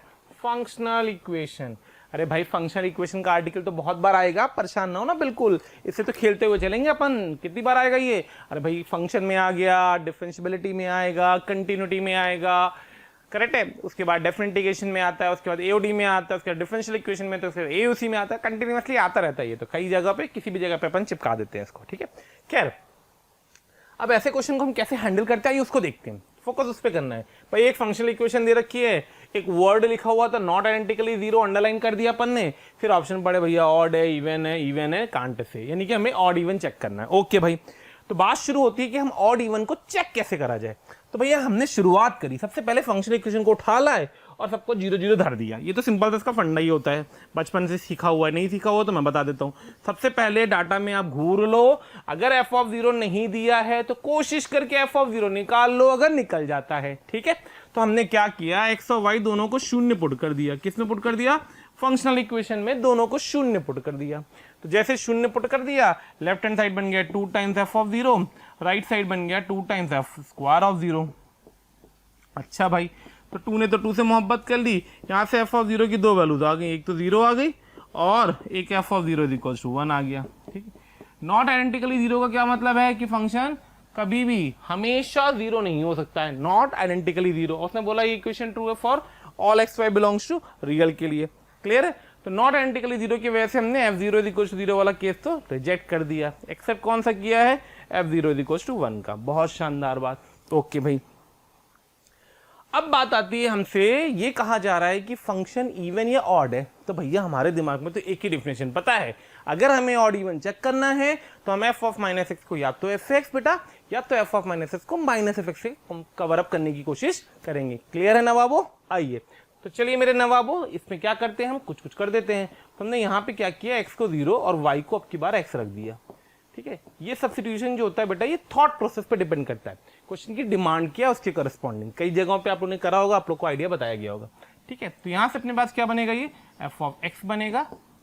फंक्शनल इक्वेशन। अरे भाई फंक्शनल इक्वेशन का आर्टिकल तो बहुत बार आएगा, परेशान ना हो ना बिल्कुल, इससे तो खेलते हुए चलेंगे अपन। कितनी बार आएगा ये, अरे भाई फंक्शन में आ गया, डिफरेंशियबिलिटी में आएगा, कंटिन्यूटी में आएगा, करेक्ट है, उसके बाद डेफिनेट इंटीग्रेशन में आता है, उसके बाद एओडी में आता है, उसके बाद डिफरेंशियल इक्वेशन में, तो उसके बाद एयूसी में आता है, कंटिन्यूअसली आता रहता है ये, तो कई जगह पे किसी भी जगह पे अपन चिपका देते हैं इसको, ठीक है। खैर, अब ऐसे क्वेश्चन को हम कैसे हैंडल करते हैं उसको देखते हैं, फोकस उस पर करना है। भाई एक फंक्शनल इक्वेशन दे रखी है, एक वर्ड लिखा हुआ था नॉट आइडेंटिकली 0 अंडरलाइन कर दिया अपन ने, फिर ऑप्शन पड़े भैया ऑड है, इवन है, कांट से, यानी कि हमें ऑड इवन चेक करना है। ओके भाई, तो बात शुरू होती है कि हम ऑड इवन को चेक कैसे करा जाए। तो भैया हमने शुरुआत करी, सबसे पहले फंक्शनल इक्वेशन को उठा लाए और सबको 0 0 धर दिया। ये तो सिंपल सा इसका फंडा ही होता है, बचपन से सीखा हुआ है। नहीं सीखा हुआ तो मैं बता देता हूँ। सबसे पहले डाटा में आप घूर लो, अगर एफ ऑफ 0 नहीं दिया है तो कोशिश करके एफ ऑफ 0 निकाल लो, अगर निकल जाता है। ठीक है, तो हमने क्या किया, एक्स और वाई दोनों को शून्य पुट कर दिया। किसमें पुट कर दिया, फंक्शनल इक्वेशन में दोनों को शून्य पुट कर दिया। तो जैसे शून्य पुट कर दिया, लेफ्ट हैंड साइड बन गया 2 times F of 0, right side बन गया 2 टाइम्स एफ स्क्वायर ऑफ 0। अच्छा भाई, तो 2 ने तो 2 से मोहब्बत कर ली, यहाँ से एफ ऑफ 0 की दो वैल्यूज आ गई, एक तो 0 आ गई और एक एफ ऑफ 0 इक्वल टू 1 आ गया। ठीक है, नॉट आइडेंटिकली 0 का क्या मतलब है कि फंक्शन कभी भी हमेशा 0 नहीं हो सकता है, नॉट आइडेंटिकली 0। उसने बोला ये इक्वेशन ट्रू है for all x y belongs to real के लिए। क्लियर है, तो नॉट आइडेंटिकली 0 की वजह से हमने f0 इक्वल टू 0 वाला केस तो रिजेक्ट कर दिया, एक्सेप्ट कौन सा किया है, f0 इक्वल टू 1 का। बहुत शानदार बात। ओके भाई, अब बात आती है हमसे ये कहा जा रहा है कि फंक्शन इवन या ऑड है। तो भैया हमारे दिमाग में तो एक ही डेफिनेशन पता है, अगर हमें ऑड इवन चेक करना है तो हम एफ ऑफ माइनस एक्स को या तो एफ एक्स बेटा या तो एफ ऑफ माइनस एक्स को माइनस एफ एक्स से कवर अप करने की कोशिश करेंगे। क्लियर है नवाबो? आइए तो चलिए मेरे नवाबो, इसमें क्या करते हैं हम, कुछ कुछ कर देते हैं। तो हमने यहाँ पे क्या किया, एक्स को 0 और वाई को अब की बार एक्स रख दिया। ठीक है, ये सब्स्टिट्यूशन जो होता है बेटा ये थॉट प्रोसेस पे डिपेंड करता है, क्वेश्चन की डिमांड क्या है उसके करस्पॉन्डिंग। कई जगहों पे आप लोगों ने करा होगा, आप लोग को आइडिया बताया गया होगा। ठीक है, तो यहाँ से अपने पास क्या बनेगा, ये एफ ऑफ एक्स बनेगा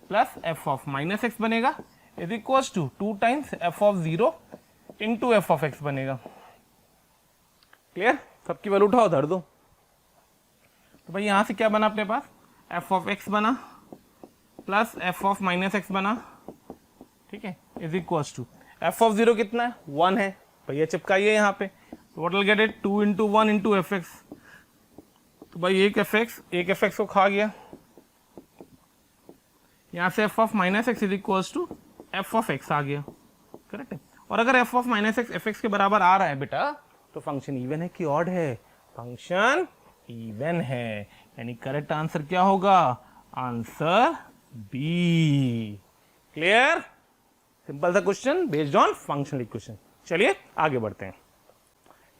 plus F of minus X बनेगा is equal to 2 times F of 0 into F of X बनेगा। क्लियर, सबकी वैल्यू उठाओ धर दो। तो भाई यहाँ से क्या बना अपने पास, एफ ऑफ एक्स बना plus F of minus x बना। ठीक है, is equal to f of 0 कितना है, 1 है। भैया चिपकाइए यहाँ पे, what will get it, 2 into 1 into F x. तो भाई एक एफ एक्स को खा गया, यहाँ से f of minus x is equal to f of x आ गया। करेक्ट है, और अगर f of minus x f x के बराबर आ रहा है बेटा तो फंक्शन इवन है कि ऑड है, फंक्शन इवन है। यानी करेक्ट आंसर क्या होगा, आंसर बी। क्लियर, सिंपल सा question based on functional equation. चलिए आगे बढ़ते हैं।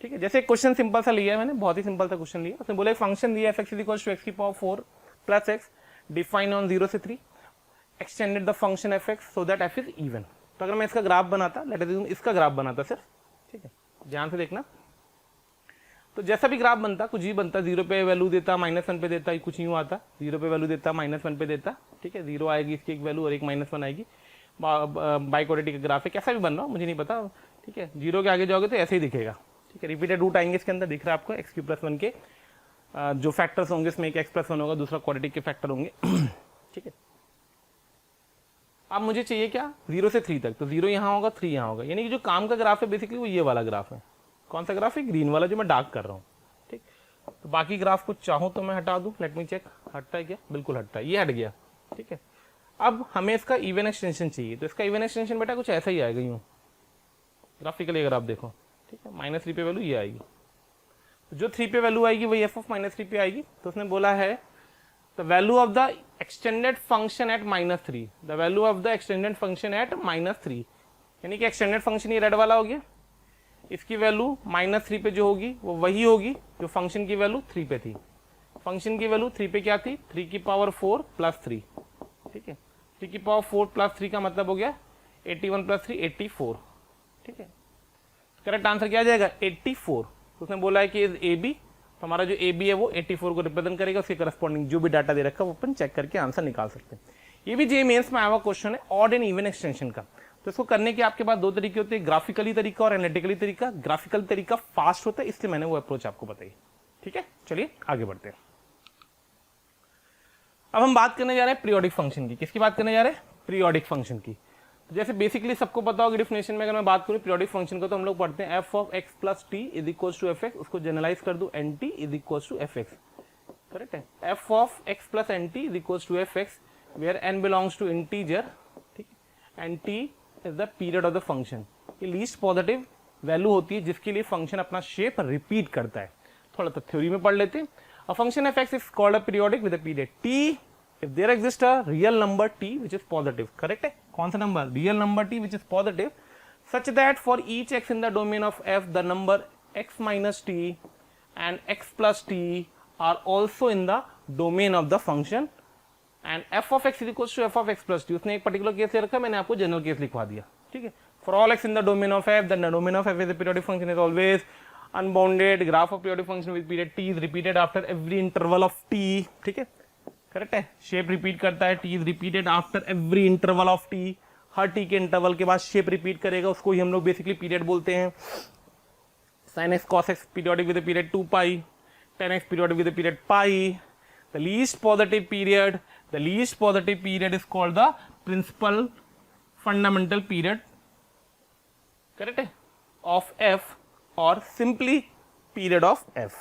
ठीक है, जैसे क्वेश्चन सिंपल सा लिया है मैंने, बहुत ही सिंपल सा क्वेश्चन लिया। उसने बोला फंक्शन दिया f x is equal to x की power 4 plus x define on 0 से 3 extended the function F x so that f is even. तो अगर मैं इसका ग्राफ बनाता, लेट अस इसका ग्राफ बनाता सिर्फ, ठीक है ध्यान से देखना, तो जैसा भी ग्राफ बनता कुछ ही बनता, 0 पे वैल्यू देता, -1 पे देता, कुछ यूं आता, 0 पे वैल्यू देता, -1 पे देता। ठीक है, 0 आएगी इसकी एक वैल्यू और एक -1 आएगी, बाइक्वाड्रेटिक का ग्राफ है, कैसा भी बन रहा हो मुझे नहीं पता। ठीक है, 0 के आगे जाओगे तो ऐसे ही दिखेगा। ठीक है, रिपीटेड रूट आएंगे इसके अंदर, दिख रहा है आपको x³ + 1 के जो फैक्टर्स होंगे, इसमें एक x+1 होगा, दूसरा क्वाड्रेटिक के फैक्टर होंगे। ठीक है, अब मुझे चाहिए क्या, 0 से 3 तक, तो 0 यहाँ होगा, 3 यहाँ होगा, यानी कि जो काम का ग्राफ है बेसिकली वो ये वाला ग्राफ है। कौन सा ग्राफ है, ग्रीन वाला जो मैं डार्क कर रहा हूँ। ठीक, तो बाकी ग्राफ को चाहूँ तो मैं हटा दूँ, लेट मी चेक, हटता है क्या, बिल्कुल हटता है, ये हट गया। ठीक है, अब हमें इसका इवन एक्सटेंशन चाहिए, तो इसका इवन एक्सटेंशन बेटा कुछ ऐसा ही आएगा यूँ ग्राफिकली अगर आप देखो। ठीक है, -3 पे वैल्यू ये आएगी, तो जो 3 पे वैल्यू आएगी वही एफ ऑफ -3 पे आएगी। तो उसने बोला है the value of the extended function at -3, the value of the extended function at -3, यानी कि एक्सटेंडेड फंक्शन ये रेड वाला हो गया, इसकी वैल्यू -3 पे जो होगी वो वही होगी जो फंक्शन की वैल्यू 3 पे थी। फंक्शन की वैल्यू 3 पे क्या थी, 3 की पावर 4 + 3। ठीक है, 3 की पावर 4 + 3 का मतलब हो गया 81 + 3 84। ठीक है, करेक्ट आंसर क्या आ जाएगा, 84। तो उसने बोला है कि इज ए बी, तो हमारा जो ए बी है वो 84 को रिप्रेजेंट करेगा, उसके करस्पॉन्डिंग जो भी डाटा दे रखा है वो अपन चेक करके आंसर निकाल सकते हैं। ये भी जे मेंस में आया हुआ क्वेश्चन है ऑड एंड इवन एक्सटेंशन का। तो इसको करने के आपके पास दो तरीके होते हैं, ग्राफिकली तरीका और एनालिटिकली तरीका। ग्राफिकल तरीका फास्ट होता है, इसलिए मैंने वो अप्रोच आपको बताई। ठीक है, चलिए आगे बढ़ते हैं। अब हम बात करने जा रहे हैं पीरियोडिक फंक्शन की। किसकी बात करने जा रहे हैं, पीरियोडिक फंक्शन की। तो जैसे बेसिकली सबको पता होगा डेफिनेशन में, अगर मैं बात करूं पीरियोडिक फंक्शन को, तो हम लोग पढ़ते हैं F of x plus t is equal to F x, उसको जनरलाइज कर दूं n t is equal to F x. Correct है, f of x plus n t is equal to F x where n belongs to integer, ठीक, and t is the period of the function. ये लीस्ट पॉजिटिव वैल्यू होती है जिसके लिए फंक्शन अपना शेप रिपीट करता है। थोड़ा सा थ्योरी में पढ़ लेते हैं। A function F x is called a periodic with a period T if there exists a real number t which is positive। Correct है, कौन सा number, real number t which is positive such that for each x in the domain of f the number x minus t and x plus t are also in the domain of the function and f of x is equals to f of x plus t. उसने एक पर्टिकुलर केस ले रखा, मैंने आपको जनरल केस लिखवा दिया, ठीक है. For all x in the domain of f, then the domain of f is a periodic function is always unbounded. Graph of periodic function with period t is repeated after every interval of t, ठीक है, करेक्ट है. शेप रिपीट करता है, t is repeated after every interval of t. Her T के इंटरवल के बाद शेप रिपीट करेगा, उसको ही हम लोग बेसिकली पीरियड बोलते हैं. sin x cos x periodic with a period 2 pi, tan x periodic with a period pi. The least positive period is called the principal fundamental period, correct है, of f or simply period of f.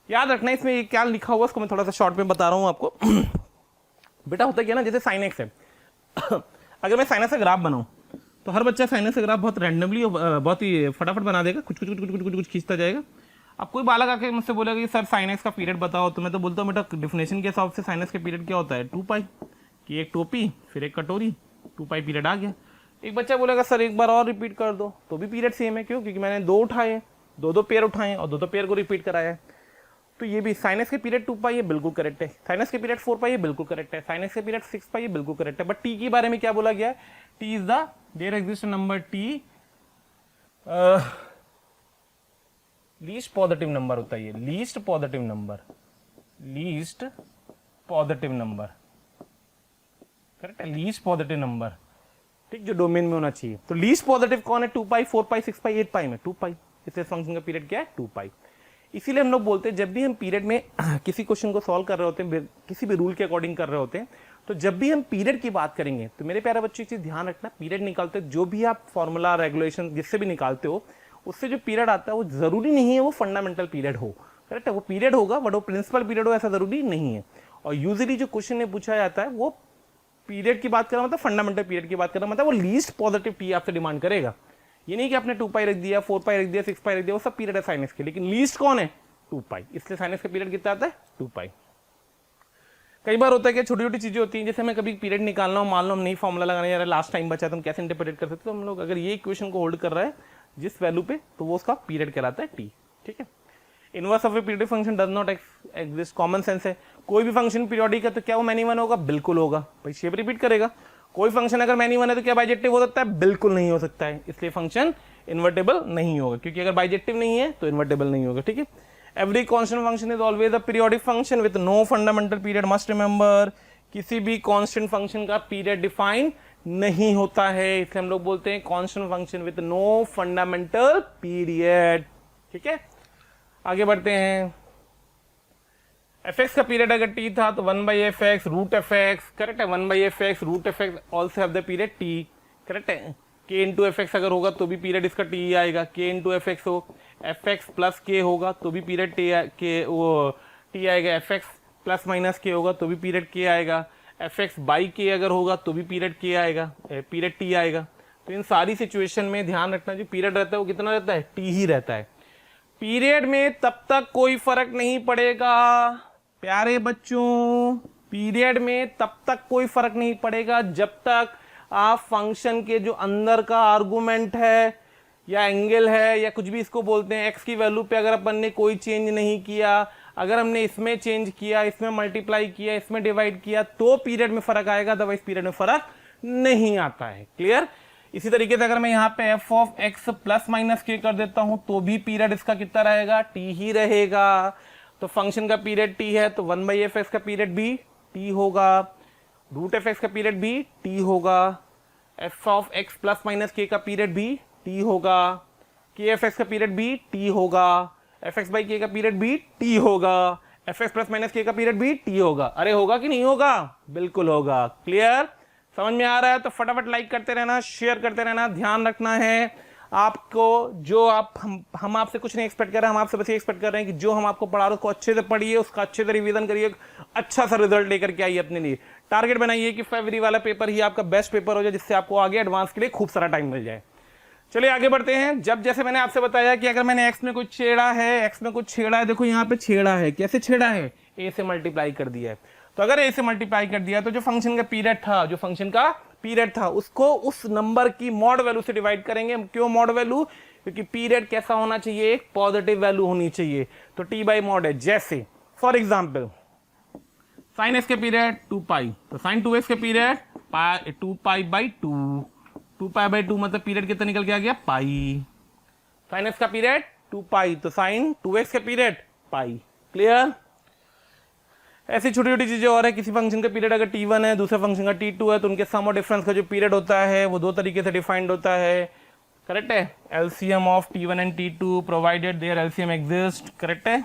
याद रखना इसमें ये क्या लिखा हुआ उसको मैं थोड़ा सा शॉर्ट में बता रहा हूँ आपको. बेटा होता क्या ना, जैसे sin x है अगर मैं साइनस का ग्राफ बनाऊं तो हर बच्चा साइनस का ग्राफ बहुत रैंडमली बहुत ही फटाफट बना देगा, कुछ कुछ कुछ कुछ कुछ कुछ खींचता जाएगा. अब कोई बालक आके मुझसे बोलेगा कि सर साइनस का पीरियड बताओ, तो मैं तो बोलता हूँ बेटा डिफिनेशन के हिसाब से साइनस का पीरियड क्या होता है, 2 पाई कि एक टोपी फिर एक कटोरी, 2 पाई पीरियड आ गया. एक बच्चा बोलेगा सर एक बार और रिपीट कर दो, तो भी पीरियड सेम है. क्यों? क्योंकि मैंने दो उठाए, दो पेयर उठाए और दो पेयर को रिपीट कराया है. तो ये भी साइनस के पीरियड 2 पाई ये बिल्कुल करेक्ट है, साइनस के पीरियड 4 पाई ये बिल्कुल करेक्ट है, साइनस के पीरियड 6 पाई ये बिल्कुल करेक्ट है. बट टी के बारे में क्या बोला गया है, t is the there exist number t least positive number होता है, ये लीस्ट पॉजिटिव नंबर करेक्ट है, लीस्ट पॉजिटिव नंबर, ठीक, जो डोमेन में होना चाहिए. तो लीस्ट पॉजिटिव कौन है, 2 पाई, 4 पाई, 6 पाई, 8 पाई में 2 पाई. इसलिए फंक्शन का पीरियड क्या है, 2 पाई. इसीलिए हम लोग बोलते हैं जब भी हम पीरियड में किसी क्वेश्चन को सॉल्व कर रहे होते हैं, किसी भी रूल के अकॉर्डिंग कर रहे होते हैं, तो जब भी हम पीरियड की बात करेंगे तो मेरे प्यारे बच्चों, चीज ध्यान रखना, पीरियड निकालते जो भी आप फॉर्मूला रेगुलेशन जिससे भी निकालते हो, उससे जो पीरियड आता है वो जरूरी नहीं है वो फंडामेंटल पीरियड हो, करेक्ट है. वो पीरियड होगा बट वो प्रिंसिपल पीरियड हो ऐसा जरूरी नहीं है. और यूजुअली जो क्वेश्चन में पूछा जाता है वो पीरियड की बात कर रहा मतलब फंडामेंटल पीरियड की बात कर रहा मतलब वो लीस्ट पॉजिटिव टी आपसे डिमांड करेगा. ये नहीं कि आपने 2 पाई रख दिया, 4 पाई रख दिया, 6 पाई रख दिया, वो सब पीरियड है साइनस के, लेकिन लीस्ट कौन है, 2 पाई. इसलिए साइनस का पीरियड कितना आता है, 2 पाई. कई बार होता है कि छोटी छोटी चीजें होती हैं, जैसे मैं कभी पीरियड निकालना हो, मान लो हम नहीं फॉर्मूला लगाने जा रहे, लास्ट टाइम बचा तो हम कैसे इंटरप्रेट कर सकते, तो हम लोग अगर ये इक्वेशन को होल्ड कर रहा है जिस वैल्यू पे, तो वो उसका पीरियड कहलाता है टी, ठीक है. Inverse of A periodic function does not exist, common sense है. कोई भी फंक्शन पीरियोडिक है तो क्या वो मैनी वन होगा, बिल्कुल होगा भाई, शेप रिपीट करेगा. कोई फंक्शन अगर मैनी वन है तो क्या बाइजेक्टिव हो सकता है, बिल्कुल नहीं हो सकता है. इसलिए फंक्शन इन्वर्टेबल नहीं होगा, क्योंकि अगर बाइजेक्टिव नहीं है तो इन्वर्टेबल नहीं होगा, ठीक है. Every constant function is always a periodic function with no fundamental period. Must remember, किसी भी constant function का period define नहीं होता है, इसलिए हम लोग बोलते हैं constant function with no fundamental period. ठीक है, आगे बढ़ते हैं. fx का पीरियड अगर t था तो 1 by fx root fx, correct है. 1 by fx root fx also have the period t, correct है. k इंटू fx अगर होगा तो भी पीरियड इसका t आएगा. k इंटू fx हो, fx प्लस k होगा तो भी पीरियड t आएगा. fx प्लस माइनस k होगा तो भी पीरियड k आएगा. fx बाई k अगर होगा तो भी पीरियड k आएगा, पीरियड t आएगा. तो इन सारी सिचुएशन में ध्यान रखना जो पीरियड रहता है वो कितना रहता है, t ही रहता है. पीरियड में तब तक कोई फर्क नहीं पड़ेगा प्यारे बच्चों, पीरियड में तब तक कोई फर्क नहीं पड़ेगा जब तक आप फंक्शन के जो अंदर का आर्गुमेंट है या एंगल है या कुछ भी इसको बोलते हैं, एक्स की वैल्यू पे अगर अपन ने कोई चेंज नहीं किया, अगर हमने इसमें चेंज किया, इसमें मल्टीप्लाई किया, इसमें डिवाइड किया, तो पीरियड में फर्क आएगा, अदरवाइज पीरियड में फर्क नहीं आता है. क्लियर. इसी तरीके से अगर मैं यहाँ पे F of x plus minus के कर देता हूं तो भी पीरियड इसका कितना रहेगा, टी ही रहेगा. तो फंक्शन का पीरियड टी है तो 1 बाई एफ एक्स का पीरियड भी टी होगा, रूट एफ एक्स का पीरियड भी टी होगा, F of x plus minus के का पीरियड भी टी होगा, के एफ एक्स का पीरियड भी टी होगा, एफ एक्स बाई के का पीरियड भी टी होगा, एफ एक्स प्लस माइनस के का पीरियड भी टी होगा. अरे होगा कि नहीं होगा, बिल्कुल होगा. क्लियर, समझ में आ रहा है तो फटाफट लाइक करते रहना, शेयर करते रहना. ध्यान रखना है आपको, जो आप हम आपसे कुछ नहीं एक्सपेक्ट कर रहे हैं, हम आपसे बस ये एक्सपेक्ट कर रहे हैं कि जो हम आपको पढ़ा रहे हैं उसको अच्छे से पढ़िए, उसका अच्छे से रिवीजन करिए, अच्छा सा रिजल्ट लेकर के आइए अपने लिए. टारगेट बनाइए कि फरवरी वाला पेपर ही आपका बेस्ट पेपर हो जाए, जिससे आपको आगे एडवांस के लिए खूब सारा टाइम मिल जाए. चलिए आगे बढ़ते हैं. जब जैसे मैंने आपसे बताया कि अगर मैंने एक्स में कुछ छेड़ा है, देखो यहाँ पे छेड़ा है, कैसे छेड़ा है, ए से मल्टीप्लाई कर दिया है. तो अगर ए से मल्टीप्लाई कर दिया तो जो फंक्शन का पीरियड था, जो फंक्शन का पीरियड था उसको उस नंबर की मॉड वैल्यू से डिवाइड करेंगे। क्यों मॉड वैल्यू? क्योंकि पीरियड कैसा होना चाहिए, एक पॉजिटिव वैल्यू होनी चाहिए, तो टी बाई मॉड है। जैसे फॉर एग्जाम्पल साइन एस के पीरियड 2 पाई, तो साइन 2x के period 2 pi by 2 pi by 2 मतलब पीरियड कितना निकल के आ गया, पाई। साइन एस का पीरियड 2 पाई, तो साइन 2x के पीरियड पाई। क्लियर? ऐसी छोटी छोटी चीजें और है, किसी फंक्शन का पीरियड अगर t1 है, दूसरे फंक्शन का t2 है, तो उनके सम और डिफरेंस का जो पीरियड होता है वो दो तरीके से डिफाइंड होता है। करेक्ट है? LCM of t1 and t2 provided there LCM exist. Correct है?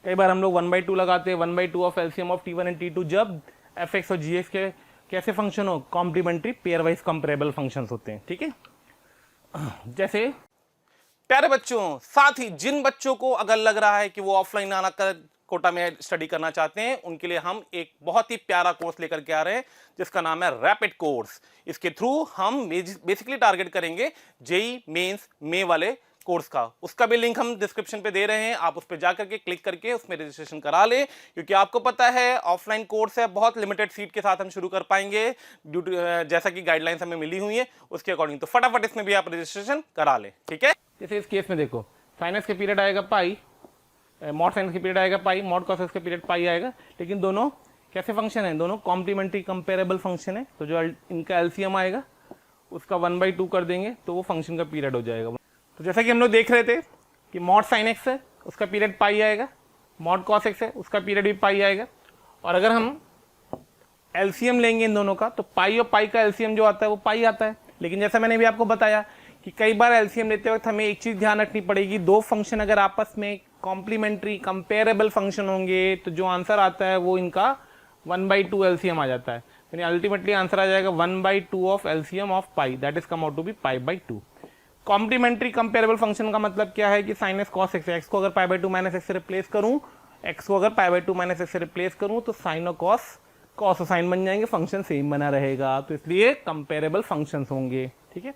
कई बार हम लोग 1/2 लगाते हैं, 1/2 of LCM of t1 and t2 जब fx और gx के कैसे फंक्शन हो, complementary pairwise comparable functions होते हैं। ठीक है? जैसे प्यारे बच्चों, साथ ही जिन बच्चों को अगर लग रहा है कि वो ऑफलाइन आना कर कोटा में स्टडी करना चाहते हैं, उनके लिए हम एक बहुत ही प्यारा कोर्स लेकर के आ रहे हैं जिसका नाम है रैपिड कोर्स। इसके थ्रू हम बेसिकली टारगेट करेंगे जेई मेंस में वाले कोर्स का। उसका भी लिंक हम डिस्क्रिप्शन पे दे रहे हैं, आप उस पर जाकर के क्लिक करके उसमें रजिस्ट्रेशन करा लें, क्योंकि आपको पता है ऑफलाइन कोर्स है, बहुत लिमिटेड सीट के साथ हम शुरू कर पाएंगे ड्यू टू जैसा कि गाइडलाइंस हमें मिली हुई है उसके अकॉर्डिंग। तो फटाफट इसमें भी आप रजिस्ट्रेशन करा लें। ठीक है? जैसे इस केस में देखो, साइनस के पीरियड आएगा पाई, मॉड साइनस के पीरियड आएगा पाई, मॉड कॉसेस के पीरियड पाई आएगा, लेकिन दोनों कैसे फंक्शन है, दोनों कॉम्प्लीमेंट्री कंपेरेबल फंक्शन है, तो जो इनका एलसीएम आएगा उसका 1/2 कर देंगे तो वो फंक्शन का पीरियड हो जाएगा। तो जैसा कि हम लोग देख रहे थे कि मॉड साइन एक्स है उसका पीरियड पाई आएगा, मॉड कॉस एक्स है उसका पीरियड भी पाई आएगा, और अगर हम एलसीएम लेंगे इन दोनों का तो पाई और पाई का एलसीएम जो आता है वो पाई आता है। लेकिन जैसा मैंने भी आपको बताया कि कई बार एलसीएम लेते वक्त हमें एक चीज ध्यान रखनी पड़ेगी, दो फंक्शन अगर आपस में कॉम्प्लीमेंट्री कंपेरेबल फंक्शन होंगे तो जो आंसर आता है वो इनका 1/2 एलसीएम आ जाता है, यानी अल्टीमेटली आंसर आ जाएगा 1/2 of LCM of pi, that is come out to be पाई/2। कॉम्प्लीमेंट्री कंपेरेबल फंक्शन का मतलब क्या है कि sine x cos x, x को अगर पाई/2 माइनस एक्स से रिप्लेस करूं, एक्स को अगर पाई/2 माइनस एक्स से रिप्लेस करूं तो साइन और कॉस, कॉस और साइन बन जाएंगे, फंक्शन सेम बना रहेगा, तो इसलिए कंपेरेबल फंक्शंस होंगे। ठीक है?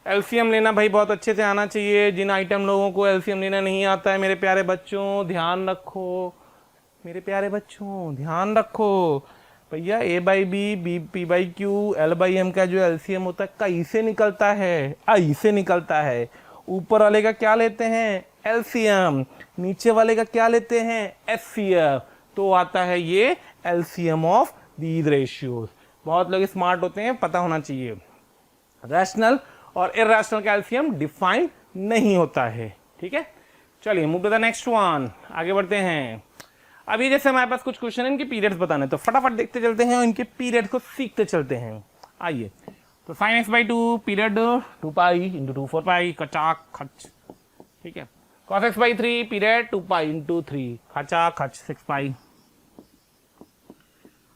एलसीएम लेना भाई बहुत अच्छे से आना चाहिए। जिन आइटम लोगों को एलसीएम लेना नहीं आता है, मेरे प्यारे बच्चों ध्यान रखो, मेरे प्यारे बच्चों ध्यान रखो भैया, A by B, B P by Q, L by M का जो एलसीएम होता है कई से निकलता है, आई से निकलता है। ऊपर वाले का क्या लेते हैं, एलसीएम, नीचे वाले का क्या लेते हैं, एचसीएफ, तो आता है ये एलसीएम ऑफ दीज रेशियोज। बहुत लोग स्मार्ट होते हैं, पता होना चाहिए। रैशनल और इरैशनल का एलसीएम डिफाइन नहीं होता है। ठीक है? चलिए move to the next one, आगे बढ़ते हैं। अभी जैसे हमारे पास कुछ क्वेश्चन इनके पीरियड्स बताने, तो फटाफट देखते चलते हैं और इनके पीरियड को सीखते चलते हैं। आइए, तो sine x by 2 period 2 pi into 2 4 पाई, कचाक खच। ठीक है? Cos x by 3 period 2 pi into 3, खचा खच 6 पाई।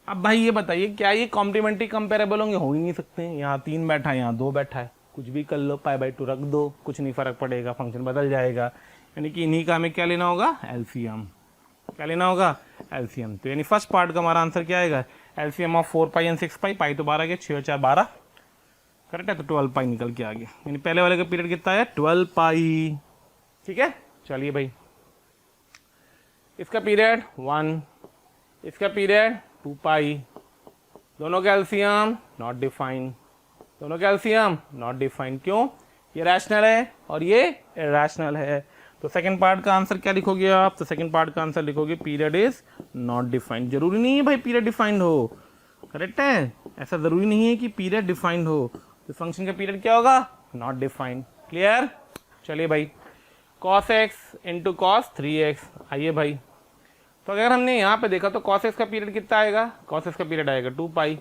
अब भाई ये बताइए क्या ये कॉम्प्लीमेंट्री कंपेरेबल होंगे? हो ही नहीं सकते। यहाँ 3 बैठा है, यहाँ 2 बैठा है, कुछ भी कर लो, पाई/2 रख दो, कुछ नहीं फर्क पड़ेगा, फंक्शन बदल जाएगा। यानी कि इन्हीं का हमें क्या लेना होगा, एलसीएम। क्या लेना होगा, एलसीएम। तो यानी फर्स्ट पार्ट का हमारा आंसर क्या आएगा, एलसीएम ऑफ 4 पाई एंड 6 पाई, पाई तो 12 गया, 6 और 4 12, करेक्ट है, तो 12 पाई निकल के आ गया। यानी पहले वाले का पीरियड कितना है, 12 पाई। ठीक है? चलिए भाई, इसका पीरियड 1, इसका पीरियड 2 पाई, दोनों का एलसीएम नॉट डिफाइंड, दोनों का एलसीएम नॉट डिफाइंड। क्यों? ये रैशनल है और ये इरैशनल है। तो सेकंड पार्ट का आंसर क्या लिखोगे आप, तो सेकंड पार्ट का आंसर लिखोगे पीरियड इज नॉट डिफाइंड। जरूरी नहीं है भाई पीरियड डिफाइंड हो, करेक्ट है, ऐसा जरूरी नहीं है कि पीरियड डिफाइंड हो। तो फंक्शन का पीरियड क्या होगा, नॉट डिफाइंड। क्लियर? चलिए भाई, cos x into cos 3x। आइए भाई, तो अगर हमने यहाँ पे देखा तो cos x का पीरियड कितना आएगा, cos x का पीरियड आएगा 2 पाई,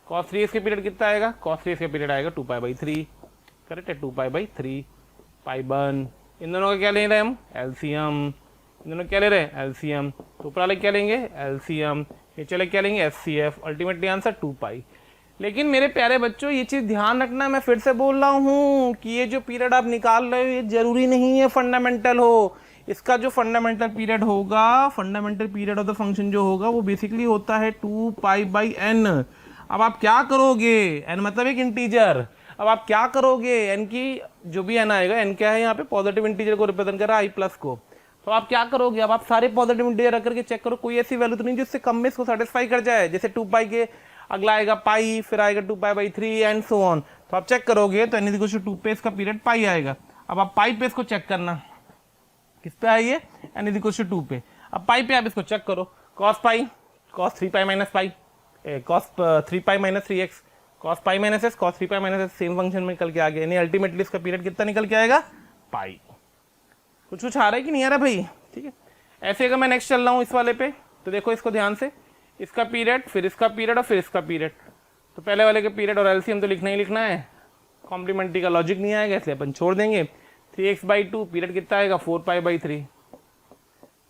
cos 3x का पीरियड कितना आएगा, cos 3x का पीरियड आएगा 2 पाई बाई 3, करेक्ट है, 2 पाई बाई 3 पाई बन। इन दोनों का क्या ले रहे हैं हम, एलसीएम। इन दोनों क्या ले रहे हैं, एलसीएम। तो ऊपर वाले क्या लेंगे, एलसीएम, ये चले क्या लेंगे, एचसीएफ। अल्टीमेटली आंसर 2 पाई। लेकिन मेरे प्यारे बच्चों ये चीज़ ध्यान रखना, मैं फिर से बोल रहा हूँ कि ये जो पीरियड आप निकाल रहे हो ये जरूरी नहीं है फंडामेंटल हो। इसका जो फंडामेंटल पीरियड होगा, fundamental period of the function जो होगा वो बेसिकली होता है 2 पाई बाई एन। अब आप क्या करोगे, एन मतलब एक इंटीजर, अब आप क्या करोगे, एन की जो भी एन आएगा, एन क्या है यहाँ पे, पॉजिटिव इंटीजर को रिप्रेजेंट कर रहा है, आई प्लस को, तो आप क्या करोगे, अब आप सारे पॉजिटिव इंटीजर रख करके चेक करो कोई ऐसी वैल्यू तो नहीं जिससे कम में इसको सेटिस्फाई कर जाए। जैसे 2 पाई के अगला आएगा पाई, फिर आएगा 2π/3 एंड सो ऑन। तो आप चेक करोगे तो n = 2 पे इसका पीरियड पाई आएगा। अब आप पाई पे इसको चेक करना, किस पे आई है, n = 2 पे। अब पाई पे आप इसको चेक करो, cos पाई, cos 3π - पाई, cos 3π - 3x, cos पाई - s, cos 3π - s, same function में निकल के आ गया, यानी अल्टीमेटली इसका पीरियड कितना निकल के आएगा, पाई। कुछ आ रहा है कि नहीं आ रहा भाई, ठीक है। ऐसे अगर मैं नेक्स्ट चल रहा हूँ इस वाले पे, तो देखो इसको ध्यान से, इसका पीरियड, फिर इसका पीरियड और फिर इसका पीरियड। तो पहले वाले के पीरियड और एलसीएम तो लिखना ही लिखना है, कॉम्प्लीमेंट्री का लॉजिक नहीं आएगा इसलिए अपन छोड़ देंगे। 3x/2 पीरियड कितना आएगा, 4π/3।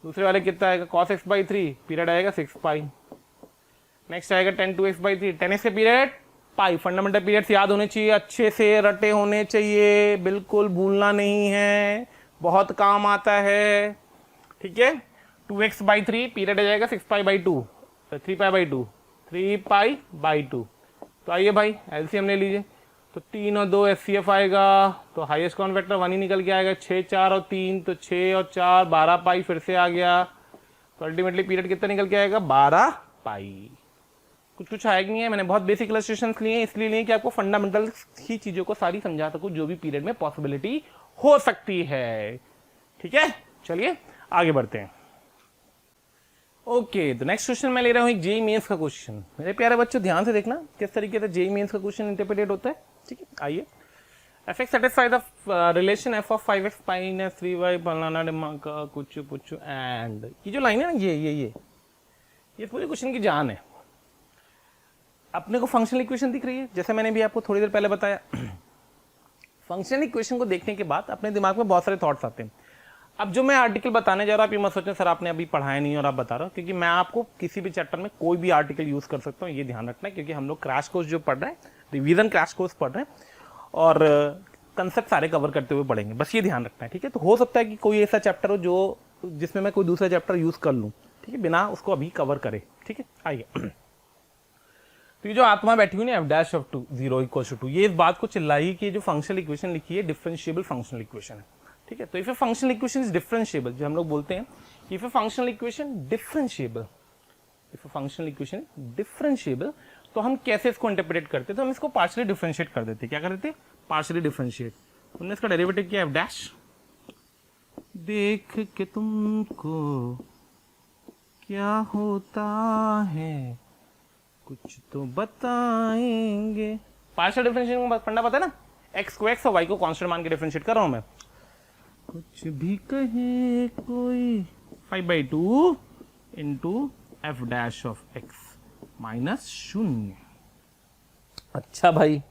दूसरे वाले कितना आएगा, cos x/3 पीरियड आएगा 6π। नेक्स्ट आएगा 10 2x/3, 10x के पीरियड पाई। फंडामेंटल पीरियड्स याद होने चाहिए, अच्छे से रटे होने चाहिए, बिल्कुल भूलना नहीं है, बहुत काम आता है, ठीक है। 2x/3 पीरियड आ जाएगा 6π/2, 3π/2, 3π/2। तो आइए भाई एलसीएम ले लीजिए, तो 3 और 2 एचसीएफ आएगा, तो हाईएस्ट कॉमन फैक्टर 1 ही निकल के आएगा। 6 4 और 3, तो 6 और 4 12π फिर से आ गया, तो अल्टीमेटली पीरियड कितना निकल के आएगा, 12π। कुछ आया कि नहीं है, मैंने बहुत बेसिक इलस्ट्रेशंस लिए हैं, इसलिए लिए कि आपको फंडामेंटल ही चीजों को सारी समझा सकूं जो भी पीरियड में पॉसिबिलिटी हो सकती है, ठीक है। चलिए आगे बढ़ते हैं। ओके, तो नेक्स्ट क्वेश्चन मैं ले रहा हूं एक जेईई मेंस का क्वेश्चन। मेरे प्यारे बच्चों ध्यान से देखना किस तरीके से जेईई मेंस का क्वेश्चन इंटरप्रेट होता है, ठीक है। आइए, fx satisfy the relation f of 5x minus 3y फलाना का कुछ एंड, ये जो लाइन है ना, ये पूरे क्वेश्चन की जान है। अपने को फंक्शनल इक्वेशन दिख रही है, जैसे मैंने भी आपको थोड़ी देर पहले बताया। फंक्शनल इक्वेशन को देखने के बाद अपने दिमाग में बहुत सारे थॉट्स आते हैं। अब जो मैं आर्टिकल बताने जा रहा हूँ, आप ये मत सोचें सर आपने अभी पढ़ाया नहीं और आप बता रहे हो, क्योंकि मैं आपको किसी भी चैप्टर में कोई भी आर्टिकल यूज कर सकता हूँ, ये ध्यान रखना है, क्योंकि हम लोग क्रैश कोर्स जो पढ़ रहे हैं, रिवीजन क्रैश कोर्स पढ़ रहे हैं और कंसेप्ट सारे कवर करते हुए पढ़ेंगे, बस ये ध्यान रखना है, ठीक है। तो हो सकता है कि कोई ऐसा चैप्टर हो जो जिसमें मैं कोई दूसरा चैप्टर यूज कर लूँ, ठीक है, बिना उसको अभी कवर करे, ठीक है। आइए, तो ये जो आत्मा बैठी हुई ना f' 0 = 2, ये इस बात को चिल्लाई कि जो फंक्शनल इक्वेशन लिखी है डिफरेंशिएबल फंक्शनल इक्वेशन है, ठीक है। तो if A functional equation is differentiable, जो हम लोग बोलते हैं if A functional equation differentiable, if A functional equation differentiable, तो हम कैसे इसको इंटरप्रेट करते हैं, तो हम इसको पार्शियली डिफरेंशिएट कर देते हैं। क्या कर देते हैं, पार्शियली डिफरेंशिएट। हमने इसका डेरिवेटिव किया f', देख के तुमको क्या होता है कुछ तो बताएंगे। पार्शियल डिफरेंशिएशन का फंडा पता है ना, x को x और y को कांस्टेंट मान के डिफरेंशिएट कर रहा हूं मैं। कुछ भी कहे कोई 5/2 इंटू f' माइनस 0। अच्छा भाई,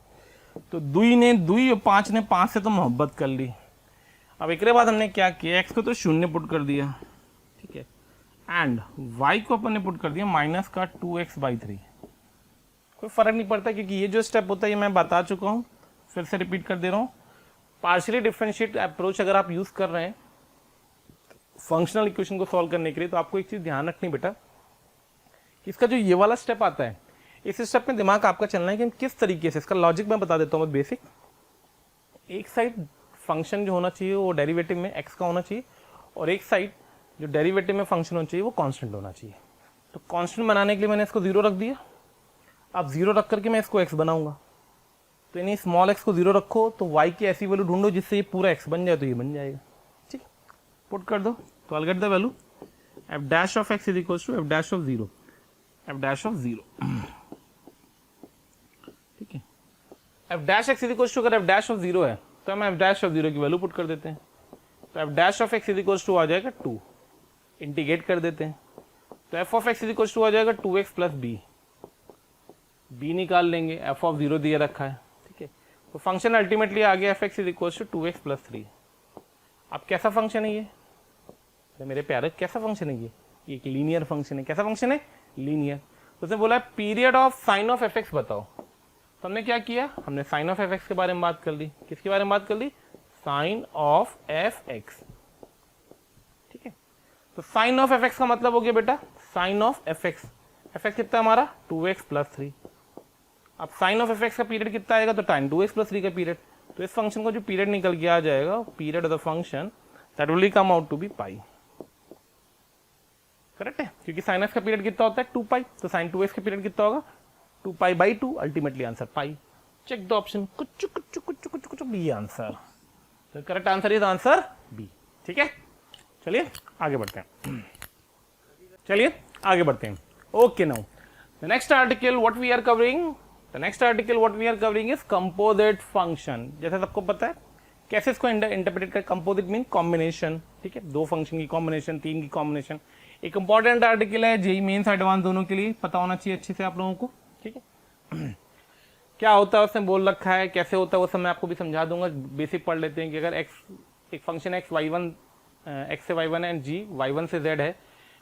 तो दुई ने दुई और 5 ने 5 से तो मोहब्बत कर ली। अब एक बाद हमने क्या किया, x को तो 0 पुट कर दिया, ठीक है, एंड y को अपन ने पुट कर दिया माइनस का 2x/3। कोई फर्क नहीं पड़ता, क्योंकि ये जो स्टेप होता है ये मैं बता चुका हूँ, फिर से रिपीट कर दे रहा हूँ। पार्शियली डिफरेंशिएट अप्रोच अगर आप यूज कर रहे हैं फंक्शनल इक्वेशन को सॉल्व करने के लिए, तो आपको एक चीज ध्यान रखनी बेटा, कि इसका जो ये वाला स्टेप आता है, इस स्टेप में दिमाग आपका चलना है कि किस तरीके से, इसका लॉजिक मैं बता देता हूँ बेसिक। एक साइड फंक्शन जो होना चाहिए वो डेरिवेटिव में x का होना चाहिए, और एक साइड जो डेरिवेटिव में फंक्शन होना चाहिए वो कांस्टेंट होना चाहिए। तो कांस्टेंट बनाने के लिए मैंने इसको 0 रख दिया। अब 0 रख करके मैं इसको x बनाऊंगा, तो यानी स्मॉल x को 0 रखो तो y की ऐसी वैल्यू ढूंढो जिससे ये पूरा x बन जाए, तो ये बन जाएगा, ठीक। पुट कर दो, तो I'll get the value f' of x is equals to f' of 0, f' of 0, ठीक है। f' x is equals to अगर f' of 0 है तो हम f' of 0 की वैल्यू पुट कर देते हैं, तो f' of x is equals to आ जाएगा 2, इंटीग्रेट कर देते हैं, तो f of x is equals to आ जाएगा 2x प्लस b निकाल लेंगे, f of 0 दिया रखा है, ठीक है। तो फंक्शन अल्टीमेटली आ गया f(x) is equals to 2x plus 3। अब कैसा फंक्शन है ये, तो मेरे प्यारे कैसा फंक्शन है ये एक लीनियर फंक्शन है। कैसा फंक्शन है, लीनियर। तो उसने बोला period of sine of f(x) बताओ, तो हमने क्या किया, हमने साइन ऑफ f(x) के बारे में बात कर ली। किसके बारे में बात कर ली, साइन ऑफ f(x), ठीक है। तो साइन ऑफ f(x) का मतलब हो गया बेटा साइन ऑफ f(x), f(x) कितना हमारा 2x प्लस 3। अब साइन ऑफ f(x) का पीरियड कितना आएगा, तो टाइम 2x प्लस 3 का पीरियड। तो इस फंक्शन को जो पीरियड निकल के आ जाएगा, period of the function that will come out to be pi. Correct है, क्योंकि साइन x का पीरियड कितना होता है 2 पाई, तो साइन 2x का पीरियड कितना होगा 2 pi by 2, ultimately answer pi. Check the option, कुछ कुछ कुछ कुछ कुछ बी आंसर। तो correct answer is answer B. ठीक है, चलिए आगे बढ़ते हैं, चलिए आगे बढ़ते हैं। Okay, now the next article what we are covering, the next article what we are covering is composite function. जैसे सबको पता है कैसे इसको इंटरप्रेट कर, कंपोजिट मीन कॉम्बिनेशन। ठीक है, दो फंक्शन की कॉम्बिनेशन, तीन की कॉम्बिनेशन। एक इंपॉर्टेंट आर्टिकल है, जेई मेंस एडवांस दोनों के लिए पता होना चाहिए अच्छे से आप लोगों को। ठीक है, क्या होता है उसने बोल रखा है, कैसे होता है वो सब मैं आपको भी समझा दूंगा। बेसिक पढ़ लेते हैं कि अगर एक्स, एक फंक्शन एक्स y1, एक्स से y1 एंड जी y1 से z है,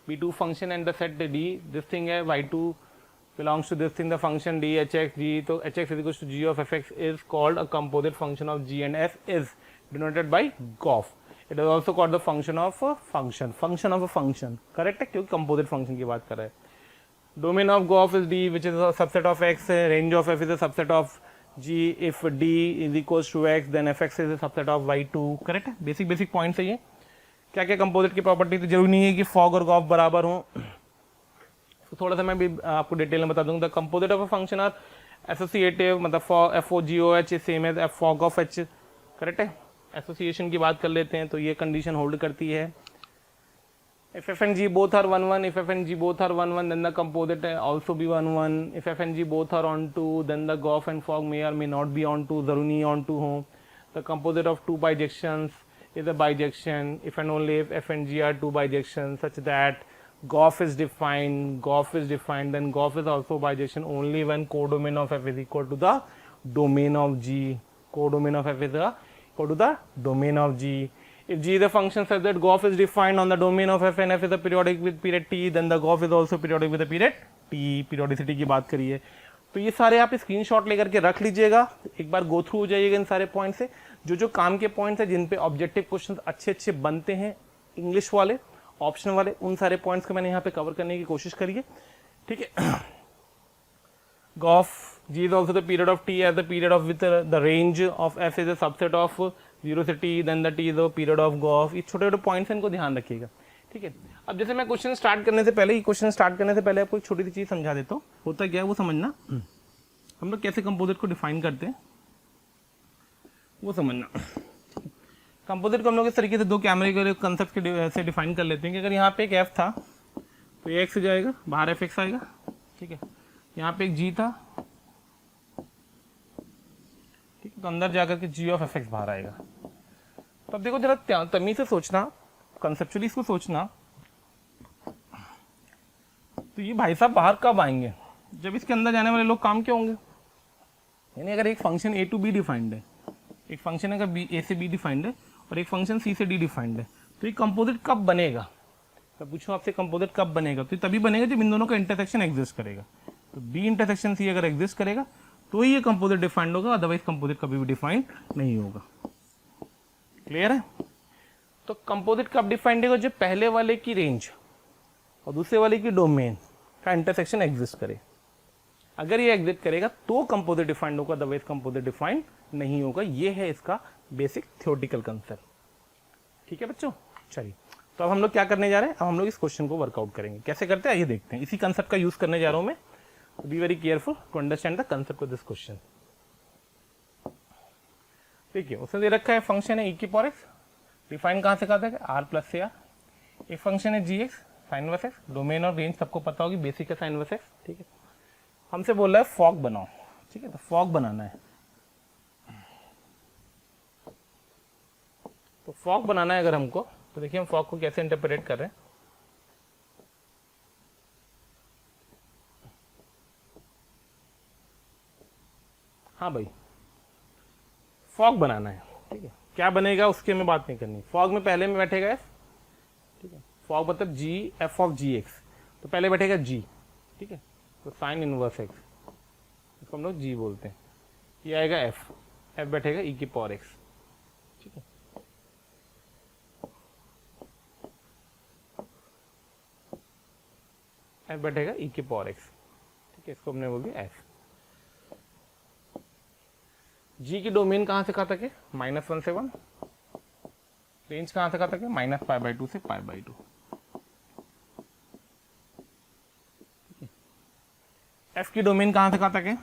b2 function and the set d, this thing है y2 belongs to this thing, the function d hx g, तो hx is equals to g of fx is called a composite function of g and f is denoted by gof. It is also called the function of a function, function of a function, correct है, क्योंकि composite function की बात कर रहे हैं। Domain of gof is d which is a subset of x, range of f is a subset of g, if d is equals to x then fx is a subset of y2, correct है। बेसिक पॉइंट्स है ये। क्या क्या कंपोजिट की प्रॉपर्टी, तो जरूरी नहीं है कि फॉग और गॉफ बराबर हों, तो थोड़ा सा मैं भी आपको डिटेल में बता दूंगा। The composite of a function are associative, मतलब f o g o h same as f fog of h, correct है। एसोसिएशन की बात कर लेते हैं तो ये कंडीशन होल्ड करती है। If f and g both are 1 1, if f and g both are 1 1 then the composite also be 1 1, if f and g both are on 2 then the gof and fog may और मे नॉट बी ऑन 2, जरूरी नहीं ऑन 2 हो। The composite of 2 बाइजेक्शंस is a bijection if and only if f and g are 2 bijections such that gof is defined, then gof is also bijection only when codomain of f is equal to the domain of g, codomain of f is equal to the domain of g. If g is a function such that gof is defined on the domain of f and f is a periodic with period t, then the gof is also periodic with a period t, periodicity की बात करिए। तो ये सारे आप स्क्रीनशॉट लेकर के रख लीजिएगा, एक बार गो थ्रू हो जाइएगा इन सारे पॉइंट से। जो काम के पॉइंट्स है जिन पे ऑब्जेक्टिव क्वेश्चंस अच्छे बनते हैं, इंग्लिश वाले, ऑप्शन वाले, उन सारे पॉइंट्स को मैंने यहाँ पे कवर करने की कोशिश करी है। ठीक है, gof G is also the period of T as the period of with the range of F is a subset of 0 से T, then the T is the period of gof. ये छोटे छोटे पॉइंट्स इनको ध्यान रखिएगा। ठीक है, अब जैसे मैं क्वेश्चन स्टार्ट करने से पहले आपको एक छोटी सी चीज समझा देता हूँ। होता क्या है वो समझना, हम लोग कैसे कंपोजिट को डिफाइन करते हैं वो समझना। कंपोजिट को हम लोग इस तरीके से दो कैमरे के कंसेप्ट के से डिफाइन कर लेते हैं कि अगर यहाँ पे एक एफ था तो ये एक्स जाएगा, बाहर एफ एक्स आएगा। ठीक है, यहाँ पे एक जी था, ठीक है, तो अंदर जाकर के जी ऑफ एफ एक्स बाहर आएगा। तो अब देखो जरा तमीज से सोचना, कंसेप्चुअली इसको सोचना, तो ये भाई साहब बाहर कब आएंगे, जब इसके अंदर जाने वाले लोग काम क्या होंगे। यानी अगर एक function A to B defined है, एक फंक्शन अगर बी ए से बी डिफाइंड है और एक फंक्शन सी से डी डिफाइंड है, तो ये कंपोजिट कब बनेगा। तो पूछूं आपसे कंपोजिट कब बनेगा, तो तभी बनेगा जब इन दोनों का इंटरसेक्शन एग्जिस्ट करेगा। तो बी इंटरसेक्शन सी अगर एग्जिस्ट करेगा तो ही ये कंपोजिट डिफाइंड होगा, अदरवाइज कंपोजिट कभी भी डिफाइंड नहीं होगा। क्लियर है। तो कंपोजिट कब डिफाइंड होगा, जब पहले वाले की रेंज और दूसरे वाले की डोमेन का इंटरसेक्शन एग्जिस्ट करे। अगर ये एग्जिस्ट करेगा तो कंपोजिट डिफाइंड होगा, अदरवाइज कंपोजिट डिफाइंड नहीं होगा। ये है इसका बेसिक थ्योरेटिकल कंसेप्ट। ठीक है बच्चों, चलिए तो अब हम लोग क्या करने जा रहे हैं, अब हम लोग इस क्वेश्चन को वर्कआउट करेंगे। कैसे करते हैं ये देखते हैं। इसी कंसेप्ट का यूज करने जा रहा हूं मैं, be very careful to understand the concept of this question. देखिए उसने दे रखा है फंक्शन है ई की पावर एक्स, डिफाइन कहां से कहा था, आर प्लस से आर। एक फंक्शन है g x sine inverse x, domain और रेंज सबको पता होगी, बेसिक है साइन वर्स एक्स। ठीक है, हमसे बोल रहा है फॉग बनाओ। ठीक है, तो फॉग बनाना है, तो फॉग बनाना है अगर हमको, तो देखिए हम फॉग को कैसे इंटरप्रेट कर रहे हैं। हाँ भाई, फॉग बनाना है। ठीक है, क्या बनेगा उसके में बात नहीं करनी। फॉग में पहले में बैठेगा एफ। ठीक है, फॉग मतलब जी एफ ऑफ जी एक्स, तो पहले बैठेगा जी। ठीक है, तो साइन इनवर्स एक्स, इसको हम लोग जी बोलते हैं। ये आएगा एफ, एफ बैठेगा ई की पावर एक्स। ठीक है, एफ बैठेगा ई की पावर एक्स। ठीक है, इसको हमने बोल दिया एफ। जी की डोमेन कहां से कहां तक है, -1 से 1। रेंज कहां से कहां तक है, -π/2 से π/2। एफ की डोमेन कहां से कहां तक है,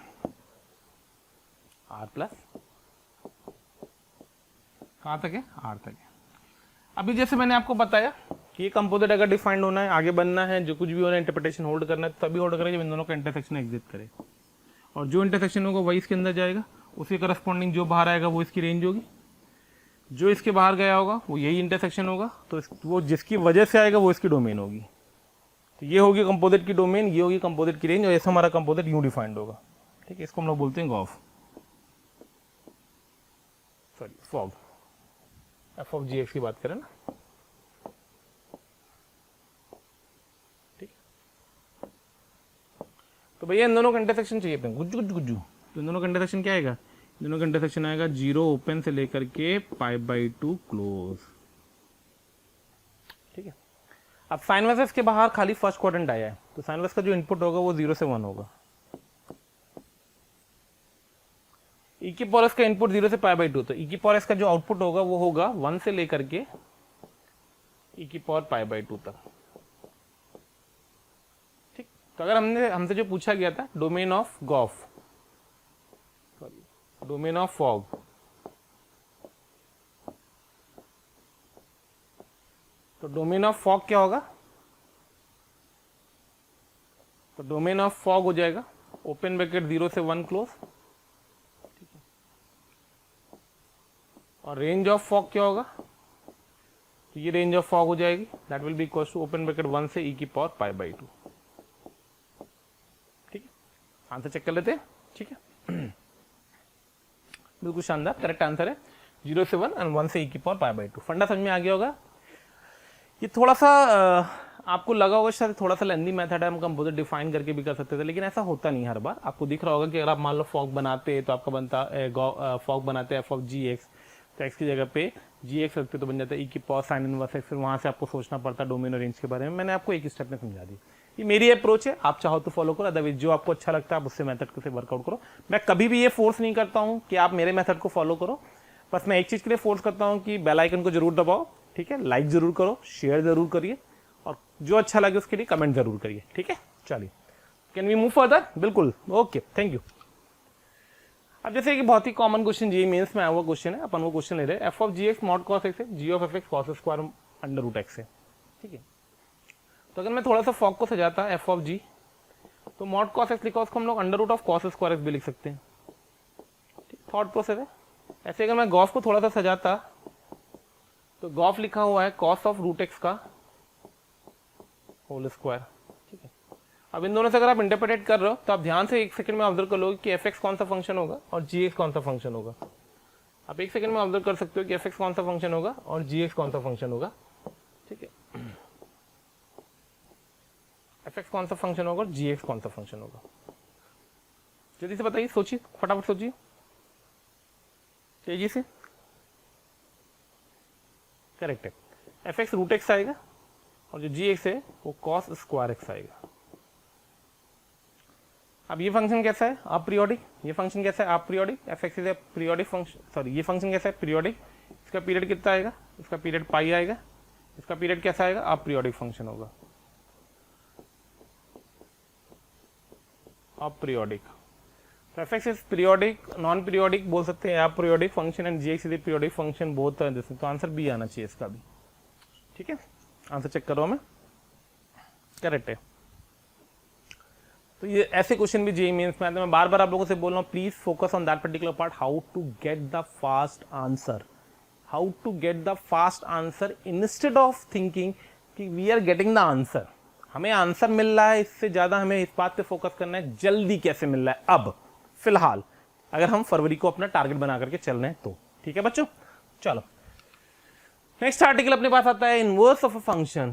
आर प्लस, कहां तक है, आर तक है। अभी जैसे मैंने आपको बताया कि ये कंपोजिट अगर डिफाइंड होना है, आगे बनना है, जो कुछ भी होना है, इंटरप्रिटेशन होल्ड करना है, तभी होल्ड करें जब इन दोनों का इंटरसेक्शन एग्जिस्ट करे, और जो इंटरसेक्शन होगा वही इसके अंदर जाएगा, उसके करस्पॉन्डिंग जो बाहर आएगा वो इसकी रेंज होगी, जो इसके बाहर गया होगा वो यही इंटरसेक्शन होगा, तो वो जिसकी वजह से आएगा वो इसकी डोमेन होगी। तो ये होगी कंपोजिट की डोमेन, ये होगी कंपोजिट की रेंज, और ऐसा हमारा कंपोजिट यूं डिफाइंड होगा। ठीक है, इसको हम लोग बोलते हैं gof, sorry fog, F of ji X की बात करें ना। ठीक, तो भैया इन दोनों का इंटरसेक्शन चाहिए अपने गुज्जू गुज्जू गुज्जू, तो इन दोनों का इंटरसेक्शन क्या आएगा, इन दोनों का इंटरसेक्शन आएगा 0 ओपन से लेकर के π/2 क्लोज। ठीक है, अब साइन वर्सेस के बाहर खाली फर्स्ट क्वाड्रेंट आया है, तो साइन वर्स का जो इनपुट होगा वो 0 से 1 होगा, ई की पावर एस का इनपुट 0 से π/2, तो ई की पावर एस का जो आउटपुट होगा वो होगा 1 से लेकर के ई की पावर π/2 तक। ठीक, तो अगर हमसे जो पूछा गया था domain of gof, sorry domain of fog, तो डोमेन ऑफ फॉग क्या होगा, तो डोमेन ऑफ फॉग हो जाएगा ओपन ब्रैकेट 0 से 1 क्लोज, और रेंज ऑफ फॉग क्या होगा, तो ये रेंज ऑफ फॉग हो जाएगी, that will be equal to open bracket 1 से ई की पावर π/2। ठीक है, आंसर चेक कर लेते हैं। ठीक है, बिल्कुल शानदार, करेक्ट आंसर है 0 से 1 एंड 1 से ई की पावर π/2। फंडा समझ में आ गया होगा। ये थोड़ा सा आपको लगा होगा शायद थोड़ा सा लेंदी मेथड है, हम कंपोजिट डिफाइन करके भी कर सकते थे, लेकिन ऐसा होता नहीं हर बार। आपको दिख रहा होगा कि अगर आप मान लो फॉग बनाते तो आपका बनता फॉग बनाते एफ ऑफ जी एक्स, तो एक्स की जगह पे जी एक्स रखते तो बन जाता है ई की पावर साइन इनवर्स एक्स, फिर वहां से आपको सोचना पड़ता डोमेन और रेंज के बारे में। मैंने आपको एक स्टेप में समझा दी, ये मेरी अप्रोच है, आप चाहो तो फॉलो करो, अदरवाइज जो आपको अच्छा लगता है आप उससे मेथड से वर्कआउट करो। मैं कभी भी ये फोर्स नहीं करता हूँ कि आप मेरे मेथड को फॉलो करो, बस मैं एक चीज के लिए फोर्स करता हूँ कि बेल आइकन को जरूर दबाओ, ठीक है, लाइक जरूर करो, शेयर जरूर करिए, और जो अच्छा लगे उसके लिए कमेंट जरूर करिए। ठीक है, चलिए कैन वी मूव फर्दर, बिल्कुल ओके, थैंक यू। अब जैसे कि बहुत ही कॉमन क्वेश्चन जी मेंस में आया हुआ क्वेश्चन है, अपन वो क्वेश्चन ले रहे हैं, F of ji x mod cos x है, g of F x cos square under root x है। ठीक है, तो अगर मैं थोड़ा सा फॉग को सजाता एफ ऑफ जी, तो मॉड कॉस एक्स लिखा उसको हम लोग under root of cos square X भी लिख सकते हैं। थॉट प्रोसेस है। ऐसे अगर मैं गॉफ को थोड़ा सा सजाता, तो गॉफ लिखा हुआ है कॉस ऑफ रूट एक्स का होल स्क्वायर। ठीक है, अब इन दोनों से अगर आप इंटरप्रेट कर रहे हो तो आप ध्यान से एक सेकंड में ऑब्जर्व कर लोगे कि एफ एक्स कौन सा फंक्शन होगा और जी एक्स कौन सा फंक्शन होगा। आप एक सेकंड में ऑब्जर्व कर सकते हो कि एफ एक्स कौन सा फंक्शन होगा और जी एक्स कौन सा फंक्शन होगा। ठीक है, एफ एक्स कौन सा फंक्शन होगा और जी एक्स कौन सा फंक्शन होगा, जल्दी से बताइए, सोचिए, फटाफट सोचिए तेजी से। करेक्ट है, एफ एक्स रूट एक्स आएगा और जो जी एक्स है वो कॉस स्क्वायर एक्स आएगा। अब ये फंक्शन कैसा है, अपीरियोडिक, ये फंक्शन कैसा है aperiodic, F x is a periodic function, sorry ये फंक्शन कैसा है पीरियोडिक, इसका पीरियड कितना आएगा, इसका पीरियड पाई आएगा, इसका पीरियड कैसा आएगा, अपीरियोडिक फंक्शन होगा, अपीरियोडिक। तो F x is periodic, non periodic बोल सकते हैं, aperiodic function, and G X is a periodic function, both है दिस, तो आंसर बी आना चाहिए इसका भी। ठीक है, आंसर चेक करो मैं, करेक्ट है। तो ये ऐसे क्वेश्चन भी जेईई मेंस में आते हैं। मैं बार बार आप लोगों से बोल रहा हूँ, please focus on that particular part, how to get the fast answer, how to get the fast answer instead of thinking कि we are getting the answer. हमें आंसर मिल रहा है, इससे ज्यादा हमें इस बात पे फोकस करना है जल्दी कैसे मिल रहा है अब फिलहाल, अगर हम फरवरी को अपना टारगेट बना करके चल रहे हैं तो। ठीक है बच्चों, चलो नेक्स्ट आर्टिकल अपने पास आता है इनवर्स ऑफ अ फंक्शन।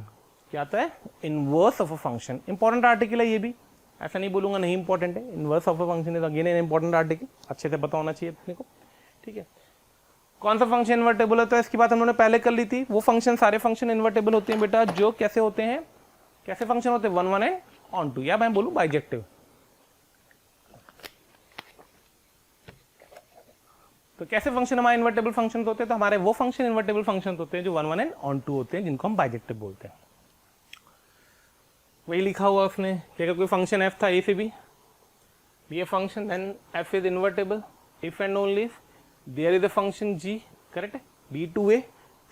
क्या आता है, inverse of a function. Important article है ये भी, ऐसा नहीं बोलूंगा नहीं इंपॉर्टेंट है। Inverse of a function is again an important article, अच्छे से पता होना चाहिए अपने को। ठीक है, कौन सा फंक्शन इन्वर्टेबल होता है इसकी बात हम लोगों ने पहले कर ली थी। वो फंक्शन, सारे फंक्शन इन्वर्टेबल होते हैं बेटा जो कैसे होते हैं, कैसे फंक्शन होते हैं, 1 1 एंड ऑन टू, या मैं बोलूं बाइजेक्टिव। तो कैसे फंक्शन हमारे इन्वर्टेबल फंक्शन होते हैं, तो हमारे वो फंक्शन इन्वर्टेबल फंक्शन होते हैं जो 1 1 एंड ऑन टू होते हैं, जिनको हम बाइजेक्टिव बोलते हैं। वही लिखा हुआ उसने कि अगर कोई फंक्शन एफ था ए से B, be a function, then f is invertible if and only if there is a function g, correct, b to a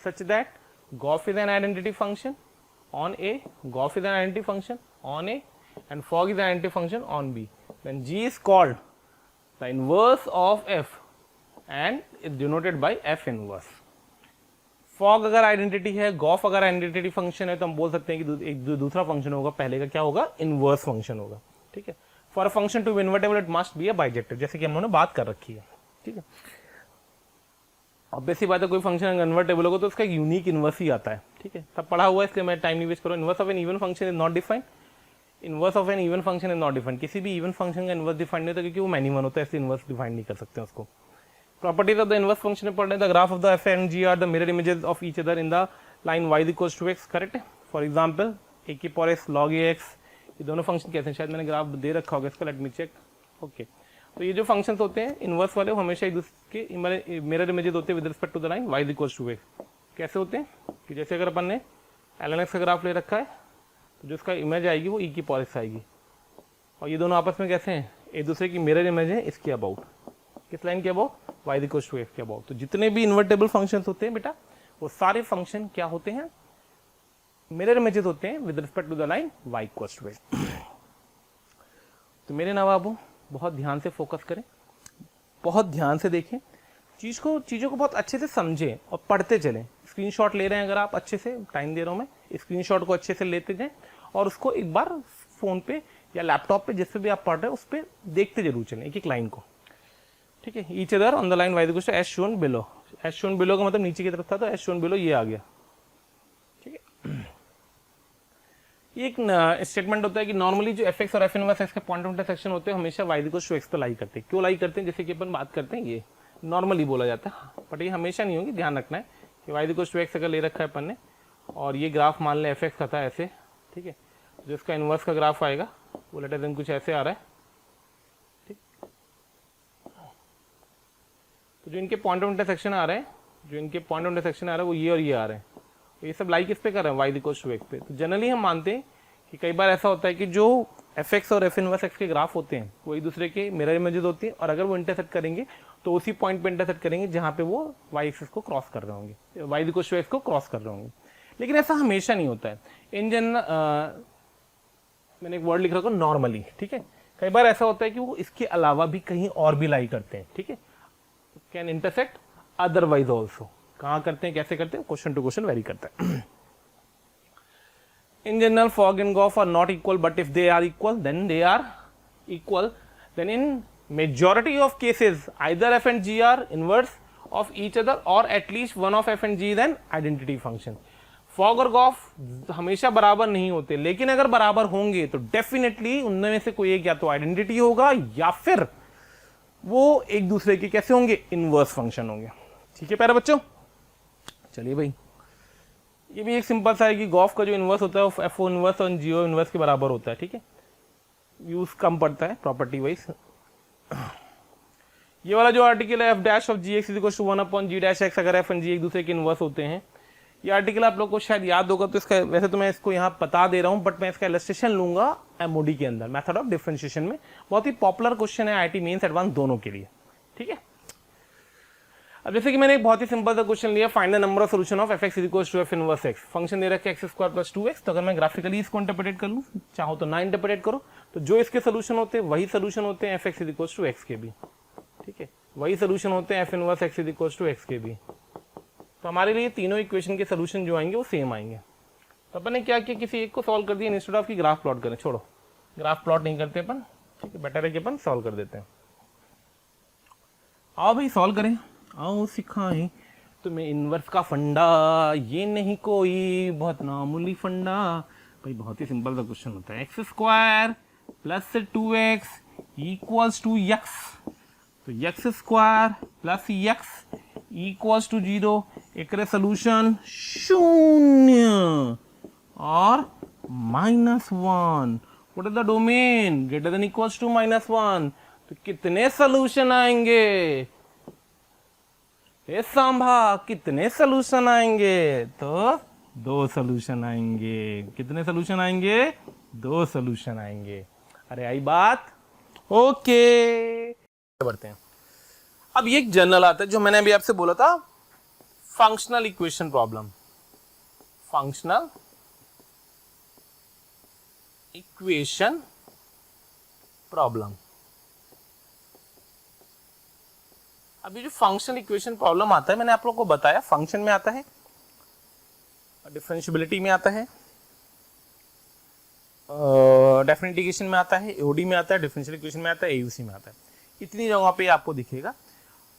such that Goff is an identity function on a, Goff is an identity function on a, and fog is an identity function on b. Then g is called the inverse of f and is denoted by f inverse. Fog अगर आइडेंटिटी है, गॉफ अगर आइडेंटिटी फंक्शन है, तो हम बोल सकते हैं कि एक दूसरा फंक्शन होगा, पहले का क्या होगा, इनवर्स फंक्शन होगा, ठीक है। For a function to be invertible it must be a bijective, जैसे कि हम लोगों ने बात कर रखी है, ठीक है। ऑब्वियसली बात है, कोई फंक्शन अगर इन्वर्टेबल होगा तो उसका एक यूनिक इनवर्स ही आता है, ठीक है। सब पढ़ा हुआ है, इसलिए मैं टाइम नहीं वेस्ट करूँ। Inverse of an even function is not defined, inverse of an even function is not defined. किसी भी इवन फंक्शन का इनवर्स डिफाइंड नहीं होता, क्योंकि वो मैनी वन होता है, इसलिए इनवर्स डिफाइंड नहीं कर सकते उसको। Properties of the inverse function important. The graph of the f and g are the mirror images of each other in the line y is equals to x, correct? For example, a की power x log ax, ये दोनों फंक्शन कैसे हैं, शायद मैंने ग्राफ दे रखा होगा इसका, लेट मी चेक। ओके, तो ये जो फंक्शंस होते हैं इनवर्स वाले, वो हमेशा एक दूसरे के मिरर इमेजेस होते हैं with respect to the line y is equals to x। कैसे होते हैं कि जैसे अगर अपन ने ln x का ग्राफ ले रखा है, तो जो इसका इमेज आएगी वो e की पावर x आएगी, और ये दोनों आपस में कैसे हैं, एक दूसरे की मिरर इमेज है इसके अबाउट, किस लाइन के about, y equals to x के अबाउट। तो जितने भी इन्वर्टेबल फंक्शंस होते हैं बेटा, वो सारे फंक्शन क्या होते हैं, मिरर इमेजेस होते हैं with respect to the line y equals to x। तो मेरे नवाबों, बहुत ध्यान से फोकस करें, बहुत ध्यान से देखें, चीज़ों को बहुत अच्छे से समझें और पढ़ते चलें। स्क्रीनशॉट ले रहे हैं अगर आप, अच्छे से टाइम दे रहा हूँ मैं, स्क्रीनशॉट को अच्छे से लेते जाएं और उसको एक बार फ़ोन पे या लैपटॉप पे जिस पे भी आप पढ़ रहे हैं उस पर देखते जरूर चलें एक एक लाइन को, ठीक है। Each other on the line y equals to as shown below. As shown below का मतलब नीचे की तरफ था, तो एस शोन बिलो ये आ गया, ठीक है। ये एक स्टेटमेंट होता है कि नॉर्मली जो एफ एक्स और एफ इनवर्स एक्स के पॉइंट ऑफ इंटरसेक्शन होते हैं हमेशा y इक्वल्स टू एक्स पे लाई करते हैं। क्यों लाई करते हैं, जैसे कि अपन बात करते हैं, ये नॉर्मली बोला जाता है, बट ये हमेशा नहीं होगी, ध्यान रखना है कि y इक्वल्स टू एक्स अगर ले रखा है अपन ने, और ये ग्राफ मान लें एफ एक्स का था ऐसे, ठीक है, जो इसका इनवर्स का ग्राफ आएगा वो लेटर देन कुछ ऐसे आ रहा है, तो जो इनके पॉइंट ऑफ इंटरसेक्शन आ रहे हैं, वो ये और ये आ रहे हैं, तो ये सब लाई किस पे कर रहे हैं, y इक्वल्स टू एक्स पे। तो जनरली हम मानते हैं कि कई बार ऐसा होता है कि जो एफ एक्स और एफ इनवर्स एक्स के ग्राफ होते हैं वो एक दूसरे के मिरर इमेजेस होती हैं, और अगर वो इंटरसेक्ट करेंगे तो उसी पॉइंट पे इंटरसेक्ट करेंगे जहाँ पे वो y एक्सिस को क्रॉस कर रहे होंगे, y इक्वल्स टू एक्स को क्रॉस कर रहे होंगे। लेकिन ऐसा हमेशा नहीं होता है। इन जनरल मैंने एक वर्ड लिख रखा नॉर्मली, ठीक है। कई बार ऐसा होता है कि वो इसके अलावा भी कहीं और भी लाई करते हैं, ठीक है, कैन इंटरसेक्ट अदरवाइज ऑल्सो। कहाँ करते हैं, कैसे करते हैं, क्वेश्चन टू क्वेश्चन वेरी करता है। In general fog and gof are not equal, but if they are equal then they are equal, then in majority of cases either f and g are inverse of each other और at least one of f and g is an identity function. Fog और गॉफ हमेशा बराबर नहीं होते, लेकिन अगर बराबर होंगे तो डेफिनेटली उनमें से कोई एक या तो आइडेंटिटी होगा या फिर वो एक दूसरे के कैसे होंगे, इनवर्स फंक्शन होंगे, ठीक है प्यारे बच्चों। चलिए भाई, ये भी एक सिंपल सा है कि गॉफ का जो इनवर्स होता है वो एफ ओ इनवर्स और जीओ इनवर्स के बराबर होता है, ठीक है। यूज कम पड़ता है प्रॉपर्टी वाइज। ये वाला जो आर्टिकल है F dash of ji X is equal to 1 upon G dash X, अगर एफ एंड जी एक दूसरे के इनवर्स होते हैं, ये आर्टिकल आप लोग को शायद याद होगा, तो इसका वैसे तो मैं इसको यहाँ बता दे रहा हूँ, बट मैं इसका इलस्ट्रेशन लूंगा एमओडी के अंदर, मेथड ऑफ डिफरेंशिएशन में। बहुत ही पॉपुलर क्वेश्चन है आईआईटी मेंस एडवांस दोनों के लिए, ठीक है। अब जैसे कि मैंने एक बहुत ही सिंपल सा क्वेश्चन लिया, find the number of solution of F x equals to f inverse x. Function दे रखे एक्स स्क्वायर प्लस 2x, तो अगर मैं ग्राफिकली इसको इंटरप्रेट कर लूँ, चाहो तो ना इंटरप्रेट करो, तो जो इसके सोल्यूशन होते हैं वही सोल्यूशन होते हैं F x equals to X के भी, ठीक है, वही सोल्यूशन होते हैं F inverse X equals to X के भी। तो हमारे लिए तीनों इक्वेशन के सोल्यूशन जो आएंगे वो सेम आएंगे। तो अपन ने क्या किया, किसी एक को सॉल्व कर दिया इंस्टेड ऑफ की ग्राफ प्लॉट करें, छोड़ो ग्राफ प्लॉट नहीं करते अपन, ठीक है, बेटर है कि अपन सॉल्व कर देते हैं। आओ भाई सॉल्व करें, आओ सिखाएं तुम्हें इनवर्स का फंडा, ये नहीं कोई बहुत मामूली फंडा भाई, बहुत ही सिंपल सा क्वेश्चन होता है। X square plus 2x equals to x, तो X square plus X equals to 0, एक सोल्यूशन 0 और -1। What is the domain, greater than equals to -1, तो कितने सोल्यूशन आएंगे, ए सांभा कितने सोल्यूशन आएंगे, तो 2 सोल्यूशन आएंगे। कितने सोल्यूशन आएंगे, 2 सोल्यूशन आएंगे। अरे आई बात, ओके बढ़ते हैं। अब ये एक जनरल आता है जो मैंने अभी आपसे बोला था, functional equation problem. Functional equation problem. अभी जो फंक्शनल इक्वेशन प्रॉब्लम आता है, मैंने आप लोगों को बताया फंक्शन में आता है, डिफरेंशियबिलिटी में आता है, डेफिनेट इक्वेशन में आता है, एओडी में आता है, डिफरेंशियल इक्वेशन में आता है, एयूसी में आता है। इतनी जगह पे आपको दिखेगा।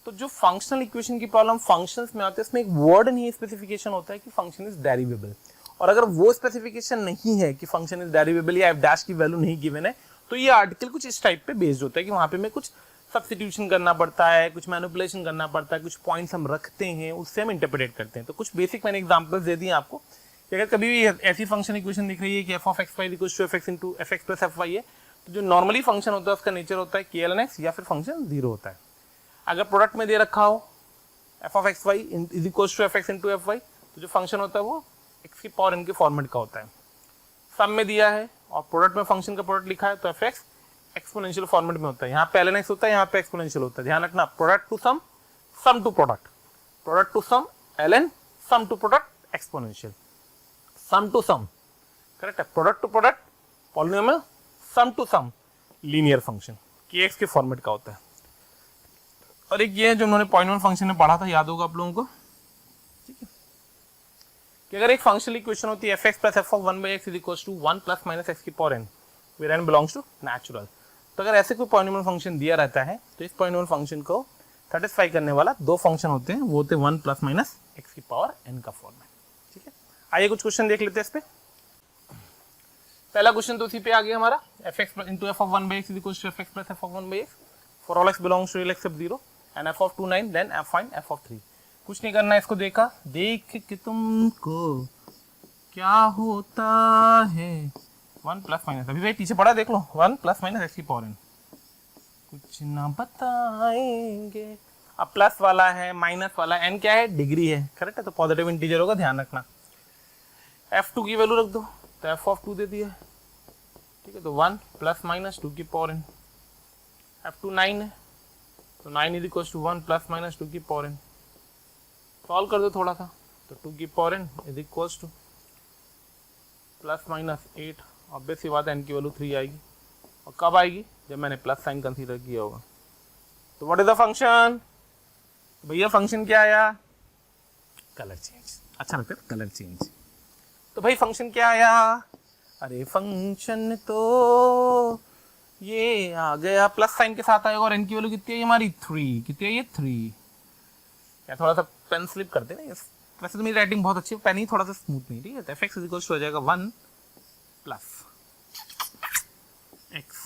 तो जो फंक्शनल इक्वेशन की प्रॉब्लम फंक्शंस में आते हैं, इसमें एक वर्ड नहीं स्पेसिफिकेशन होता है कि फंक्शन इज डेरिवेबल। और अगर वो स्पेसिफिकेशन नहीं है कि फंक्शन इज डेरिवेबल या एफ डैश की वैल्यू नहीं गिवन है, तो ये आर्टिकल कुछ इस टाइप पे बेस्ड होता है कि वहां पे मैं कुछ सब्स्टिट्यूशन करना पड़ता है, कुछ मैनिपुलेशन करना पड़ता है, कुछ पॉइंट्स हम रखते हैं, उससे हम इंटरप्रेट करते हैं। तो कुछ बेसिक मैंने एग्जांपल्स दे दिए आपको कि अगर कभी भी ऐसी फंक्शन इक्वेशन दिख रही है कि F of X Y equals to F x into F x plus F Y है, तो जो नॉर्मली फंक्शन होता है उसका नेचर होता है के एल एन एक्स या फिर फंक्शन जीरो होता है। अगर प्रोडक्ट में दे रखा हो F of X Y is equals to F x into F Y, तो जो फंक्शन होता है वो एक्स की पावर एन के फॉर्मेट का होता है। सम में दिया है और प्रोडक्ट में फंक्शन का प्रोडक्ट लिखा है, तो एफ एक्स एक्सपोनेंशियल फॉर्मेट में होता है। यहाँ पे एल एन एक्स होता है, यहाँ पे एक्सपोनेंशियल होता है। ध्यान रखना, product to sum, sum to product, product to sum l n, sum to product exponential, sum to sum, correct है। Product to product polynomial, sum to sum linear function के एक्स के फॉर्मेट का होता है। और एक ये है जो उन्होंने पॉइंट फंक्शन में पढ़ा था, याद होगा आप लोगों को, ठीक है, कि अगर एक फंक्शनल इक्वेशन होती है f x plus F of one by x is equal to one plus minus x की power n, where n belongs to natural. तो अगर ऐसे कोई पॉइंट फंक्शन दिया रहता है, तो इस पॉइंट फंक्शन को सेटिस्फाई करने वाला दो फंक्शन होते हैं, वो होते हैं वन प्लस माइनस एक्स की पावर एन का फॉर्मेट। ठीक है, आइए कुछ क्वेश्चन देख लेते हैं इस पे। पहला क्वेश्चन तो उसी पे आ गया हमारा, F x into F of one by x is equal to F x plus F of one by X for all x belongs to real except zero and F of 2 9 then F find F of 3। कुछ नहीं करना है, इसको देखा, देख के तुमको क्या होता है, वन प्लस माइनस, अभी भाई पीछे पढ़ा देख लो, वन प्लस माइनस एक्स की पावर एन, कुछ ना बताएंगे। अब प्लस वाला है, माइनस वाला, एन क्या है, डिग्री है, करेक्ट है, तो पॉजिटिव इंटीजर होगा, ध्यान रखना। f2 की वैल्यू रख दो, तो f ऑफ 2 दे दिया, ठीक है, तो 1 प्लस माइनस 2 की पावर एन, f2 9 है, तो 9 is equal to 1 plus minus 2 की पावर एन। सॉल्व कर दो थोड़ा सा, तो 2 की power n is equal to plus minus 8, obvious सी बात है, एन की वैल्यू 3 आएगी। और कब आएगी, जब मैंने प्लस साइन कंसीडर किया होगा। तो व्हाट इज द फंक्शन, भैया फंक्शन क्या आया, कलर चेंज, अच्छा लगता है कलर चेंज। तो भाई फंक्शन क्या आया, अरे फंक्शन तो ये आ गया प्लस साइन के साथ आएगा, और एन की वैल्यू कितनी है हमारी 3, कितनी है ये 3। क्या थोड़ा सा पेन स्लिप करते ना, वैसे तो मेरी राइटिंग बहुत अच्छी है, पेन ही थोड़ा सा स्मूथ नहीं, ठीक है। तो F x is equal to हो जाएगा 1 प्लस एक्स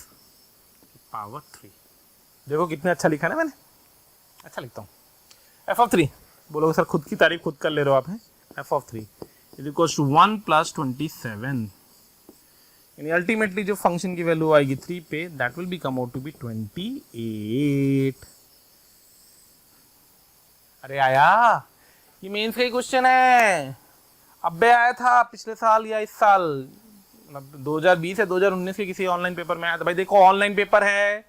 की पावर 3। देखो कितने अच्छा लिखा ना मैंने, अच्छा लिखता हूँ। एफ ऑफ 3 बोलोगे सर खुद की तारीफ खुद कर ले रहे हो आप, हैं। F of 3 is equal to 1 plus 27, यानी अल्टीमेटली जो फंक्शन की वैल्यू आएगी 3 पे, that will be come out to be 28। अरे आया, ये मेंस का ही क्वेश्चन है, अबे आया था पिछले साल या इस साल, मतलब 2020 या 2019 के किसी ऑनलाइन पेपर में आया था। भाई देखो ऑनलाइन पेपर है,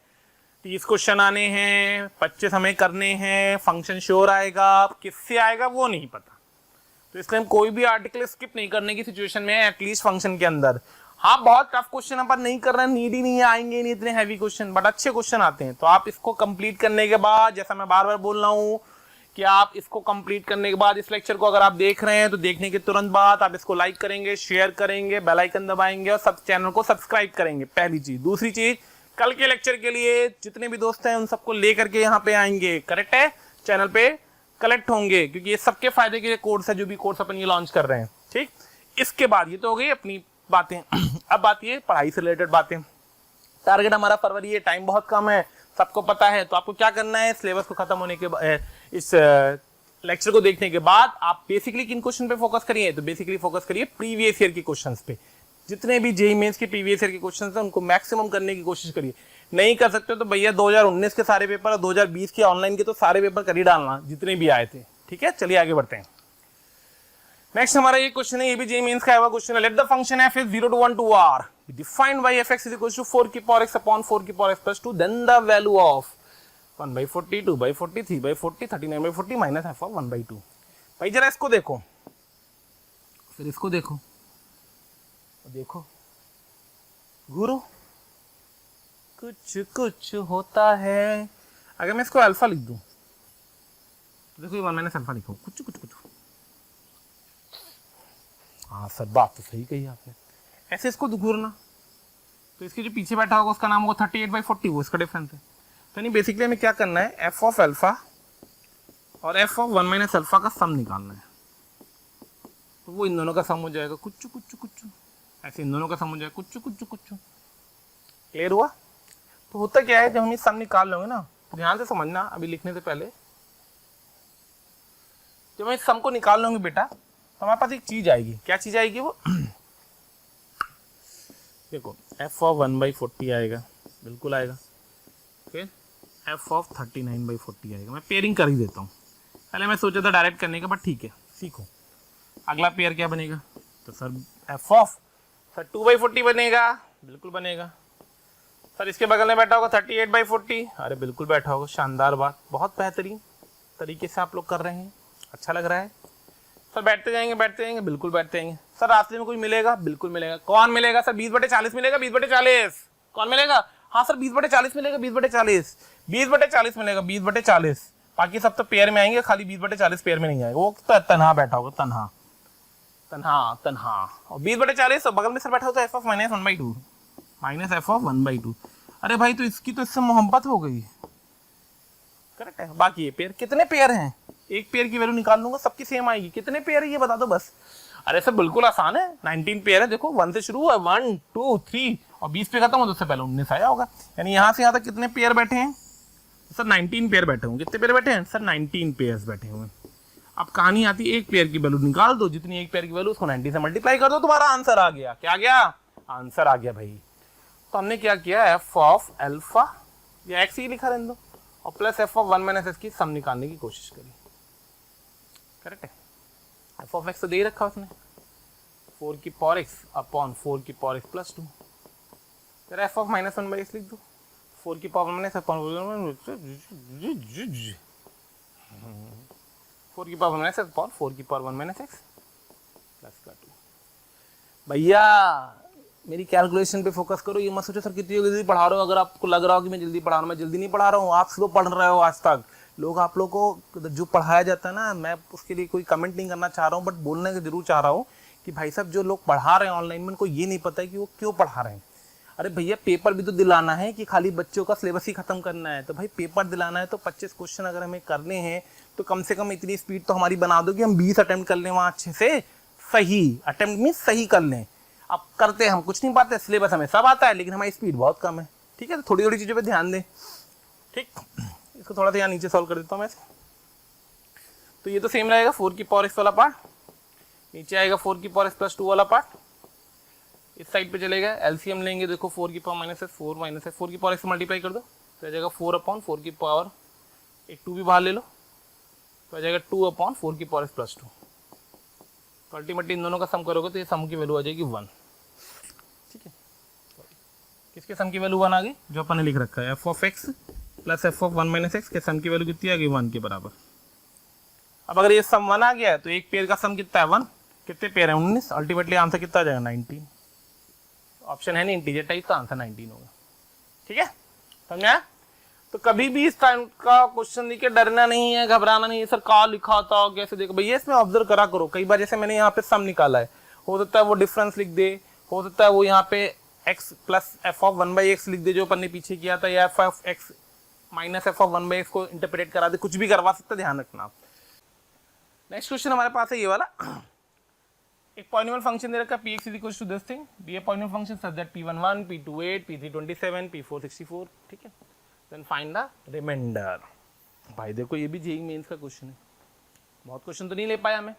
30 क्वेश्चन आने हैं, 25 हमें करने हैं, फंक्शन श्योर आएगा, किससे आएगा वो नहीं पता, तो इसलिए हम कोई भी आर्टिकल स्किप नहीं करने की सिचुएशन में है, एटलीस्ट फंक्शन के अंदर। हाँ बहुत टफ क्वेश्चन अपन नहीं कर रहे हैं, नीड ही नहीं है, आएंगे नहीं इतने हैवी क्वेश्चन, बट अच्छे क्वेश्चन आते हैं। तो आप इसको कंप्लीट करने के बाद, जैसा मैं बार बार बोल रहा हूँ कि आप इसको कंप्लीट करने के बाद, इस लेक्चर को अगर आप देख रहे हैं तो देखने के तुरंत बाद आप इसको लाइक करेंगे, शेयर करेंगे, बेल आइकन दबाएंगे और सब चैनल को सब्सक्राइब करेंगे, पहली चीज। दूसरी चीज, कल के लेक्चर के लिए जितने भी दोस्त हैं उन सबको लेकर के यहाँ पे आएंगे, करेक्ट है, चैनल पे कलेक्ट होंगे, क्योंकि ये सबके फायदे के लिए कोर्स है, जो भी कोर्स अपन ये लॉन्च कर रहे हैं, ठीक। इसके बाद ये तो हो गई अपनी बातें, अब बात ये पढ़ाई से रिलेटेड बातें। टारगेट हमारा फरवरी है, टाइम बहुत कम है, सबको पता है। तो आपको क्या करना है, सिलेबस को खत्म होने के बाद, इस लेक्चर को देखने के बाद आप बेसिकली किन क्वेश्चन पे फोकस करिए, तो बेसिकली फोकस करिए प्रीवियस ईयर के क्वेश्चंस पे। जितने भी जेईई मेंस के प्रीवियस ईयर के क्वेश्चंस हैं उनको मैक्सिमम करने की कोशिश करिए। नहीं कर सकते तो भैया 2019 के सारे पेपर और 2020 के ऑनलाइन के तो सारे पेपर कर ही डालना, जितने भी आए थे, ठीक है। चलिए आगे बढ़ते हैं। नेक्स्ट हमारा ये क्वेश्चन है, ये भी जेईई मेंस का आया हुआ क्वेश्चन है। Let the function F is 0 to 1 to r, defined by fx is equals to 4 की power x upon 4 की power x plus 2, then the value of 1 by 40, 2 by 40, 3 by 40, 39 by 40 minus f of 1 by 2। भाई जरा इसको देखो, फिर इसको देखो, देखो गुरु कुछ कुछ होता है। अगर मैं इसको अल्फा लिख दूं तो देखो ये 1 माइनस अल्फा लिखो, कुछ कुछ कुछ। हाँ सर बात तो सही कही आपने। ऐसे इसको घूरना तो इसके जो पीछे बैठा होगा उसका नाम होगा 38/40, वो इसका डिफरेंस है। तो नहीं बेसिकली हमें क्या करना है, एफ ऑफ अल्फा और एफ ऑफ 1 माइनस अल्फा का सम निकालना है। तो वो इन दोनों का सम हो जाएगा कुछ कुछ कुछ, ऐसे इन दोनों का सम हो जाएगा कुछ कुछ कुछ। क्लियर हुआ? तो होता क्या है, जब हम ये सम निकाल लेंगे ना, तो ध्यान से समझना अभी लिखने से पहले, जब हम इस सम को निकाल लेंगे बेटा तो हमारे पास एक चीज आएगी। क्या चीज आएगी वो? देखो एफ ऑफ 1/40 आएगा, बिल्कुल आएगा। फिर एफ ऑफ 39/40 आएगा। मैं पेयरिंग कर ही देता हूँ, पहले मैं सोचा था डायरेक्ट करने का, बट ठीक है सीखो। अगला पेयर क्या बनेगा? तो सर एफ ऑफ सर 2/40 बनेगा, बिल्कुल बनेगा। सर इसके बगल में बैठा होगा 38/40, अरे बिल्कुल बैठा होगा। शानदार बात, बहुत बेहतरीन तरीके से आप लोग कर रहे हैं, अच्छा लग रहा है। सर बैठते जाएंगे, बिल्कुल बैठते जाएंगे। सर रास्ते में कोई मिलेगा? बिल्कुल मिलेगा। कौन मिलेगा? सर 20/40 मिलेगा, 20/40। कौन मिलेगा? हाँ सर 20/40 मिलेगा, 20/40, 20/40 मिलेगा, 20/40। बाकी सब तो पेयर में आएंगे, खाली 20/40 पेयर में नहीं आएगा। वो तो तनहा बैठा होगा, तनहा तनहा तनहा। और 20/40 बगल में सर बैठा होता है f of -1/2, minus f of 1/2। अरे भाई तो इसकी तो इससे मोहब्बत हो गई, करेक्ट है। बाकी ये पेयर, कितने पेयर हैं? एक पेयर की वैल्यू निकाल लूंगा, सबकी सेम आएगी। कितने पेयर है ये बता दो बस। अरे सर बिल्कुल आसान है, 19 पेयर है। देखो 1 से शुरू हुआ, 1 2 3 और 20 पे खत्म हो, तो उससे पहले 19 आया होगा। यानी यहाँ से यहाँ तक कितने पेयर बैठे हैं? सर 19 पेयर बैठे होंगे। कितने पेयर बैठे हैं? सर 19 पेयर्स बैठे हुए। अब कहानी आती है, एक पेयर की वैल्यू निकाल दो, जितनी एक पेयर की वैल्यू उसको 90 से मल्टीप्लाई कर दो, तुम्हारा आंसर आ गया। क्या आ गया? आंसर आ गया भाई। तो हमने क्या किया, एफ ऑफ अल्फा या एक्स ही लिखा रहने दो, और plus F of 1 minus x की सम निकालने की कोशिश करी। करेक्ट है। एफ ऑफ एक्स तो दे रखा उसने, 4 की पावर एक्स अपॉन 4 की पावर एक्स प्लस 2। फिर एफ ऑफ -1/x लिख दो, 4 की पावर माइनस अपॉन 4 की पावर माइनस अपॉन 4 की पावर 1 माइनस एक्स प्लस का 2। भैया मेरी कैलकुलेशन पे फोकस करो, ये मत सोचो सर कितनी जल्दी पढ़ा रहे हो। अगर आपको लग रहा हो कि मैं जल्दी पढ़ा रहा हूँ, मैं जल्दी नहीं पढ़ा रहा हूँ, आप स्लो पढ़ रहे हो आज तक। लोग आप लोग को जो पढ़ाया जाता है ना, मैं उसके लिए कोई कमेंट नहीं करना चाह रहा हूँ, बट बोलने का जरूर चाह रहा हूँ कि भाई साहब जो लोग पढ़ा रहे हैं ऑनलाइन में, उनको ये नहीं पता है कि वो क्यों पढ़ा रहे हैं। अरे भैया पेपर भी तो दिलाना है कि खाली बच्चों का सिलेबस ही खत्म करना है। तो भाई पेपर दिलाना है तो 25 क्वेश्चन अगर हमें करने हैं तो कम से कम इतनी स्पीड तो हमारी बना दो कि हम 20 अटेम्प्ट कर लें वहाँ अच्छे से। सही अटेम्प्ट मीन्स सही कर लें। अब करते हम कुछ नहीं पाते, सिलेबस हमें सब आता है लेकिन हमारी स्पीड बहुत कम है। ठीक है, तो थोड़ी थोड़ी चीज़ों पे ध्यान दें। ठीक, इसको थोड़ा सा यहाँ नीचे सॉल्व कर देता हूँ मैं। तो ये तो सेम रहेगा, 4 की पावर एक्स वाला पार्ट, नीचे आएगा 4 की पावर एक्स प्लस 2 वाला पार्ट, इस साइड पे चलेगा। एलसीएम लेंगे, देखो 4 की पावर माइनस है, 4 माइनस है, 4 की पावर एक्स मल्टीप्लाई कर दो तो आ जाएगा 4/4 की पावर, एक 2 भी बाहर ले लो तो आ जाएगा 2/4 की पावर एक्स प्लस 2। तो अल्टीमेटली इन दोनों का सम करोगे तो ये सम की वैल्यू आ जाएगी 1। ठीक है, किसके सम की वैल्यू 1 आ गई? जो अपन ने लिख रखा है, f of x plus F of 1 minus x के सम की वैल्यू कितनी आ गई? 1 के बराबर। अब अगर ये सम 1 आ गया है तो एक पेयर का सम कितना है? 1। कितने पेयर है? 19। अल्टीमेटली आंसर कितना आ जाएगा? 19। ऑप्शन है नहीं इंटीजर टाइप, तो आंसर 19 होगा। ठीक है, समझा? तो कभी भी इस टाइम का क्वेश्चन देखिए डरना नहीं है, घबराना नहीं है। सर कहाँ लिखा था, कैसे देखो भैया, इसमें ऑब्जर्व करा करो। कई बार जैसे मैंने यहाँ पे सम निकाला है, हो सकता है वो डिफरेंस लिख दे, हो सकता है वो यहाँ पे x plus F of 1/x लिख दे जो अपन ने पीछे किया था, या F of x minus f of 1/x को इंटरप्रेट करा दे, कुछ भी करवा सकता, ध्यान रखना। नेक्स्ट क्वेश्चन हमारे पास है ये वाला। एक पॉलिनोमियल फंक्शन दे रखा है px is equal to this thing, be a polynomial function such that p11 p28 p327 p464। ठीक है, देन फाइंड द रिमाइंडर। भाई देखो ये भी जेईई मेंस का क्वेश्चन है। बहुत क्वेश्चन तो नहीं ले पाया मैं,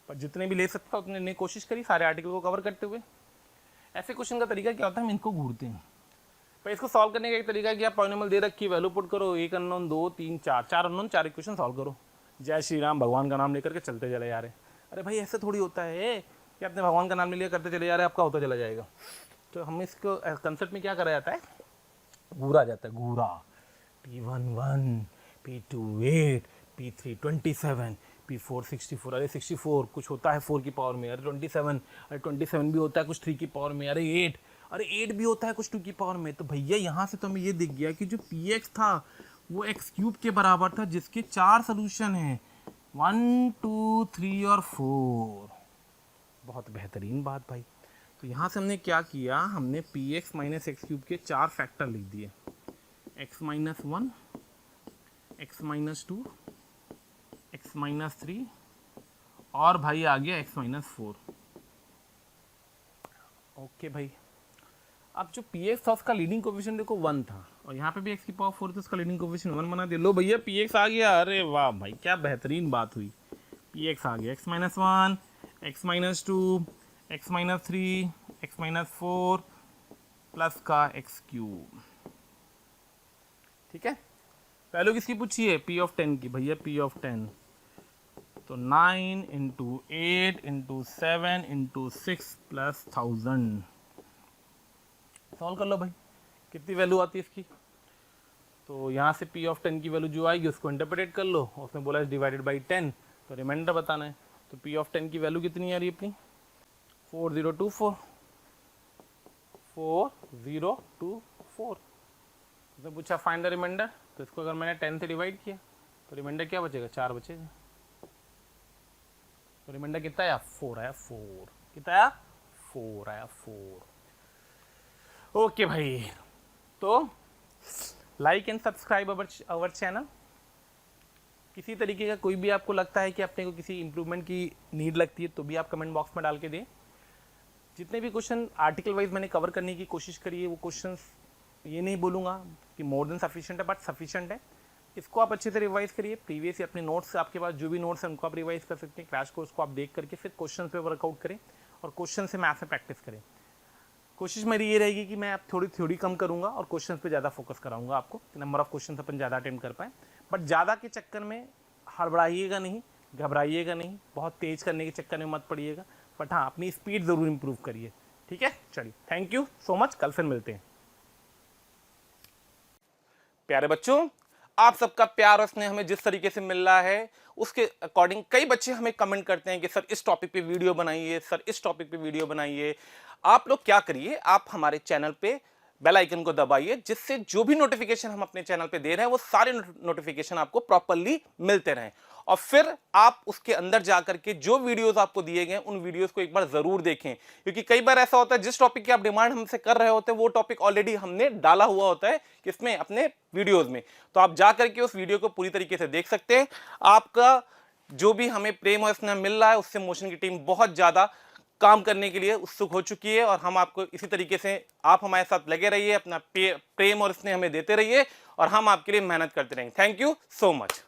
पर जितने भी ले सकता उतने ने कोशिश करी सारे आर्टिकल को कवर करते हुए। ऐसे क्वेश्चन का तरीका क्या होता है, हम इनको घूरते हैं। पर इसको सॉल्व करने का एक तरीका है कि आप पॉलिनोमियल दे रखी वैल्यू पुट करो, एक अननोन, 2 3 4 अननोन, 4 इक्वेशन सॉल्व करो। जय श्री राम, भगवान का नाम लेकर के चलते चले जा रहे। अरे भाई ऐसे थोड़ी होता है कि अपने भगवान का नाम ले लिया करते चले जा रहे, आपका होता चला जाएगा। तो हम इसको कंसेप्ट में क्या करा जाता है, घूरा जाता है, घूरा। P1 1, P2 8, P3 27, P4 64। अरे 64 कुछ होता है 4 की पावर में, अरे 27, अरे 27 भी होता है कुछ 3 की पावर में, अरे 8, अरे 8 भी होता है कुछ 2 की पावर में। तो भैया यहाँ से तो हमें ये दिख गया कि जो px था वो x क्यूब के बराबर था, जिसके 4 सोल्यूशन हैं, 1 2 3 और 4। बहुत बेहतरीन बात भाई। तो यहाँ से हमने क्या किया, हमने px माइनस एक्स क्यूब के 4 फैक्टर लिख दिए, x minus 1, x minus 2, x minus 3 और भाई आ गया x माइनस 4। ओके भाई, अब जो px था उसका लीडिंग कोफिशिएंट देखो 1 था, और यहाँ पे भी x की पावर 4 तो उसका लीडिंग कोफिशिएंट 1 बना दिया। लो भैया px आ गया। अरे वाह भाई, क्या बेहतरीन बात हुई, px आ गया। x minus 1, x minus 2, x minus 3, x minus 4 plus का x क्यूब। ठीक है, वैल्यू किसकी पूछी है, p ऑफ 10 की। भैया p ऑफ 10 तो 9 into 8 into 7 into 6 plus 1000। Solve कर लो भाई, कितनी वैल्यू आती है इसकी। तो यहाँ से p ऑफ 10 की वैल्यू जो आएगी उसको इंटरप्रेट कर लो, उसने बोला है डिवाइडेड बाई 10, तो रिमाइंडर बताना है। तो p ऑफ 10 की वैल्यू कितनी आ रही है अपनी, 4024, 4024। उसने पूछा फाइंड द रिमाइंडर, तो इसको अगर मैंने 10 से डिवाइड किया तो रिमाइंडर क्या बचेगा, 4 बचेगा। तो रिमाइंडर कितना आया, 4 आया, 4 कितना आया, 4 आया, 4। ओके भाई, तो like and subscribe our channel. किसी तरीके का कोई भी आपको लगता है कि अपने को किसी इंप्रूवमेंट की नीड लगती है तो भी आप कमेंट बॉक्स में डाल के दें। जितने भी क्वेश्चन आर्टिकल वाइज मैंने कवर करने की कोशिश करी है, वो क्वेश्चंस ये नहीं बोलूँगा कि मोर देन सफिशिएंट है, बट सफिशिएंट है। इसको आप अच्छे से रिवाइज करिए। प्रीवियस अपने नोट्स, आपके पास जो भी नोट्स हैं उनको आप रिवाइज कर सकते हैं। क्रैश कोर्स को आप देख करके फिर क्वेश्चन पे वर्कआउट करें और क्वेश्चन से मैथ में प्रैक्टिस करें। कोशिश मेरी ये रहेगी कि मैं आप थोड़ी थ्योरी कम करूंगा और क्वेश्चंस पे ज़्यादा फोकस कराऊंगा आपको, नंबर ऑफ क्वेश्चंस अपन ज़्यादा अटेम्प्ट कर पाएँ। बट ज़्यादा के चक्कर में हड़बड़ाइएगा नहीं, घबराइएगा नहीं, बहुत तेज़ करने के चक्कर में मत पड़िएगा। बट हाँ, अपनी स्पीड ज़रूर इम्प्रूव करिए। ठीक है, चलिए, थैंक यू सो मच, कल फिर मिलते हैं। प्यारे बच्चों, आप सबका प्यार और स्नेह हमें जिस तरीके से मिल रहा है उसके अकॉर्डिंग कई बच्चे हमें कमेंट करते हैं कि सर इस टॉपिक पे वीडियो बनाइए, सर इस टॉपिक पे वीडियो बनाइए। आप लोग क्या करिए, आप हमारे चैनल पे बेल आइकन को दबाइए, जिससे जो भी नोटिफिकेशन हम अपने चैनल पे दे रहे हैं वो सारे नोटिफिकेशन आपको प्रॉपर्ली मिलते रहें। और फिर आप उसके अंदर जाकर के जो वीडियोस आपको दिए गए उन वीडियोस को एक बार जरूर देखें, क्योंकि कई बार ऐसा होता है जिस टॉपिक की आप डिमांड हमसे कर रहे होते हैं वो टॉपिक ऑलरेडी हमने डाला हुआ होता है किसमें, अपने वीडियोस में। तो आप जाकर के उस वीडियो को पूरी तरीके से देख सकते हैं। आपका जो भी हमें प्रेम और स्नेह मिल रहा है उससे मोशन की टीम बहुत ज्यादा काम करने के लिए उत्सुक हो चुकी है, और हम आपको इसी तरीके से, आप हमारे साथ लगे रहिए, अपना प्रेम और स्नेह हमें देते रहिए और हम आपके लिए मेहनत करते रहेंगे। Thank you so much.